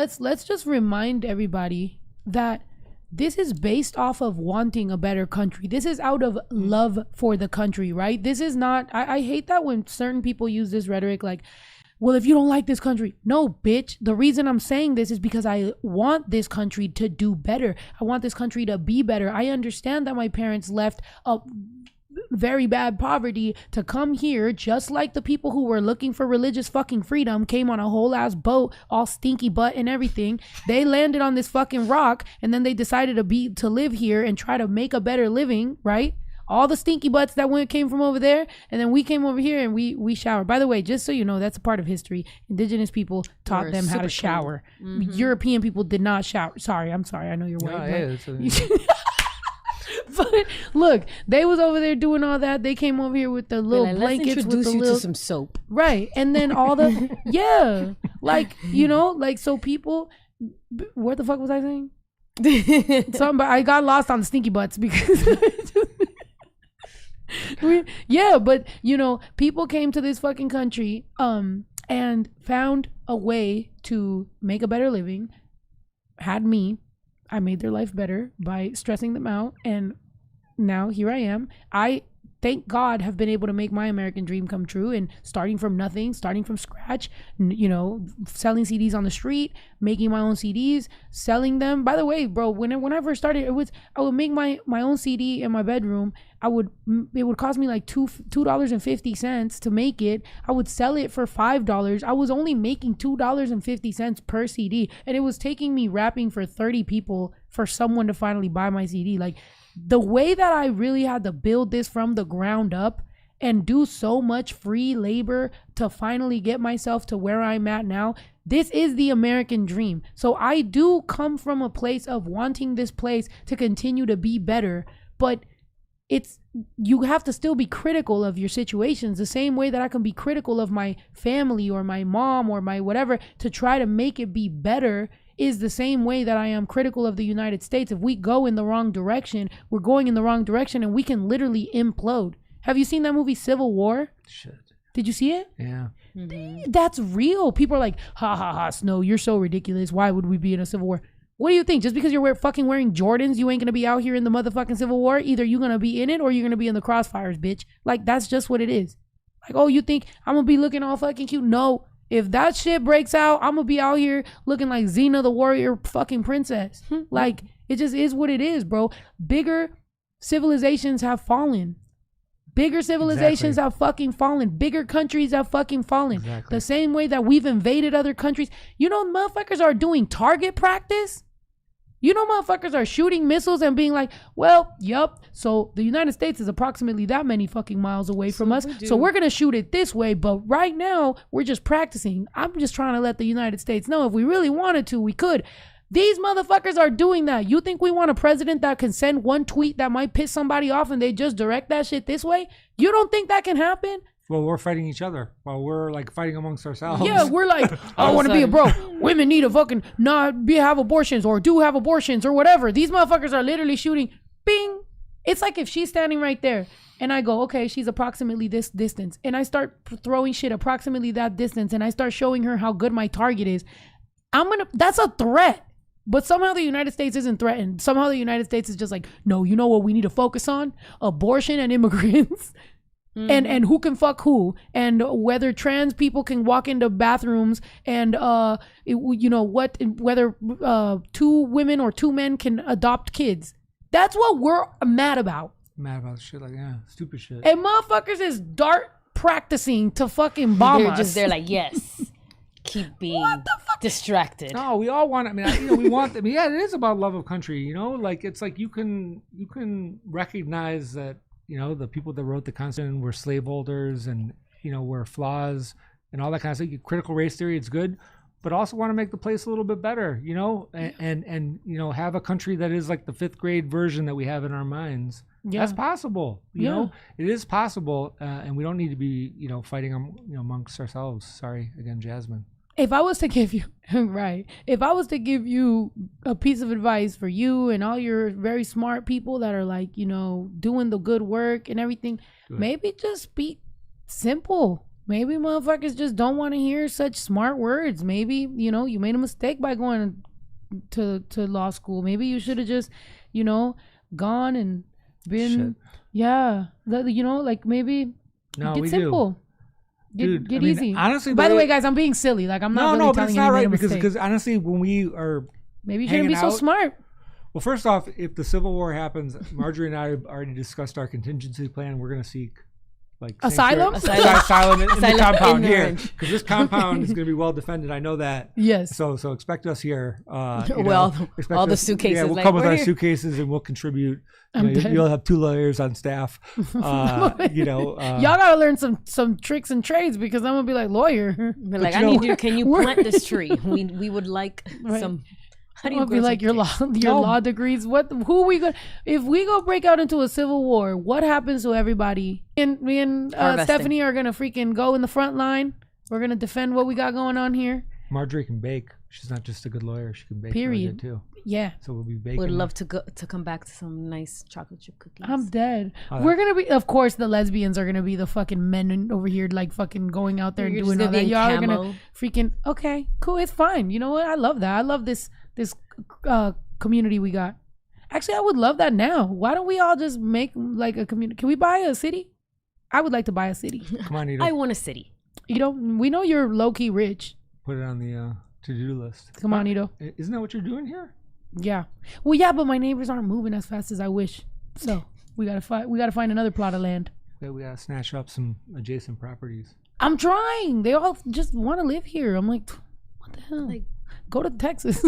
just remind everybody that this is based off of wanting a better country. This is out of love for the country, right? This is not. I hate that when certain people use this rhetoric, like, well, if you don't like this country, no, bitch. The reason I'm saying this is because I want this country to do better. I want this country to be better. I understand that my parents left a very bad poverty to come here, just like the people who were looking for religious fucking freedom came on a whole ass boat, all stinky butt and everything. They landed on this fucking rock, and then they decided to live here and try to make a better living, right? All the stinky butts that came from over there, and then we came over here and we showered. By the way, just so you know, that's a part of history. Indigenous people taught them how to shower. Mm-hmm. European people did not shower. I'm sorry. I know you're white. But look, they was over there doing all that. They came over here with the little blankets. Let's introduce with the you little, to some soap. Right. And then all the, yeah. Like, so people, what the fuck was I saying? I got lost on the stinky butts because but people came to this fucking country and found a way to make a better living. I made their life better by stressing them out, and now here I am. I, thank God, have been able to make my American dream come true, and starting from nothing, starting from scratch, selling CDs on the street, making my own CDs, selling them. By the way, bro, when I first started, I would make my own CD in my bedroom. It would cost me like $2.50 to make it. I would sell it for $5. I was only making $2.50 per CD, and it was taking me rapping for 30 people for someone to finally buy my CD. Like, the way that I really had to build this from the ground up and do so much free labor to finally get myself to where I'm at now, this is the American dream. So I do come from a place of wanting this place to continue to be better, but you have to still be critical of your situations the same way that I can be critical of my family or my mom or my whatever to try to make it be better, is the same way that I am critical of the United States. If we go in the wrong direction, we're going in the wrong direction, and we can literally implode. Have you seen that movie Civil War? Shit. Did you see it? Yeah. Mm-hmm. That's real. People are like, ha ha ha, Snow, you're so ridiculous. Why would we be in a civil war? What do you think? Just because you're wearing Jordans, you ain't gonna be out here in the motherfucking Civil War? Either you're gonna be in it or you're gonna be in the crossfires, bitch. Like, that's just what it is. Like, oh, you think I'm gonna be looking all fucking cute? No. If that shit breaks out, I'm gonna be out here looking like Xena the warrior fucking princess. Like, it just is what it is, bro. Bigger civilizations have fallen. Bigger civilizations have fucking fallen. Bigger countries have fucking fallen. Exactly. The same way that we've invaded other countries. You know, motherfuckers are doing target practice. You know, motherfuckers are shooting missiles and being like, well, yup. So the United States is approximately that many fucking miles away from us. So we're going to shoot it this way. But right now, we're just practicing. I'm just trying to let the United States know if we really wanted to, we could. These motherfuckers are doing that. You think we want a president that can send one tweet that might piss somebody off and they just direct that shit this way? You don't think that can happen? Well, we're fighting each other while we're like fighting amongst ourselves. Yeah, we're like, I want to be a bro. Women need to fucking have abortions or do have abortions or whatever. These motherfuckers are literally shooting, bing. It's like if she's standing right there and I go, okay, she's approximately this distance. And I start throwing shit approximately that distance and I start showing her how good my target is. That's a threat. But somehow the United States isn't threatened. Somehow the United States is just like, no, you know what we need to focus on? Abortion and immigrants. And who can fuck who, and whether trans people can walk into bathrooms, and whether 2 women or 2 men can adopt kids. That's what we're mad about. Mad about shit like stupid shit. And motherfuckers is dart practicing to fucking bomb us. They're like, yes, keep being distracted. No, we all want. I mean, we want. I mean, yeah, it is about love of country. You know, like it's like you can recognize that. You know, the people that wrote the Constitution were slaveholders and, you know, were flaws and all that kind of stuff. Critical race theory, it's good, but also want to make the place a little bit better, you know, and you know, have a country that is like the 5th grade version that we have in our minds. Yeah. That's possible. You know, it is possible. And we don't need to be, you know, fighting amongst ourselves. Sorry again, Jasmine. If I was to give you, if I was to give you a piece of advice for you and all your very smart people that are like, you know, doing the good work and everything, maybe just be simple. Maybe motherfuckers just don't want to hear such smart words. Maybe, you know, you made a mistake by going to law school. Maybe you should have just, you know, gone and been, you know, like maybe get simple. Get easy. Honestly, by the way, guys, I'm being silly. Like I'm not really telling you I made a mistake. Because honestly, when we are maybe you shouldn't be so smart. Well, first off, if the Civil War happens, Marjorie and I have already discussed our contingency plan. We're going to seek like asylum in the compound here, because this compound is going to be well defended. I know that. Yes. So expect us here. All the suitcases. Yeah, we'll come with our suitcases and we'll contribute. You'll have 2 lawyers on staff. Y'all gotta learn some tricks and trades, because I'm gonna be like, lawyer. Like, I need you. Can you plant this tree? We would like some. How do you be like your law degrees? Who are we going? If we go break out into a civil war, what happens to everybody? And me and Stephanie are gonna freaking go in the front line. We're gonna defend what we got going on here. Marjorie can bake. She's not just a good lawyer. She can bake. Period. Too. Yeah. So we'll be baking. Would love to come back to some nice chocolate chip cookies. I'm dead. We're gonna be, of course, the lesbians are gonna be the fucking men over here, like fucking going out there and doing all that. Y'all are gonna freaking okay, cool. It's fine. You know what? I love that. I love this community we got. Actually, I would love that now. Why don't we all just make like a community? Can we buy a city? I would like to buy a city. Come on, Ito. I want a city. Ito, we know you're low key rich. Put it on the to-do list. Come on, Ito. Isn't that what you're doing here? Yeah. Well, yeah, but my neighbors aren't moving as fast as I wish. So we gotta find another plot of land. Yeah, we gotta snatch up some adjacent properties. I'm trying. They all just want to live here. I'm like, what the hell? Like, go to Texas.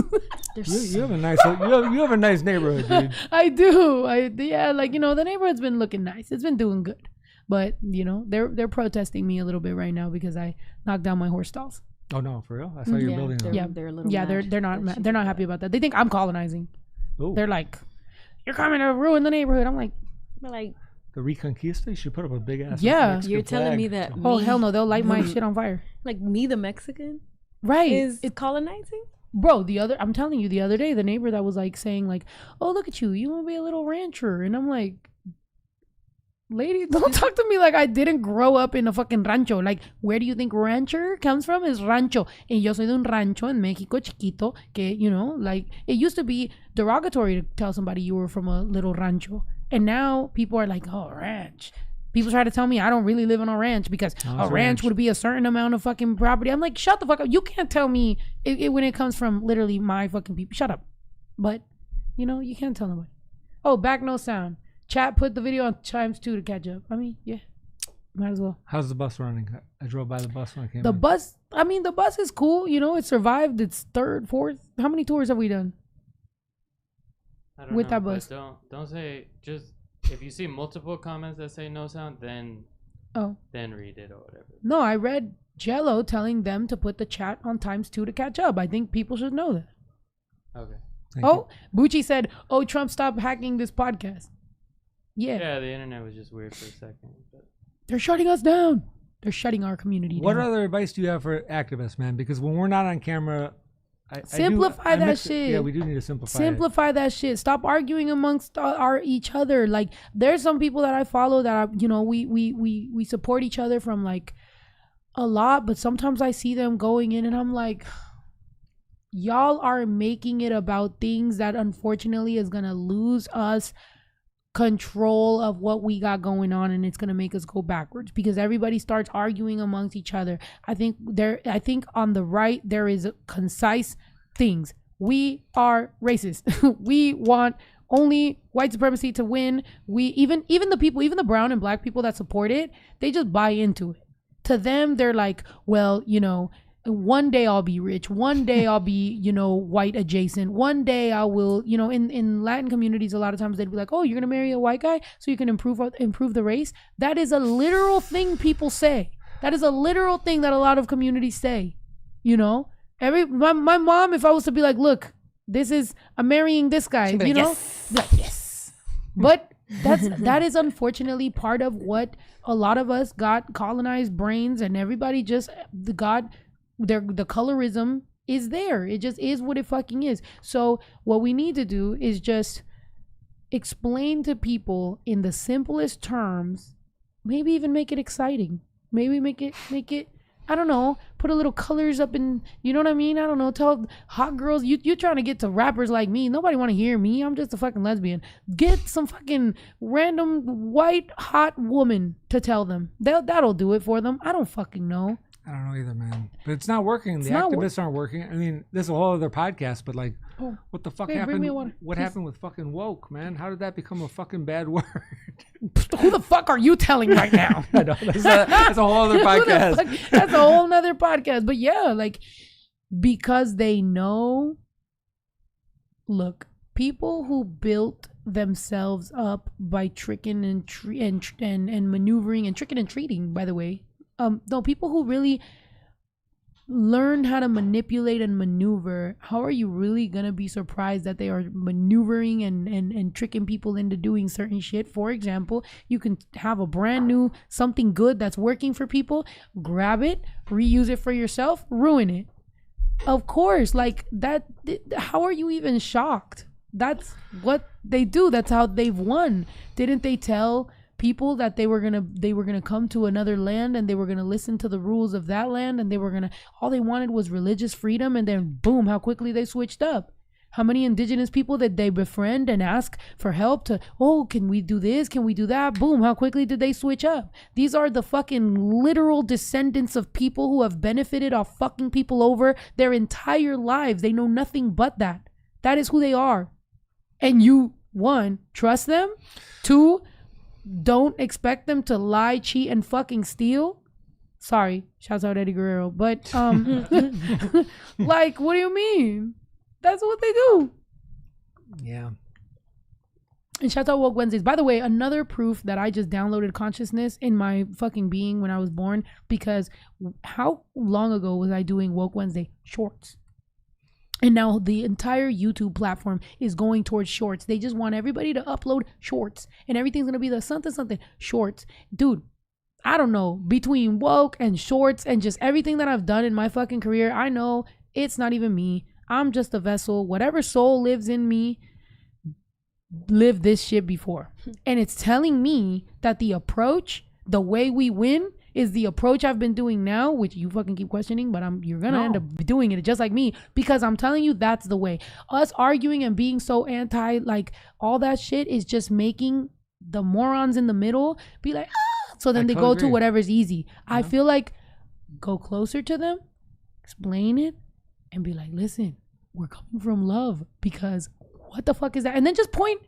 you have a nice you have a nice neighborhood, dude. I do. Like, you know, the neighborhood's been looking nice. It's been doing good. But, you know, they're protesting me a little bit right now because I knocked down my horse stalls. Oh no, for real? I saw you're building them. Yeah, they're a little mad. They're not happy about that. They think I'm colonizing. Ooh. They're like, you're coming to ruin the neighborhood. I'm like the Reconquista. You should put up a big ass. Yeah, Mexican you're telling me that. Oh hell no, they'll light my shit on fire. Like me, the Mexican, right? Is colonizing? Bro, I'm telling you, the other day, the neighbor that was like saying like, oh look at you, you want to be a little rancher, and I'm like, lady, don't talk to me like I didn't grow up in a fucking rancho. Like, where do you think rancher comes from? Is rancho. And yo soy de un rancho en Mexico chiquito, que, you know, like, it used to be derogatory to tell somebody you were from a little rancho. And now people are like, oh, ranch. People try to tell me I don't really live on a ranch because a ranch would be a certain amount of fucking property. I'm like, shut the fuck up. You can't tell me when it comes from literally my fucking people. Shut up. But, you know, you can't tell nobody. Oh, back no sound. Chat put the video on times 2 to catch up. I mean, yeah, might as well. How's the bus running? I drove by the bus when I came The in. bus, I mean, the bus is cool. You know, it survived its 3rd, 4th. How many tours have we done? I don't With know, that but bus. Don't say, just if you see multiple comments that say no sound, then read it or whatever. No, I read Jello telling them to put the chat on times 2 to catch up. I think people should know that. Okay. Thank you. Bucci said, "Oh, Trump, stop hacking this podcast." Yeah, the internet was just weird for a second. But They're shutting us down. They're shutting our community What down. other advice do you have for activists, man? Because when we're not on camera, Simplify that shit. Yeah, we do need to simplify. Simplify that shit. Stop arguing amongst each other. Like, there's some people that I follow that we support each other from like a lot, but sometimes I see them going in and I'm like, y'all are making it about things that unfortunately is gonna lose us control of what we got going on, and it's going to make us go backwards because everybody starts arguing amongst each other. I think on the right there is concise things. We are racist. We want only white supremacy to win. We even the brown and black people that support it, they just buy into it. To them, they're like, well, one day I'll be rich. One day I'll be, white adjacent. One day I will, in Latin communities, a lot of times they'd be like, oh, you're going to marry a white guy so you can improve the race. That is a literal thing people say. That is a literal thing that a lot of communities say, my mom, if I was to be like, look, I'm marrying this guy, yes. Like, yes. But that is unfortunately part of what a lot of us got colonized brains, and everybody just the colorism is there. It just is what it fucking is. So what we need to do is just explain to people in the simplest terms, maybe even make it exciting. Maybe make it I don't know, put a little colors up in, you know what I mean? I don't know, tell hot girls, you trying to get to rappers like me. Nobody want to hear me. I'm just a fucking lesbian. Get some fucking random white hot woman to tell them. That'll do it for them. I don't fucking know. I don't know either, man. But it's not working. The activists aren't working. I mean, there's a whole other podcast, but like, what the fuck happened? What happened with fucking woke, man? How did that become a fucking bad word? Who the fuck are you telling right now? I know. That's a whole other podcast. That's a whole nother podcast. But yeah, like, because they know, look, people who built themselves up by tricking and maneuvering and tricking and treating, by the way, no, people who really learn how to manipulate and maneuver, how are you really gonna be surprised that they are maneuvering and tricking people into doing certain shit? For example, you can have a brand new something good that's working for people, grab it, reuse it for yourself, ruin it. Of course, like that. How are you even shocked? That's what they do. That's how they've won. Didn't they tell people that they were gonna come to another land and they were gonna listen to the rules of that land, and all they wanted was religious freedom, and then boom, how quickly they switched up. How many indigenous people that they befriend and ask for help to, can we do this, can we do that, boom, how quickly did they switch up? These are the fucking literal descendants of people who have benefited off fucking people over their entire lives. They know nothing but that. That is who they are. And you, 1, trust them. 2, don't expect them to lie, cheat, and fucking steal. Sorry, shouts out Eddie Guerrero. But like, what do you mean? That's what they do. Yeah. And shouts out Woke Wednesdays. By the way, another proof that I just downloaded consciousness in my fucking being when I was born, because how long ago was I doing Woke Wednesday shorts? And now the entire YouTube platform is going towards shorts. They just want everybody to upload shorts. And everything's going to be the something shorts. Dude, I don't know. Between woke and shorts and just everything that I've done in my fucking career, I know it's not even me. I'm just a vessel. Whatever soul lives in me lived this shit before. And it's telling me that the approach, the way we win, is the approach I've been doing now, which you fucking keep questioning, but you're gonna end up doing it just like me, because I'm telling you that's the way. Us arguing and being so anti, like, all that shit is just making the morons in the middle be like, so then they go to whatever's easy. Yeah. I feel like go closer to them, explain it, and be like, listen, we're coming from love, because what the fuck is that? And then just point.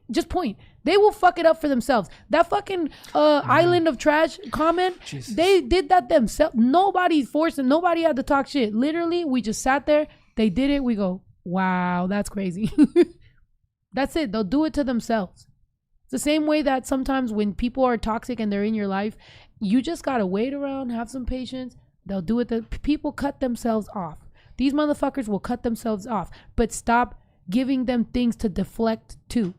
They will fuck it up for themselves. That fucking island of trash comment, Jesus. They did that themselves. Nobody forced them. Nobody had to talk shit. Literally, we just sat there. They did it. We go, wow, that's crazy. That's it. They'll do it to themselves. It's the same way that sometimes when people are toxic and they're in your life, you just got to wait around, have some patience. They'll do it. People cut themselves off. These motherfuckers will cut themselves off. But stop giving them things to deflect to.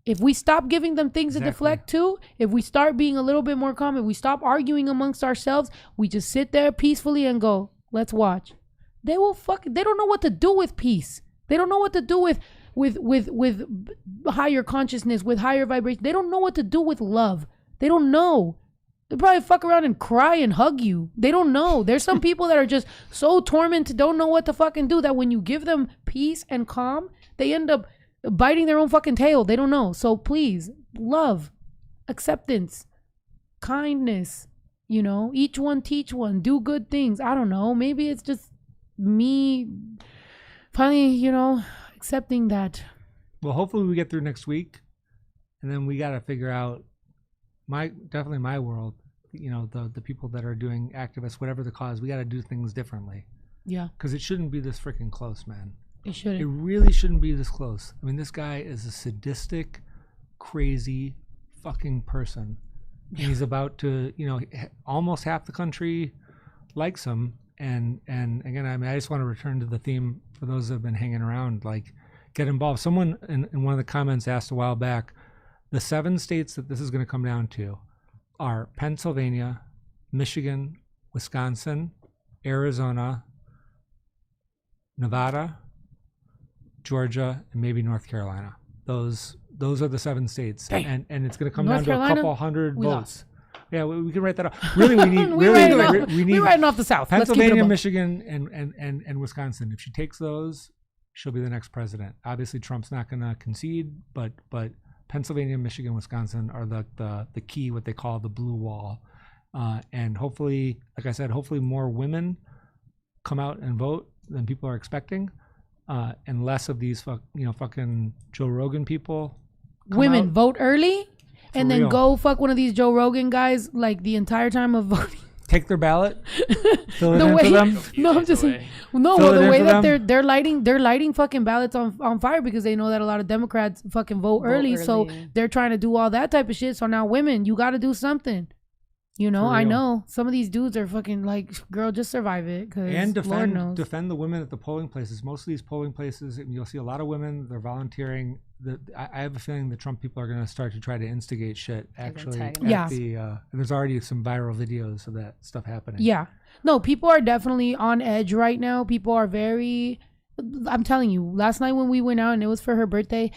If we stop giving them things to deflect to, if we start being a little bit more calm, if we stop arguing amongst ourselves, we just sit there peacefully and go, let's watch. They don't know what to do with peace. They don't know what to do with higher consciousness, with higher vibration. They don't know what to do with love. They don't know. They probably fuck around and cry and hug you. They don't know. There's some people that are just so tormented, don't know what to fucking do, that when you give them peace and calm, they end up biting their own fucking tail. They don't know. So please, love, acceptance, kindness, each one teach one, do good things. I don't know. Maybe it's just me finally, accepting that. Well, hopefully we get through next week, and then we got to figure out definitely my world, the people that are doing activists, whatever the cause, we got to do things differently. Yeah. Because it shouldn't be this freaking close, man. It shouldn't. It really shouldn't be this close. I mean, this guy is a sadistic, crazy fucking person. Yeah. And he's about to, almost half the country likes him. And again, I just want to return to the theme for those that have been hanging around, like, get involved. Someone in one of the comments asked a while back, the 7 states that this is going to come down to are Pennsylvania, Michigan, Wisconsin, Arizona, Nevada, Georgia, and maybe North Carolina. Those are the 7 states. And it's going to come down to a couple hundred votes. Lost. Yeah, we can write that up. Really, we need. We're writing off the South. Pennsylvania, Michigan, and Wisconsin. If she takes those, she'll be the next president. Obviously, Trump's not going to concede, but Pennsylvania, Michigan, Wisconsin are the key, what they call the blue wall. And hopefully, like I said, hopefully more women come out and vote than people are expecting, and less of these fucking Joe Rogan people. Women vote early. And then real. go fuck one of these Joe Rogan guys like the entire time of voting. Take their ballot. Fill it in for them. No, I'm just saying. No, well, the way that they're lighting fucking ballots on fire because they know that a lot of Democrats fucking vote early. So they're trying to do all that type of shit. So now women, you got to do something. I know some of these dudes are fucking like, girl, just survive it. And defend the women at the polling places. Most of these polling places, you'll see a lot of women. They're volunteering. I have a feeling the Trump people are going to start to try to instigate shit. Actually, there's already some viral videos of that stuff happening. Yeah, no, people are definitely on edge right now. People are very. I'm telling you, last night when we went out and it was for her birthday,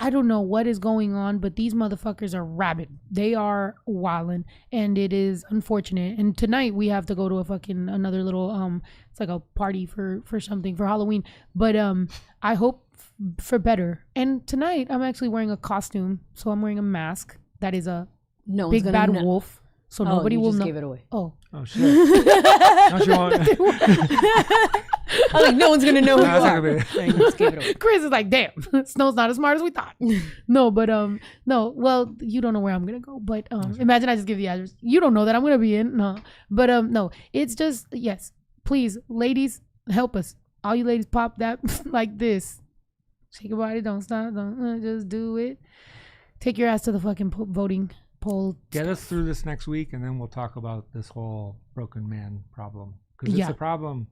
I don't know what is going on, but these motherfuckers are rabid. They are wildin', and it is unfortunate. And tonight we have to go to another little it's like a party for something for Halloween. But I hope for better. And tonight I'm actually wearing a costume, so I'm wearing a mask that is a big bad wolf. So nobody will know. Gave it away. Oh shit! Don't you want? I was like, no one's gonna know who you are. Chris is like, damn, Snow's not as smart as we thought. No, but no. Well, you don't know where I'm gonna go, but imagine I just give the address. You don't know that I'm gonna be in. No, but no. It's just yes. Please, ladies, help us. All you ladies, pop that like this. Shake your body, don't stop, don't just do it. Take your ass to the fucking voting poll. Get us through this next week, and then we'll talk about this whole broken man problem because it's a problem.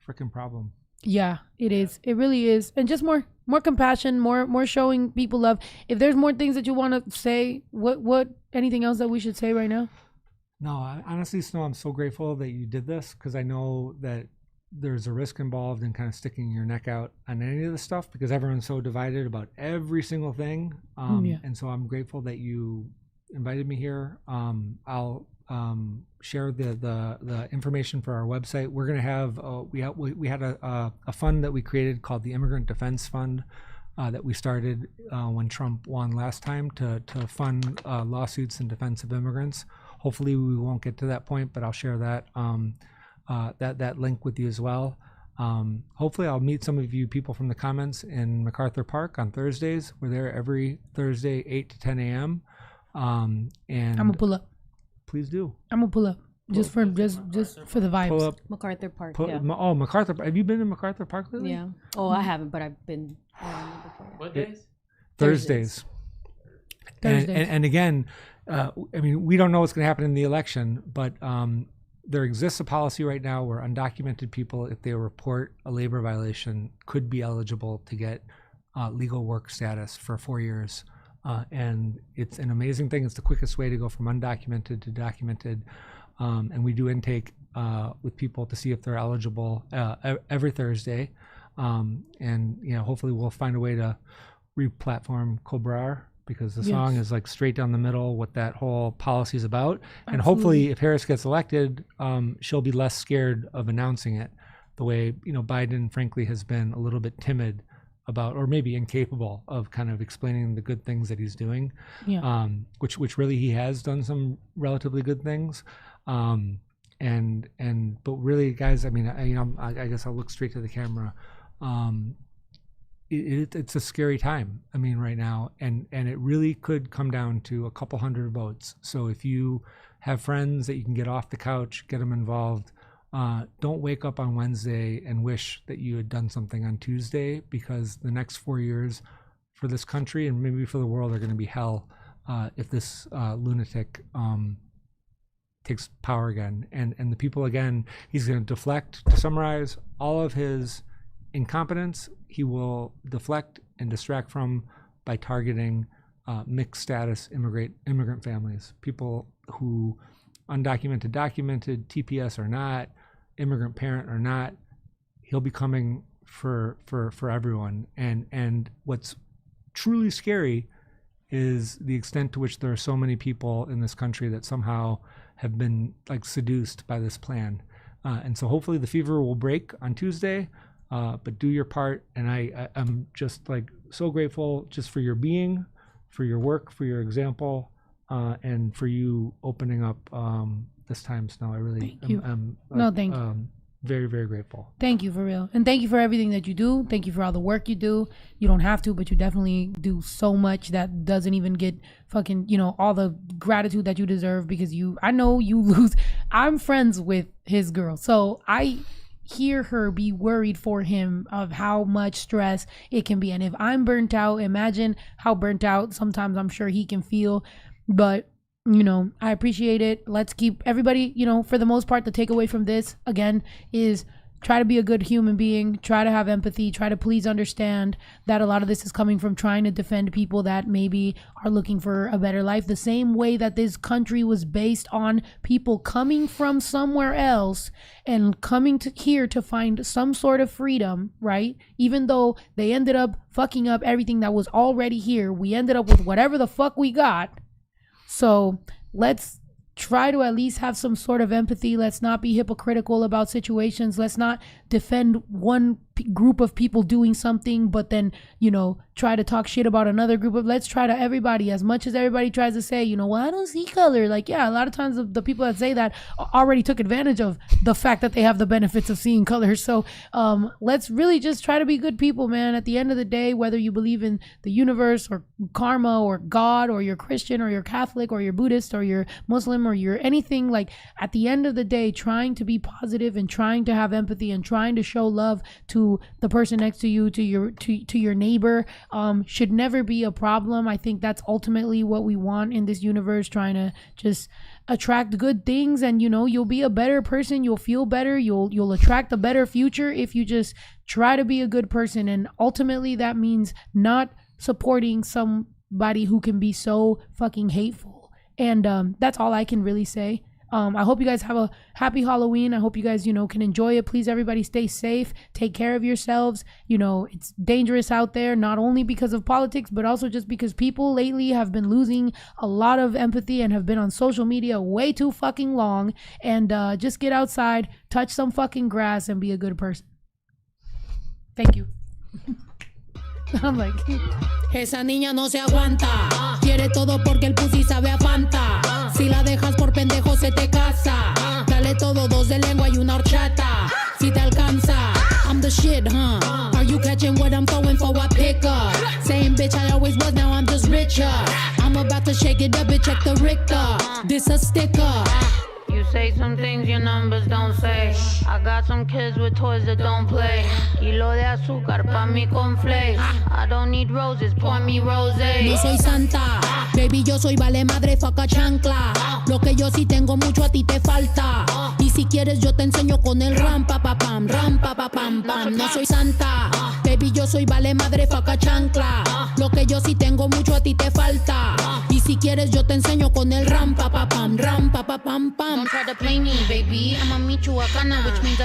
Freaking problem. Yeah, it is. It really is. And just more compassion, more showing people love. If there's more things that you want to say, what anything else that we should say right now? No, honestly, Snow, I'm so grateful that you did this because I know that there's a risk involved in kind of sticking your neck out on any of this stuff because everyone's so divided about every single thing. And so I'm grateful that you invited me here. I'll share the information for our website. We're gonna have we had a fund that we created called the Immigrant Defense Fund that we started when Trump won last time to fund lawsuits in defense of immigrants. Hopefully we won't get to that point, but I'll share that that link with you as well. Hopefully I'll meet some of you people from the comments in MacArthur Park on Thursdays. We're there every Thursday, 8 to 10 a.m. And I'm gonna pull up. Please do. I'm gonna pull up just for the vibes. Pull up. MacArthur Park. Yeah. Oh, MacArthur. Have you been to MacArthur Park lately? Yeah. Oh, I haven't, but I've been before. What days? Thursdays. And again, I mean, we don't know what's going to happen in the election, but there exists a policy right now where undocumented people, if they report a labor violation, could be eligible to get legal work status for 4 years. And it's an amazing thing. It's the quickest way to go from undocumented to documented. And we do intake with people to see if they're eligible every Thursday. And hopefully we'll find a way to re-platform Cobrar, because the song is like straight down the middle what that whole policy is about. And hopefully if Harris gets elected, she'll be less scared of announcing it, the way Biden frankly has been a little bit timid about, or maybe incapable of kind of explaining the good things that he's doing. Which really he has done some relatively good things. But really, guys, I mean, I guess I'll look straight to the camera. It's a scary time, I mean, right now, and it really could come down to a couple hundred votes. So if you have friends that you can get off the couch, get them involved, don't wake up on Wednesday and wish that you had done something on Tuesday, because the next 4 years for this country and maybe for the world are going to be hell if this lunatic takes power again. And the people, again, he's going to deflect, to summarize, all of his incompetence. He will deflect and distract from by targeting mixed status immigrant families, people who undocumented, documented, TPS or not, immigrant parent or not. He'll be coming for everyone. And what's truly scary is the extent to which there are so many people in this country that somehow have been like seduced by this plan. And so hopefully the fever will break on Tuesday. But do your part, and I'm just like so grateful just for your being, for your work, for your example, and for you opening up this time, Snow. I really am very, very grateful. Thank you, for real. And thank you for everything that you do. Thank you for all the work you do. You don't have to, but you definitely do so much that doesn't even get fucking, all the gratitude that you deserve, because I know you lose. I'm friends with his girl, so I hear her be worried for him of how much stress it can be. And if I'm burnt out, imagine how burnt out sometimes I'm sure he can feel. But I appreciate it. Let's keep everybody, for the most part, the takeaway from this again is try to be a good human being, try to have empathy, try to please understand that a lot of this is coming from trying to defend people that maybe are looking for a better life, the same way that this country was based on people coming from somewhere else and coming to here to find some sort of freedom, right? Even though they ended up fucking up everything that was already here, we ended up with whatever the fuck we got. So let's try to at least have some sort of empathy. Let's not be hypocritical about situations. Let's not defend one group of people doing something, but then, try to talk shit about another group of, let's try to everybody, as much as everybody tries to say, well, I don't see color. Like, yeah, a lot of times the people that say that already took advantage of the fact that they have the benefits of seeing color. So let's really just try to be good people, man. At the end of the day, whether you believe in the universe or karma or God, or you're Christian or you're Catholic or you're Buddhist or you're Muslim or you're anything, like at the end of the day, trying to be positive and trying to have empathy and trying to show love to the person next to you, to your neighbor, should never be a problem. I think that's ultimately what we want in this universe, trying to just attract good things, and you'll be a better person, you'll feel better, you'll attract a better future if you just try to be a good person. And ultimately that means not supporting somebody who can be so fucking hateful. And that's all I can really say. I hope you guys have a happy Halloween. I hope you guys, can enjoy it. Please, everybody, stay safe. Take care of yourselves. It's dangerous out there, not only because of politics, but also just because people lately have been losing a lot of empathy and have been on social media way too fucking long. And just get outside, touch some fucking grass, and be a good person. Thank you. I'm like, esa niña no se aguanta, quiere todo porque el pussy sabe a Fanta. Si la dejas por pendejo se te casa, dale todo, dos de lengua y una horchata. si te alcanza. I'm the shit, huh? Are you catching what I'm throwing for a pickup? Same bitch I always was, now I'm just richer. I'm about to shake it up, bitch, check the Richter. This a sticker. You say some things your numbers don't say. I got some kids with toys that don't play. Kilo de azúcar pa' mi conflakes. I don't need roses, pour me rosé. No soy santa, baby, yo soy vale madre, faca chancla. Lo que yo sí tengo mucho a ti te falta. Y si quieres yo te enseño con el ram pa pa pam, ram pa pa pam pam. No soy santa, baby, yo soy vale madre, faca chancla. Lo que yo sí tengo mucho a ti te falta. Y si quieres yo te enseño con el ram pa pa pam, ram pa pa pam pam. Don't try to play me, baby. I'm a Michoacana, which means